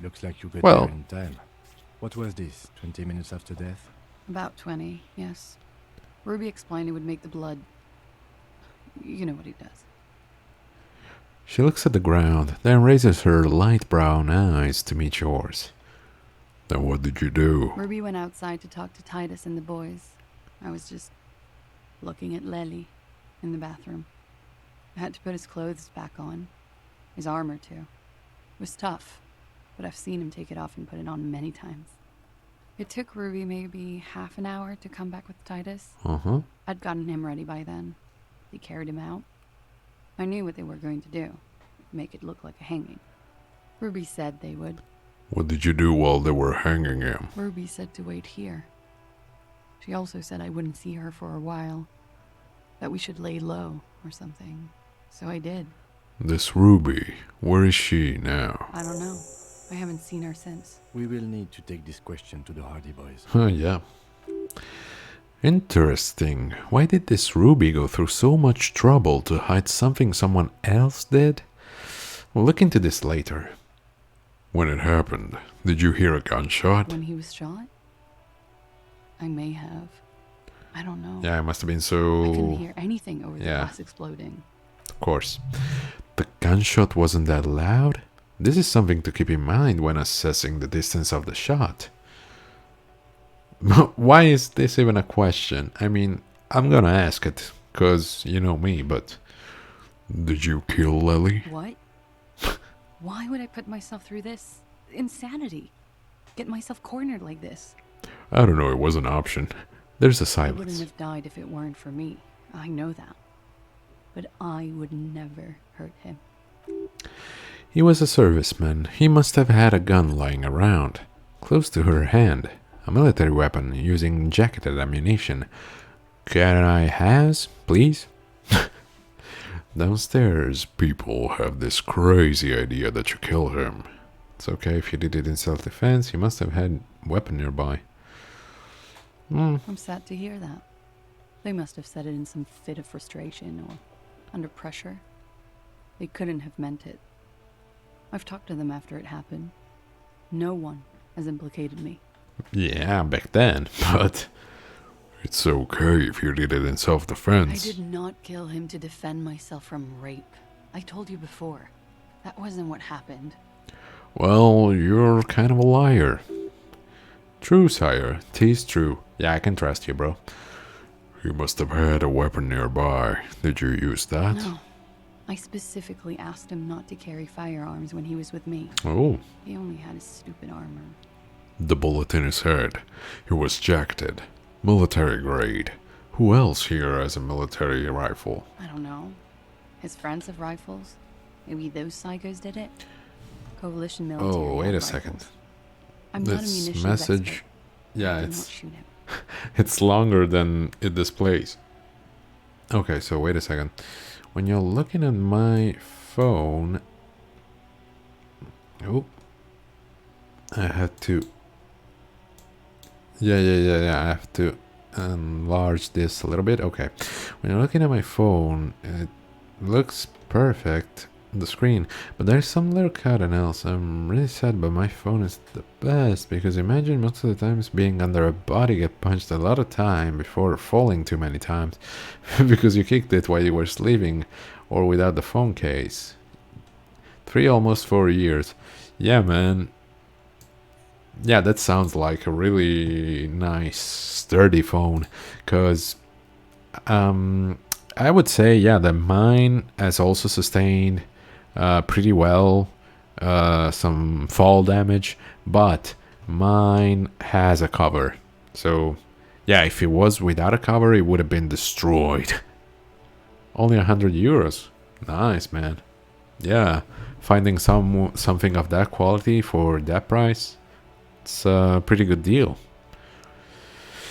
Looks like you got Well- there in time. What was this? 20 minutes after death? About 20, yes. Ruby explained it would make the blood... You know what he does. She looks at the ground, then raises her light brown eyes to meet yours. Then what did you do? Ruby went outside to talk to Titus and the boys. I was just looking at Lely in the bathroom. I had to put his clothes back on. His armor, too. It was tough, but I've seen him take it off and put it on many times. It took Ruby maybe half an hour to come back with Titus. Uh-huh. I'd gotten him ready by then. They carried him out. I knew what they were going to do. Make it look like a hanging. Ruby said they would. What did you do while they were hanging him? Ruby said to wait here. She also said I wouldn't see her for a while. That we should lay low or something. So I did. This Ruby, where is she now? I don't know. I haven't seen her since. We will need to take this question to the Hardy Boys. Yeah. Interesting. Why did this Ruby go through so much trouble to hide something someone else did? We'll look into this later. When it happened, did you hear a gunshot? When he was shot? I may have. I don't know. Yeah, it must have been I so... couldn't hear anything over the Yeah. glass exploding. Of course. The gunshot wasn't that loud? This is something to keep in mind when assessing the distance of the shot. Why is this even a question? I mean, I'm gonna ask it, cause you know me, but... Did you kill Lily? What? Why would I put myself through this? Insanity. Get myself cornered like this. I don't know, it was an option. There's a I wouldn't silence. have died if it weren't for me. I know that. But I would never hurt him. He was a serviceman. He must have had a gun lying around, close to her hand. A military weapon using jacketed ammunition. Can I has, please? Downstairs, people have this crazy idea that you kill him. It's okay if you did it in self-defense. He must have had a weapon nearby. I'm sad to hear that. They must have said it in some fit of frustration or under pressure. They couldn't have meant it. I've talked to them after it happened. No one has implicated me. Yeah, back then, but... It's okay if you did it in I self-defense. did not kill him to defend myself from rape. I told you before. That wasn't what happened. Well, you're kind of a liar. True, sire. 'Tis true. Yeah, I can trust you, bro. He must have had a weapon nearby. Did you use that? No. I specifically asked him not to carry firearms when he was with me. Oh, He only had his stupid armor. the bullet in his head. He was jacketed. Military grade. Who else here has a military rifle? I don't know. His friends have rifles. Maybe those psychos did it? Coalition military. Oh, wait had a rifles. second. I'm not a This munitions message... expert. Yeah, Do it's... not shoot him. It's longer than it displays. Okay, so wait a second. When you're looking at my phone... Oh. I had to... Yeah. I have to enlarge this a little bit. Okay. When you're looking at my phone, it looks perfect on the screen. But there's some little cut and else. I'm really sad, but my phone is the best. Because imagine most of the times being under a body, get punched a lot of time before falling too many times. Because you kicked it while you were sleeping or without the phone case. 3 almost 4 years. Yeah, man. Yeah, that sounds like a really nice, sturdy phone. Because I would say, yeah, that mine has also sustained pretty well some fall damage. But mine has a cover. So, yeah, if it was without a cover, it would have been destroyed. Only 100 euros. Nice, man. yeah, finding something of that quality for that price, it's a pretty good deal.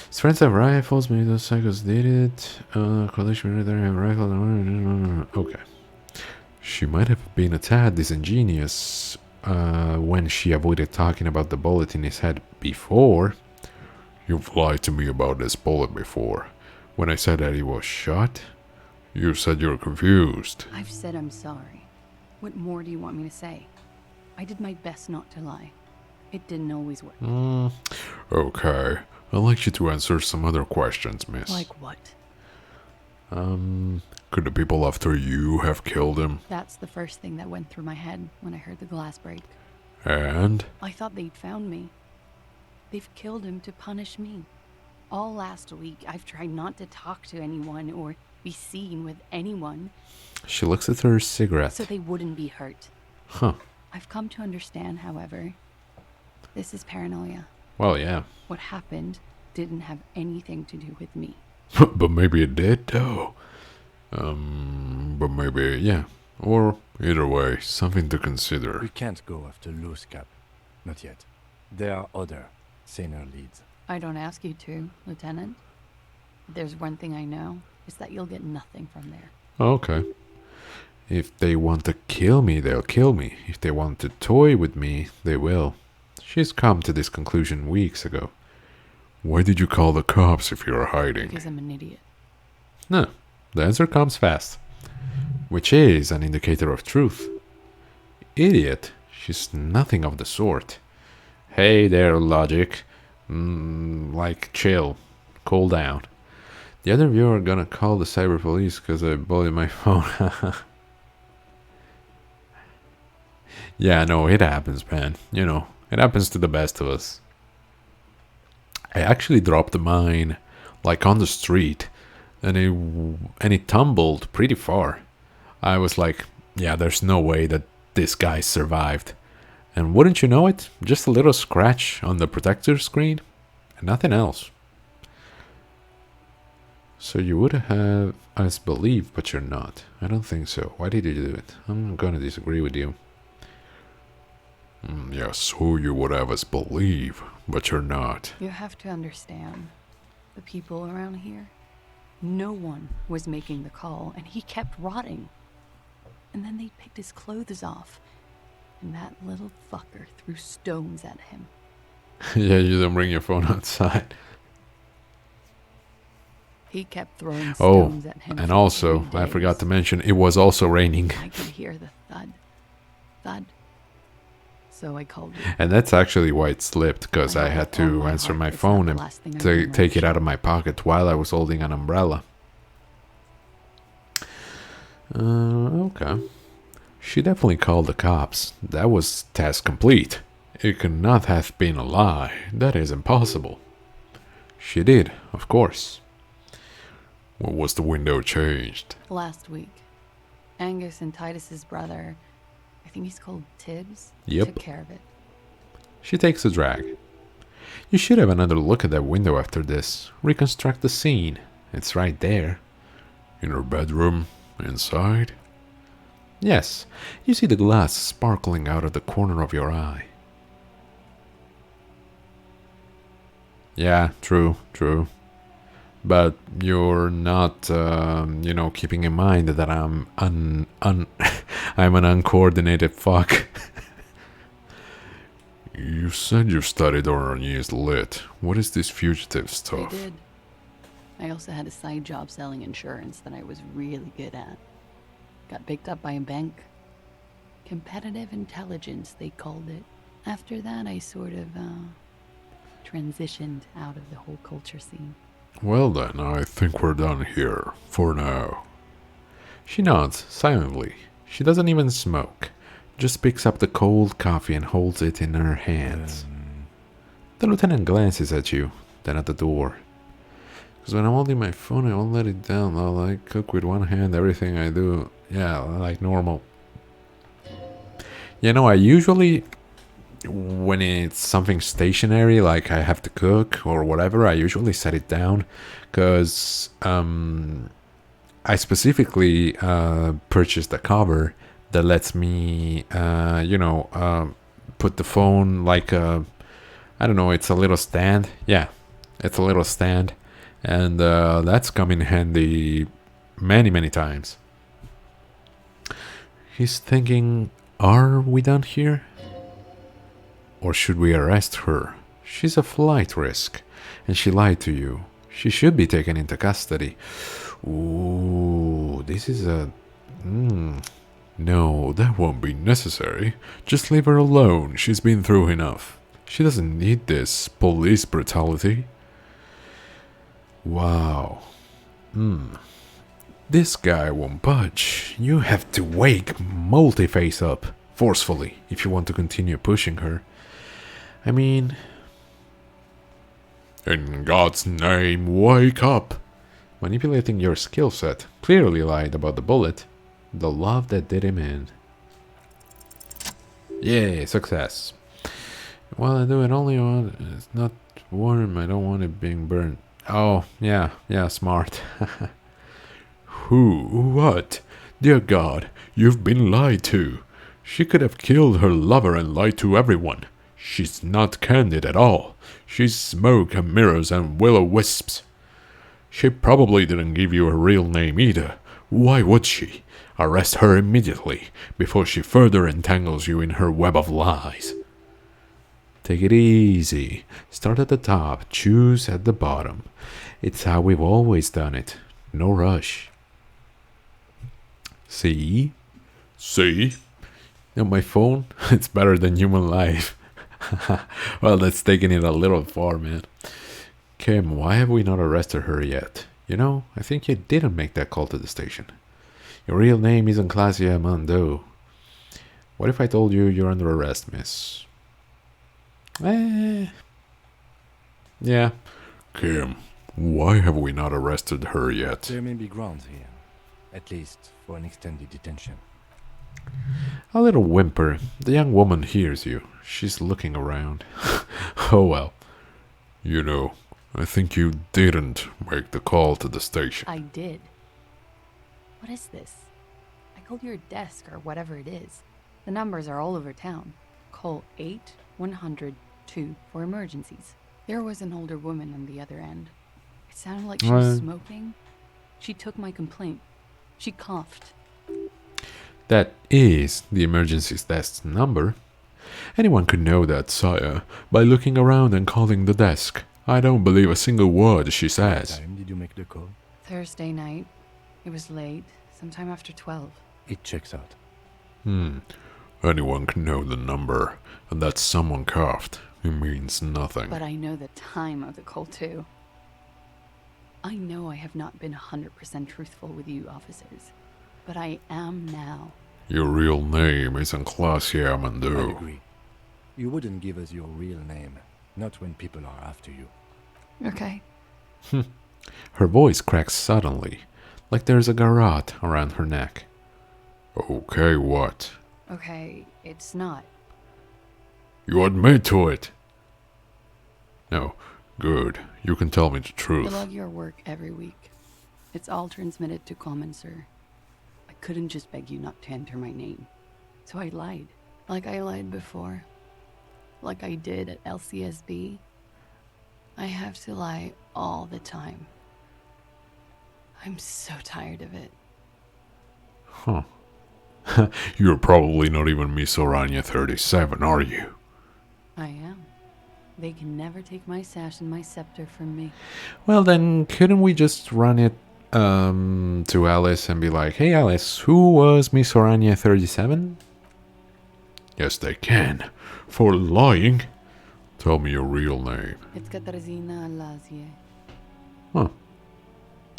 His friends have rifles, maybe those psychos did it. Collection there have rifles. Okay. She might have been a tad disingenuous when she avoided talking about the bullet in his head before. You've lied to me about this bullet before. When I said that he was shot, you said you're confused. I've said I'm sorry. What more do you want me to say? I did my best not to lie. It didn't always work. Okay. I'd like you to answer some other questions, miss. Like what? Could the people after you have killed him? That's the first thing that went through my head when I heard the glass break. And? I thought they'd found me. They've killed him to punish me. All last week, I've tried not to talk to anyone or be seen with anyone. She looks at her cigarette. So they wouldn't be hurt. Huh. I've come to understand, however, this is paranoia. Well, yeah. What happened didn't have anything to do with me. But maybe it did, though. But maybe, yeah. Or, either way, something to consider. We can't go after Loose Cap. Not yet. There are other, saner leads. I don't ask you to, Lieutenant. If there's one thing I know, it's that you'll get nothing from there. Okay. If they want to kill me, they'll kill me. If they want to toy with me, they will. She's come to this conclusion weeks ago. Why did you call the cops if you're hiding? Because I'm an idiot. No, the answer comes fast. Which is an indicator of truth. Idiot? She's nothing of the sort. Hey there, logic. Like, chill. Cool down. The other of you are gonna call the cyber police because I bullied my phone. Yeah, no, it happens, man. You know, it happens to the best of us. I actually dropped mine, like, on the street, and it tumbled pretty far. I was like, yeah, there's no way that this guy survived. And wouldn't you know it, just a little scratch on the protector screen, and nothing else. So you would have us believe, but you're not. I don't think so. Why did you do it? I'm gonna disagree with you. Yes, so you would have us believe, but you're not. You have to understand, the people around here, no one was making the call, and he kept rotting. And then they picked his clothes off, and that little fucker threw stones at him. Yeah, you don't bring your phone outside. He kept throwing stones at him. And also, I forgot to mention, it was also raining. I could hear the thud. Thud. So I called you. And that's actually why it slipped, because I had to answer my phone and take it out of my pocket while I was holding an umbrella. Okay. She definitely called the cops. That was task complete. It could not have been a lie. That is impossible. She did, of course. What was the window changed? Last week, Angus and Titus's brother, I think he's called Tibbs, Yep. took care of it. She takes a drag. You should have another look at that window after this. Reconstruct the scene. It's right there. In her bedroom? Inside? Yes. You see the glass sparkling out of the corner of your eye. Yeah, true. But you're not, keeping in mind that I'm I'm an uncoordinated fuck. You said you studied on years lit. What is this fugitive stuff? I did. I also had a side job selling insurance that I was really good at. Got picked up by a bank. Competitive intelligence, they called it. After that, I sort of, transitioned out of the whole culture scene. Well then, I think we're done here, for now. She nods, silently. She doesn't even smoke. Just picks up the cold coffee and holds it in her hands. The lieutenant glances at you, then at the door. Because when I'm holding my phone, I won't let it down. I'll like cook with one hand, everything I do. Yeah, like normal. You know, I usually, when it's something stationary, like I have to cook or whatever, I usually set it down. Because I specifically purchased a cover that lets me, put the phone like I don't know, it's a little stand. Yeah, it's a little stand. And that's come in handy many, many times. He's thinking, are we done here? Or should we arrest her? She's a flight risk, and she lied to you. She should be taken into custody. Ooh, this is a... No, that won't be necessary. Just leave her alone. She's been through enough. She doesn't need this police brutality. Wow. This guy won't budge. You have to wake Multiface up forcefully if you want to continue pushing her. I mean... In God's name, wake up! Manipulating your skill set clearly lied about the bullet. The love that did him in. Yay, success. Well, I do it only when it's not warm. I don't want it being burned. Oh, yeah, smart. Who? What? Dear God, you've been lied to. She could have killed her lover and lied to everyone. She's not candid at all. She's smoke and mirrors and will-o-wisps. She probably didn't give you her real name either. Why would she? Arrest her immediately, before she further entangles you in her web of lies. Take it easy. Start at the top, choose at the bottom. It's how we've always done it. No rush. See? See? On my phone, it's better than human life. Well, that's taking it a little far, man. Kim, why have we not arrested her yet? You know, I think you didn't make that call to the station. Your real name isn't Clasia Mando. What if I told you you're under arrest, miss? Yeah. Kim, why have we not arrested her yet? There may be grounds here, at least for an extended detention. A little whimper. The young woman hears you. She's looking around. Oh well. You know, I think you didn't make the call to the station. I did. What is this? I called your desk or whatever it is. The numbers are all over town. Call 8-100-2 for emergencies. There was an older woman on the other end. It sounded like she was smoking. She took my complaint. She coughed. That is the emergency desk number. Anyone could know that, sire, by looking around and calling the desk. I don't believe a single word she says. What time did you make the call? Thursday night. It was late, sometime after 12. It checks out. Anyone can know the number, and that someone coughed. It means nothing. But I know the time of the call, too. I know I have not been 100% truthful with you officers, but I am now. Your real name isn't Clasia I Mando. agree. You wouldn't give us your real name, not when people are after you. Okay. Her voice cracks suddenly, like there's a garrote around her neck. Okay, what? Okay, it's not. You admit to it. No, good. You can tell me the I truth. log your work every week. It's all transmitted to common, sir. I couldn't just beg you not to enter my name. So I lied. Like I lied before. Like I did at LCSB. I have to lie all the time. I'm so tired of it. Huh. You're probably not even Miss Orania 37, are you? I am. They can never take my sash and my scepter from me. Well, then, couldn't we just run it to Alice and be like, hey, Alice, who was Miss Orania 37? Yes, they can. For lying. Tell me your real name. It's Katarzyna Lazie. Huh.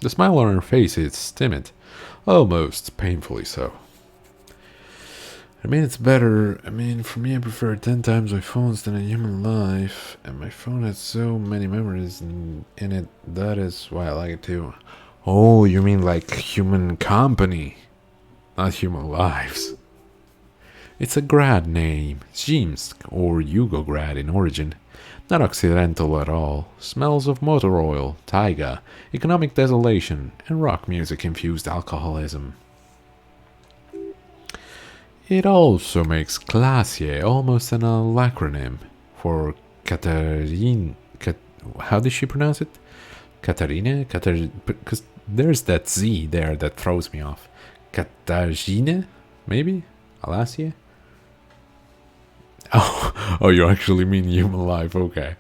The smile on her face is timid. Almost painfully so. I mean, it's better. I mean, for me, I prefer 10 times my phones than a human life. And my phone has so many memories in it. That is why I like it too. Oh, you mean like human company, not human lives. It's a grad name, Zimsk or Yugograd in origin. Not occidental at all. Smells of motor oil, taiga, economic desolation, and rock music infused alcoholism. It also makes Glacier almost an acronym for Katarine. How did she pronounce it? Katarina? Because there's that Z there that throws me off. Katarzyna? Maybe? Alasia? Oh, you actually mean human life, okay.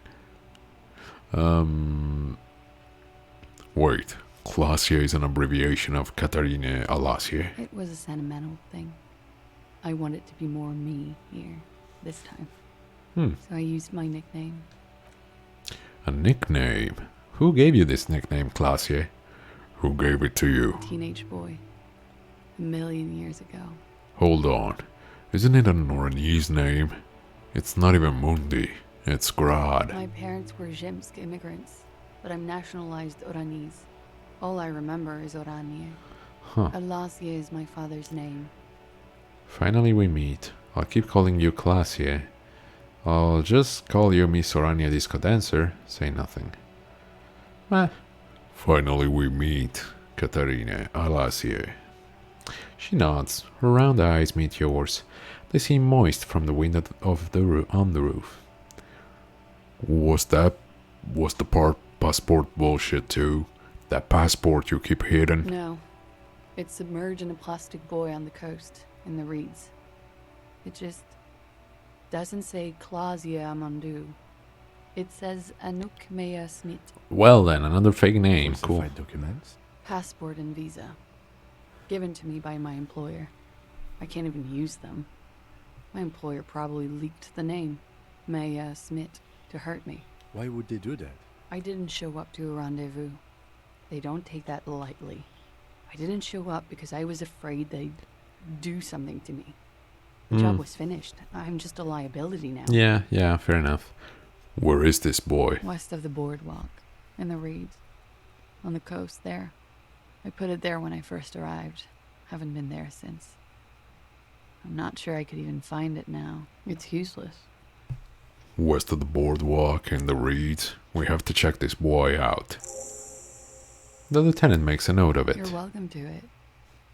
Wait, Glacier is an abbreviation of Katarina Alasia. It was a sentimental thing. I wanted to be more me here, this time. So I used my nickname. A nickname? Who gave you this nickname, Glacier? Who gave it to you? Teenage boy. 1,000,000 years ago. Hold on. Isn't it an Oranese name? It's not even Mundi. It's Grad. My parents were Zhimsk immigrants, but I'm nationalized Oranese. All I remember is Oranje. Huh. Alasia is my father's name. Finally we meet. I'll keep calling you Glacier. I'll just call you Miss Orania Disco Dancer. Say nothing. Finally we meet, Katarina Alasia. She nods. Her round eyes meet yours. They seem moist from the wind on the roof. Was the passport bullshit too? That passport you keep hidden? No. It's submerged in a plastic buoy on the coast, in the reeds. It just doesn't say Clausia Amandu. It says Anouk Mea Smith. Well then, another fake name. Cool. Falsified documents? Passport and visa. Given to me by my employer. I can't even use them. My employer probably leaked the name, Mea Smith, to hurt me. Why would they do that? I didn't show up to a rendezvous. They don't take that lightly. I didn't show up because I was afraid they'd do something to me. The job was finished. I'm just a liability now. Yeah, fair enough. Where is this boy? West of the boardwalk, in the reeds, on the coast there. I put it there when I first arrived. Haven't been there since. I'm not sure I could even find it now. It's useless. West of the boardwalk in the reeds. We have to check this boy out. The lieutenant makes a note of it. You're welcome to it.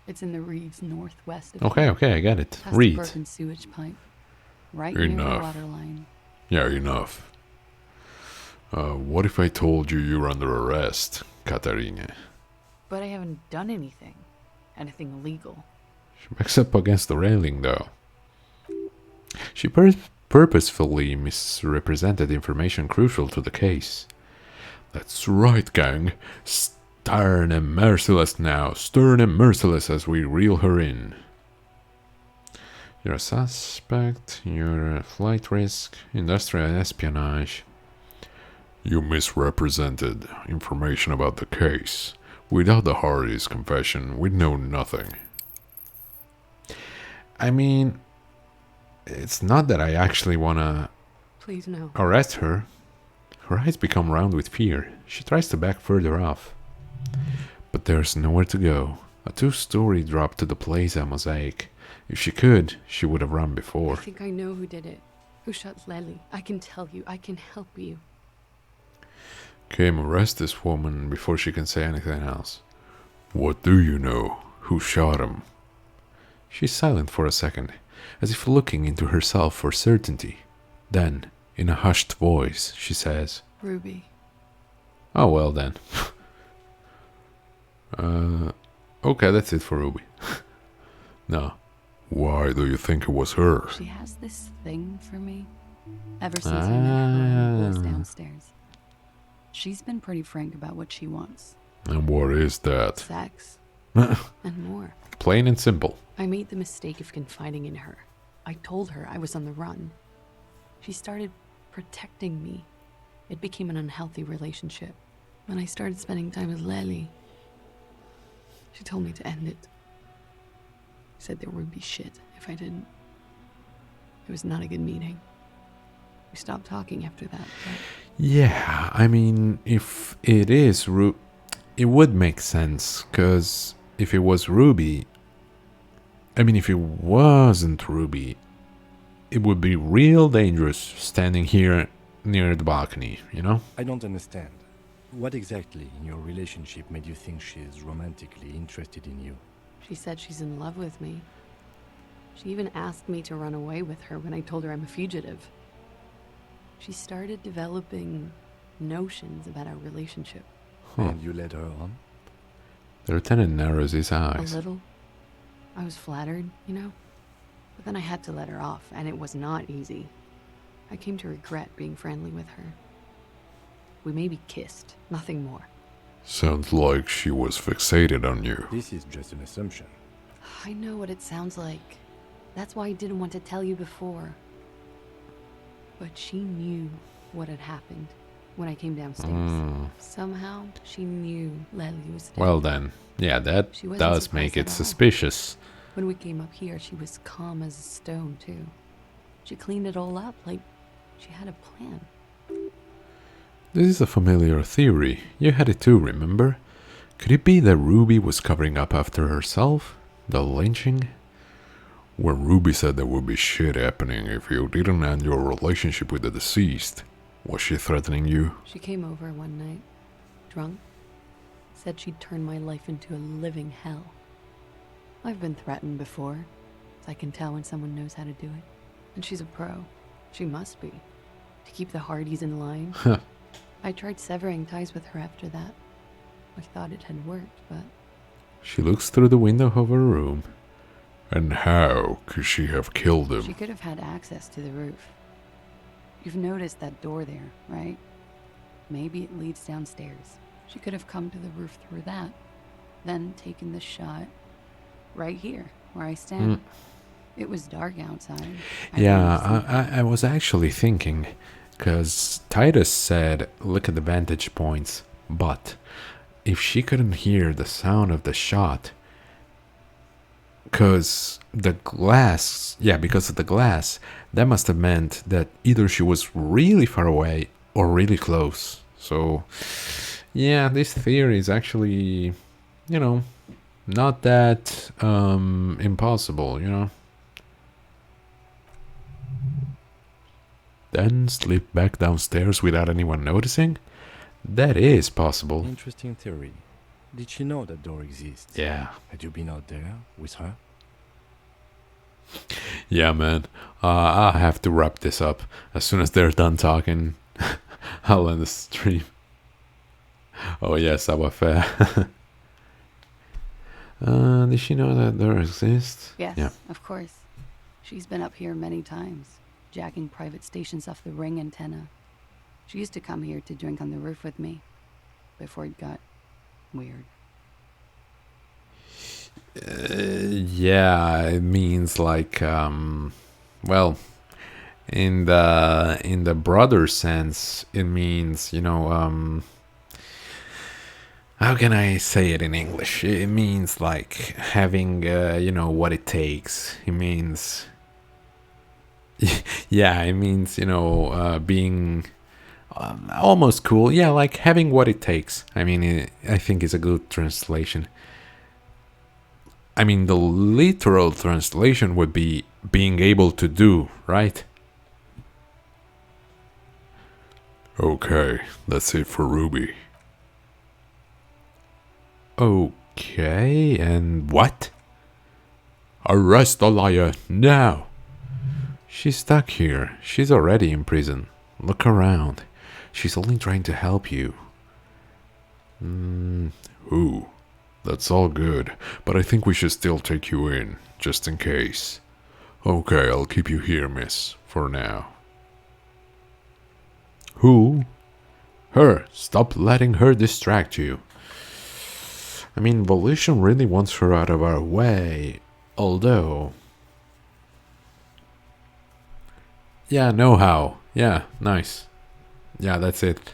It's in the reeds northwest of Okay, I get it. past the Reeds. broken sewage pipe. Right near the Enough. water line. Yeah, enough. What if I told you you're under arrest, Katarina? But I haven't done anything. Anything illegal. She backs up against the railing, though. She purposefully misrepresented information crucial to the case. That's right, gang. Stern and merciless now. Stern and merciless as we reel her in. You're a suspect. You're a flight risk. Industrial espionage. You misrepresented information about the case. Without the Hardy's confession, we'd know nothing. I mean, it's not that I actually wanna Please no. arrest her. Her eyes become round with fear. She tries to back further off. But there's nowhere to go. A 2-story drop to the Plaza Mosaic. If she could, she would have run I before. think I know who did it. Who shot Lely. I can tell you. I can help you. Came arrest this woman before she can say anything else. What do you know? Who shot him? She's silent for a second, as if looking into herself for certainty. Then, in a hushed voice, she says, Ruby. Oh, well then. Okay, that's it for Ruby. No. Why do you think it was her? She has this thing for me. Ever since I met her and was downstairs. She's been pretty frank about what she wants. And what is that? Sex. And more. Plain and simple. I made the mistake of confiding in her. I told her I was on the run. She started protecting me. It became an unhealthy relationship. When I started spending time with Lely, she told me to end it. Said there would be shit if I didn't. It was not a good meeting. We stopped talking after that. But Yeah, I mean, if it is it would make sense, because if it was Ruby, I mean, if it wasn't Ruby, it would be real dangerous standing here near the balcony, you know? I don't understand. What exactly in your relationship made you think she's romantically interested in you? she said she's in love with me. She even asked me to run away with her when I told her I'm a fugitive. She started developing notions about our relationship. And you led her on? The lieutenant narrows his eyes. A little. I was flattered, you know? But then I had to let her off, and it was not easy. I came to regret being friendly with her. We maybe kissed, nothing more. Sounds like she was fixated on you. This is just an assumption. I know what it sounds like. That's why I didn't want to tell you before. But she knew what had happened when I came downstairs. Somehow, she knew Lely was dead. Well then, yeah, that She wasn't does surprised make at it all. suspicious. When we came up here, she was calm as a stone, too. She cleaned it all up like she had a plan. This is a familiar theory. You had it too, remember? Could it be that Ruby was covering up after herself? The lynching? When Ruby said there would be shit happening if you didn't end your relationship with the deceased, was she threatening you? She came over one night, drunk, said she'd turn my life into a living hell. I've been threatened before, so I can tell when someone knows how to do it. And she's a pro. She must be, to keep the Hardys in line. I tried severing ties with her after that. I thought it had worked, but... She looks through the window of her room. And how could she have killed him? She could have had access to the roof. You've noticed that door there, right? Maybe it leads downstairs. She could have come to the roof through that, then taken the shot right here, where I stand. It was dark outside. I was actually thinking, because Titus said, look at the vantage points, but if she couldn't hear the sound of the shot, because the glass, because of the glass, that must have meant that either she was really far away or really close. So, yeah, this theory is actually, not that impossible, Then slip back downstairs without anyone noticing? That is possible. Interesting theory. Did she know that door exists? Yeah. Had you been out there with her? Yeah, man. I'll have to wrap this up. As soon as they're done talking, I'll end the stream. Oh, yes, ça va faire. Did she know that door exists? Yes, Yeah. of course. She's been up here many times, jacking private stations off the ring antenna. She used to come here to drink on the roof with me, before it got weird. Yeah, it means like, well, in the broader sense, it means, how can I say it in English? It means like having, what it takes. It means, yeah, it means, being almost cool. Yeah, like having what it takes. I mean, I think it's a good translation. I mean, the literal translation would be being able to do, right? Okay, that's it for Ruby. Okay, and what? Arrest the liar now! She's stuck here. She's already in prison. Look around. She's only trying to help you. Who? That's all good, but I think we should still take you in, just in case. Okay, I'll keep you here, miss, for now. Who? Her. Stop letting her distract you. I mean, Volition really wants her out of our way, although... Yeah, know how. Yeah, nice. Yeah, that's it.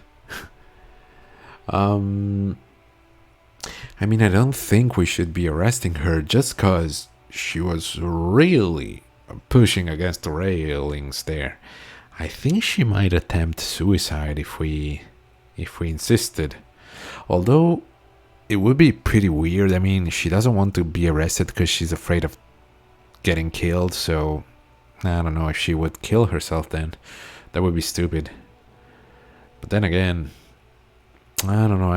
I mean, I don't think we should be arresting her just cause she was really pushing against the railings there. I think she might attempt suicide if we insisted. Although it would be pretty weird. I mean, she doesn't want to be arrested because she's afraid of getting killed, so I don't know if she would kill herself then. That would be stupid. But then again, I don't know.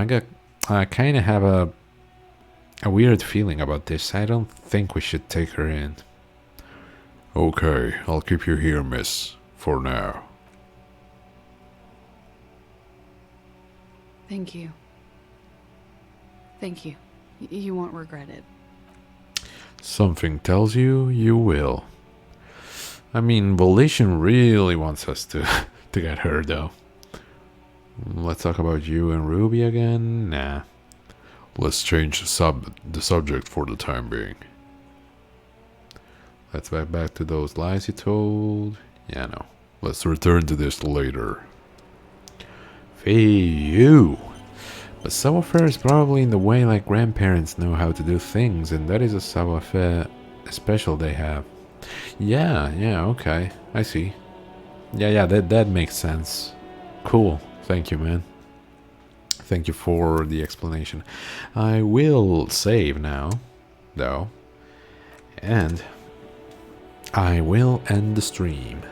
I kind of have a weird feeling about this. I don't think we should take her in. Okay, I'll keep you here, miss, for now. Thank you. Thank you. You won't regret it. Something tells you you will. I mean, Volition really wants us to, to get her, though. Let's talk about you and Ruby again? Nah. Let's change the subject for the time being. Let's back to those lies you told. Yeah, no. Let's return to this later. You. But savoir-faire is probably in the way like grandparents know how to do things, and that is a savoir-faire special they have. Yeah, okay. I see. Yeah, that makes sense. Cool. Thank you, man. Thank you for the explanation. I will save now, though. And I will end the stream.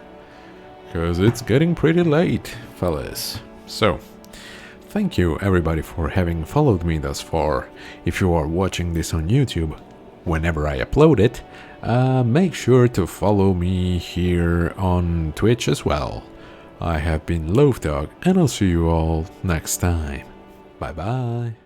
Because it's getting pretty late, fellas. So, thank you everybody for having followed me thus far. If you are watching this on YouTube, whenever I upload it, make sure to follow me here on Twitch as well. I have been Loaf Dog, and I'll see you all next time. Bye bye.